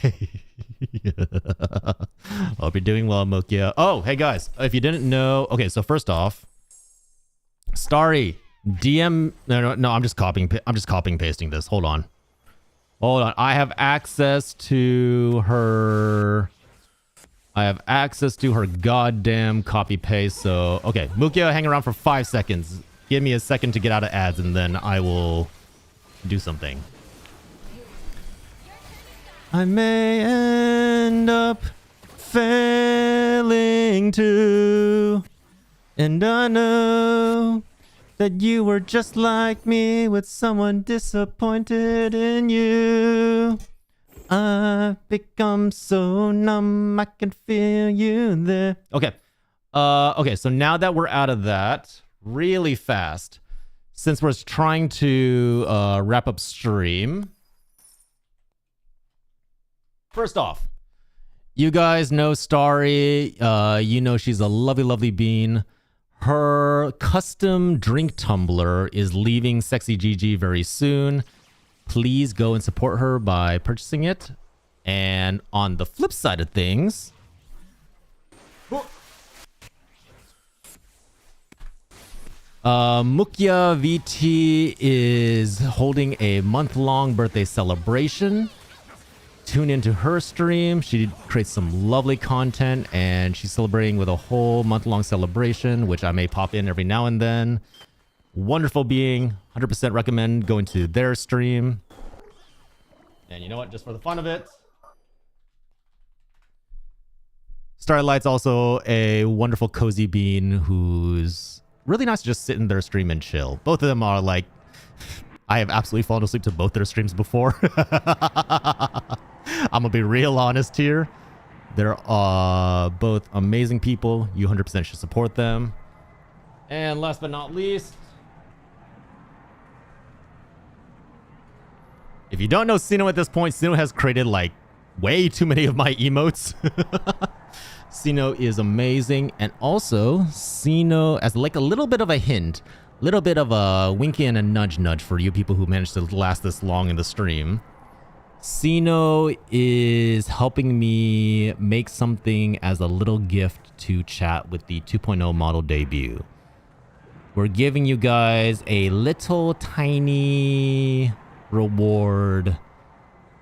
Hope you're doing well, Mokia. Oh, hey guys, if you didn't know, okay, so first off, Starry, DM, no, I'm just copying and pasting this. Hold on. I have access to her goddamn copy paste. So, okay, Mokia, hang around for 5 seconds. Give me a second to get out of ads, and then I will do something. I may end up failing to, and I know that you were just like me with someone disappointed in you. I've become so numb, I can feel you there. Okay. Okay, so now that we're out of that, really fast, since we're trying to wrap up stream. First off, you guys know Starry. You know she's a lovely, lovely bean. Her custom drink tumbler is leaving Sexy GG very soon. Please go and support her by purchasing it. And on the flip side of things, Mukya VT is holding a month-long birthday celebration. Tune into her stream. She creates some lovely content, and she's celebrating with a whole month-long celebration, which I may pop in every now and then. Wonderful being. 100% recommend going to their stream. And you know what? Just for the fun of it, Starlight's also a wonderful cozy bean who's really nice to just sit in their stream and chill. Both of them are like, I have absolutely fallen asleep to both their streams before. I'm gonna be real honest here. They're both amazing people. You 100% should support them. And last but not least, if you don't know Sino at this point, Sino has created like way too many of my emotes. Sino is amazing. And also, Sino, as like a little bit of a hint, little bit of a winky and a nudge nudge for you people who managed to last this long in the stream. Sino is helping me make something as a little gift to chat with the 2.0 model debut. We're giving you guys a little tiny reward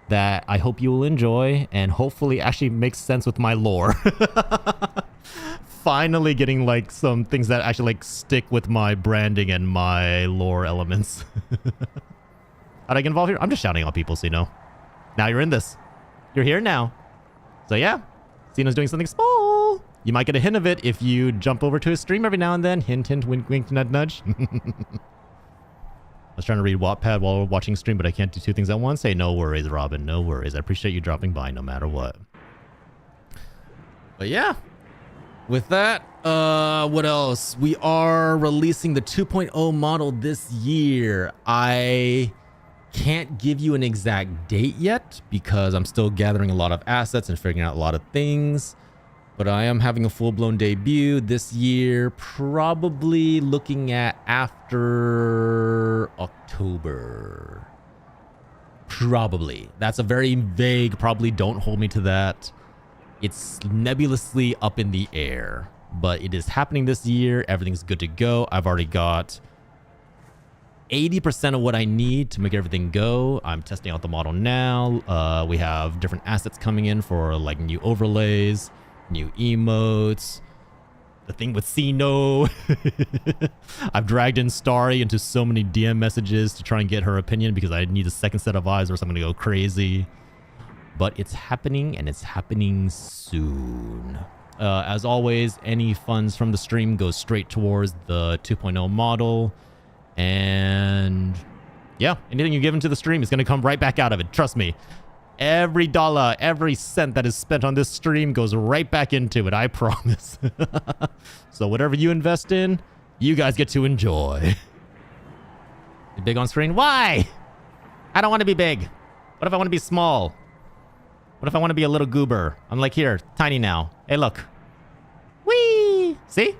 that I hope you will enjoy and hopefully actually makes sense with my lore. Finally getting like some things that actually like stick with my branding and my lore elements. How'd I get involved here? I'm just shouting at people, Sino. Now you're in this. You're here now. So yeah, Sino's doing something small. You might get a hint of it if you jump over to his stream every now and then. Hint, hint, wink, wink, nudge, nudge. I was trying to read Wattpad while watching stream, but I can't do two things at once. Hey, no worries, Robin. No worries. I appreciate you dropping by no matter what. But yeah, with that, what else? We are releasing the 2.0 model this year. I can't give you an exact date yet because I'm still gathering a lot of assets and figuring out a lot of things. But I am having a full-blown debut this year, probably looking at after October. Probably. That's a very vague, probably don't hold me to that. It's nebulously up in the air, but it is happening this year. Everything's good to go. I've already got 80% of what I need to make everything go. I'm testing out the model now. We have different assets coming in for like new overlays, new emotes, the thing with Sino. I've dragged in Starry into so many DM messages to try and get her opinion because I need a second set of eyes or else I'm gonna go crazy. But it's happening and it's happening soon. As always, any funds from the stream go straight towards the 2.0 model. And yeah, anything you give into the stream is gonna come right back out of it. Trust me. Every dollar, every cent that is spent on this stream goes right back into it, I promise. So whatever you invest in, you guys get to enjoy. You big on screen? Why? I don't want to be big. What if I want to be small? What if I want to be a little goober? I'm like here, tiny now. Hey, look. Whee! See?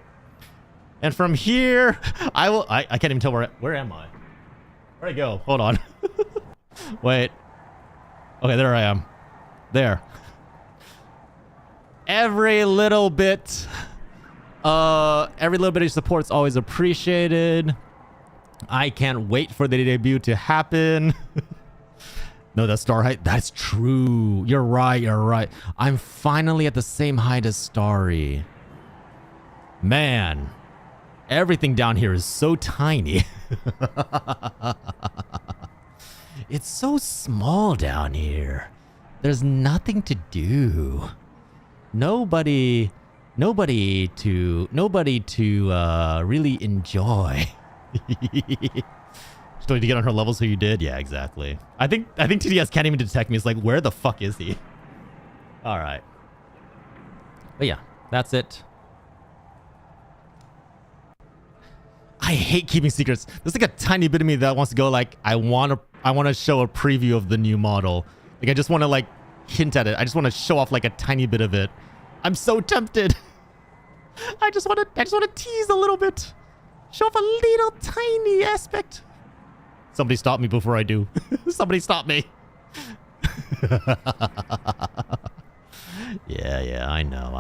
And from here, I can't even tell where am I? Where'd I go? Hold on. Wait. Okay, there I am. There. Every little bit of support is always appreciated. I can't wait for the debut to happen. No, that's star height. That's true. You're right. You're right. I'm finally at the same height as Starry. Man, everything down here is so tiny. It's so small down here. There's nothing to do. Nobody to really enjoy. Just wanted to get on her level, so you did? Yeah, exactly. I think TDS can't even detect me. It's like, where the fuck is he? All right. But yeah, that's it. I hate keeping secrets. There's like a tiny bit of me that wants to go like, I want to show a preview of the new model. Like I just want to like hint at it. I just want to show off like a tiny bit of it. I'm so tempted. I just want to tease a little bit. Show off a little tiny aspect. Somebody stop me before I do. Somebody stop me. Yeah, I know.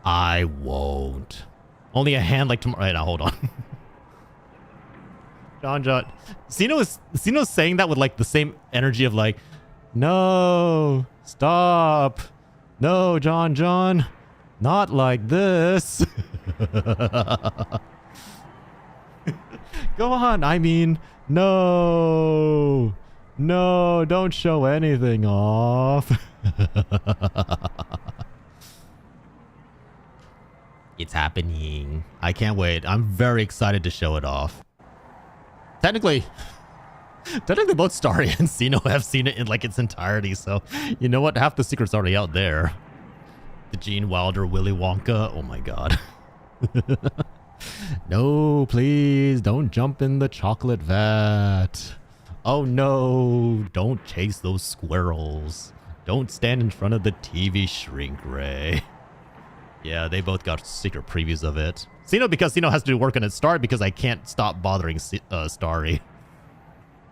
I won't. Only a hand like tomorrow. Right now, hold on. John. Sino's saying that with like the same energy of like, no, stop. No, John. Not like this. Go on. I mean, no. No, don't show anything off. It's happening. I can't wait. I'm very excited to show it off. Technically both Starry and Sino have seen it in like its entirety, so you know what? Half the secret's already out there. The Gene Wilder Willy Wonka. Oh my god. No, please don't jump in the chocolate vat. Oh no, don't chase those squirrels. Don't stand in front of the TV shrink ray. Yeah, they both got secret previews of it. Sino because Sino has to do work on its Starry because I can't stop bothering Starry.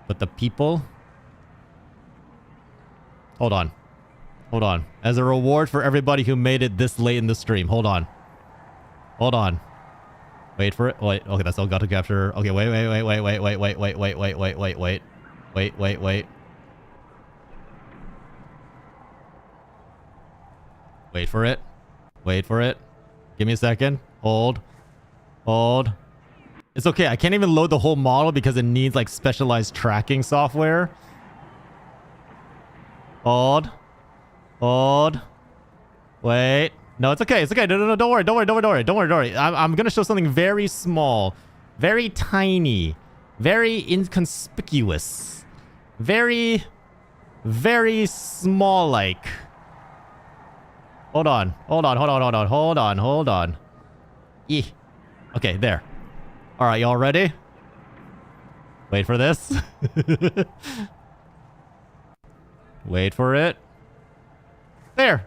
But the people... Hold on. Hold on. As a reward for everybody who made it this late in the stream. Hold on. Hold on. Wait for it. Wait. Okay, that's all got to capture. Okay, wait. Wait for it. Wait for it. Give me a second. Hold. Hold. It's okay. I can't even load the whole model because it needs like specialized tracking software. Hold. Hold. Wait. No, it's okay. It's okay. No, don't worry. Don't worry. I'm going to show something very small. Very tiny. Very inconspicuous. Very small like. Hold on. Okay, there. All right, y'all ready? Wait for this. Wait for it. There.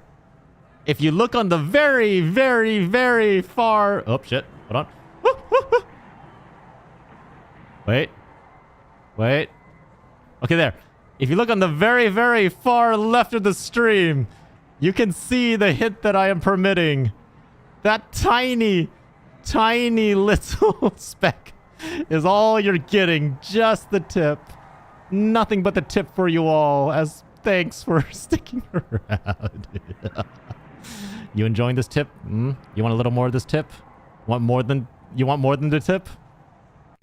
If you look on the very far... Oh, shit. Hold on. Wait. Okay, there. If you look on the very far left of the stream, you can see the hint that I am permitting. That tiny little speck is all you're getting. Just the tip. Nothing but the tip for you all as thanks for sticking around. You enjoying this tip? You want a little more of this tip? You want more than the tip?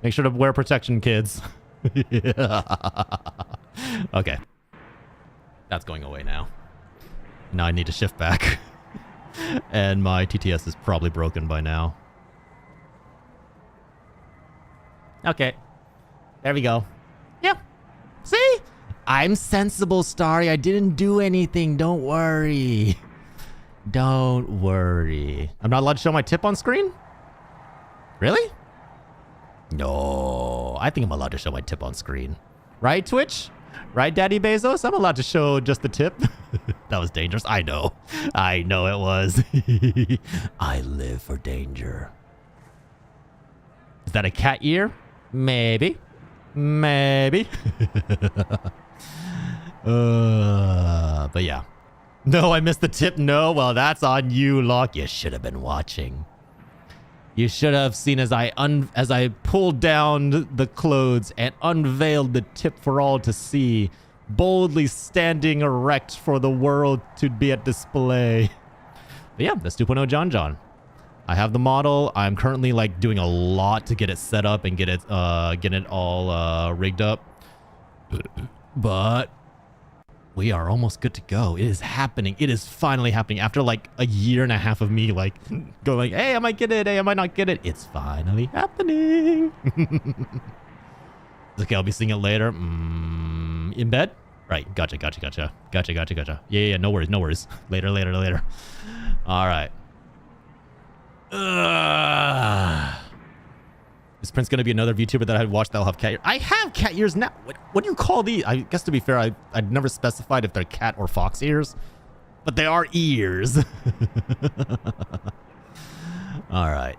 Make sure to wear protection, kids. Okay. That's going away now. Now I need to shift back. And my TTS is probably broken by now. Okay. There we go. Yeah. See? I'm sensible, Starry. I didn't do anything. Don't worry. Don't worry. I'm not allowed to show my tip on screen? Really? No. I think I'm allowed to show my tip on screen. Right, Twitch? Right, Daddy Bezos? I'm allowed to show just the tip. That was dangerous. I know. I know it was. I live for danger. Is that a cat ear? Maybe. But yeah. No, I missed the tip. No, well, that's on you, Locke. You should have been watching. You should have seen as I pulled down the clothes and unveiled the tip for all to see, boldly standing erect for the world to be at display. But yeah, that's 2.0 John. I have the model. I'm currently like doing a lot to get it set up and get it all rigged up. But we are almost good to go. It is happening. It is finally happening. After like a year and a half of me like going like, hey, I might get it. Hey, I might not get it. It's finally happening. Okay, I'll be seeing it later. In bed? Right. Gotcha. Yeah. No worries. Later. All right. Is Prince going to be another VTuber that I'd watch that'll have cat ears? I have cat ears now. What do you call these? I guess to be fair, I'd never specified if they're cat or fox ears. But they are ears. All right.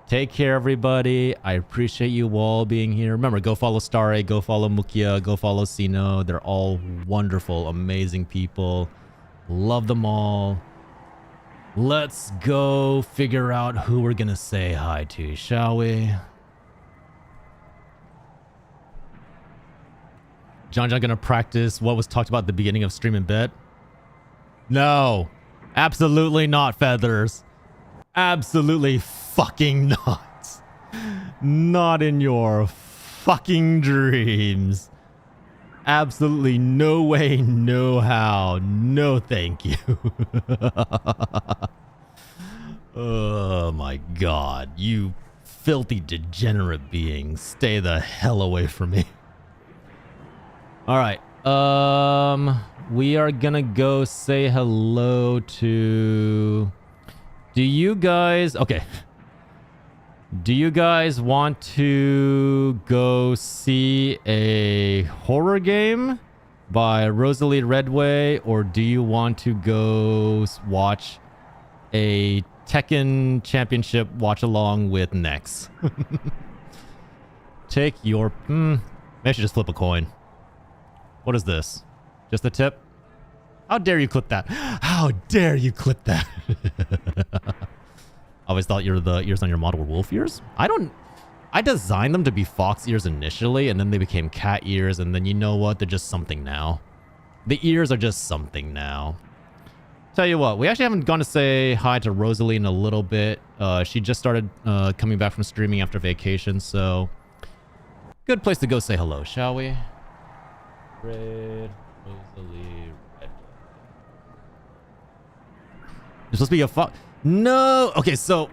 Take care, everybody. I appreciate you all being here. Remember, go follow Starry, go follow Mukia, go follow Sino. They're all wonderful, amazing people. Love them all. Let's go figure out who we're going to say hi to, shall we? John gonna practice what was talked about at the beginning of stream in bed? No, absolutely not, Feathers. Absolutely fucking not. Not in your fucking dreams. Absolutely no way, no how, no thank you. Oh my god, you filthy degenerate beings. Stay the hell away from me. Alright, we are gonna go say hello to... Do you guys... Okay. Do you guys want to go see a horror game by Rosalie Redway, or do you want to go watch a Tekken Championship watch along with Nex? Take your... maybe I should just flip a coin. What is this? Just a tip? How dare you clip that? How dare you clip that? I always thought the ears on your model were wolf ears. I designed them to be fox ears initially, and then they became cat ears, and then you know what? They're just something now. The ears are just something now. Tell you what, we actually haven't gone to say hi to Rosalie in a little bit. She just started coming back from streaming after vacation, so good place to go say hello, shall we? Red Rosalie Red. There's supposed to be a fox. No! Okay, so...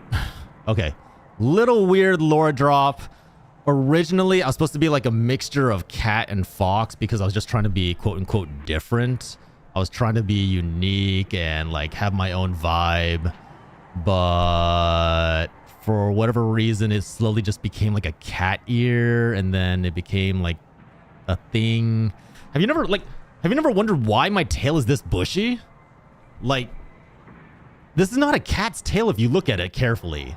Okay. Little weird lore drop. Originally, I was supposed to be like a mixture of cat and fox because I was just trying to be quote-unquote different. I was trying to be unique and like have my own vibe. But for whatever reason, it slowly just became like a cat ear, and then it became like a thing. Have you never wondered why my tail is this bushy? Like, this is not a cat's tail if you look at it carefully.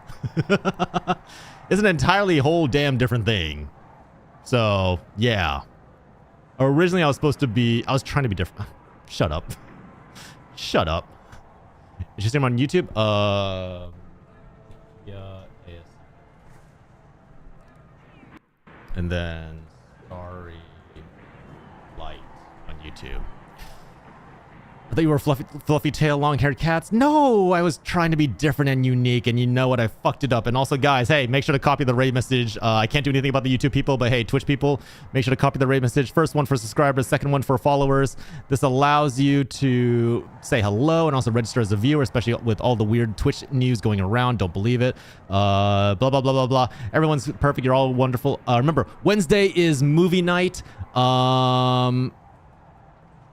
It's an entirely whole damn different thing. So, yeah. Originally, I was trying to be different. Shut up. Shut up. Is she stream on YouTube? Yeah, AS. And then, sorry, light on YouTube. I thought you were fluffy tail, long-haired cats. No, I was trying to be different and unique, and you know what? I fucked it up. And also, guys, hey, make sure to copy the raid message. I can't do anything about the YouTube people, but hey, Twitch people, make sure to copy the raid message. First one for subscribers, second one for followers. This allows you to say hello and also register as a viewer, especially with all the weird Twitch news going around. Don't believe it. Blah, blah, blah, blah, blah. Everyone's perfect. You're all wonderful. Remember, Wednesday is movie night.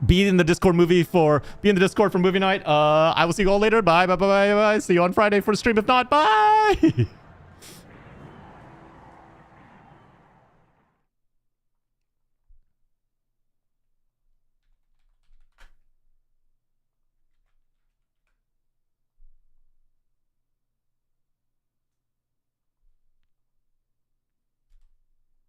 Be in the Discord for movie night. I will see you all later. Bye, bye, bye, bye, bye. See you on Friday for the stream. If not, bye.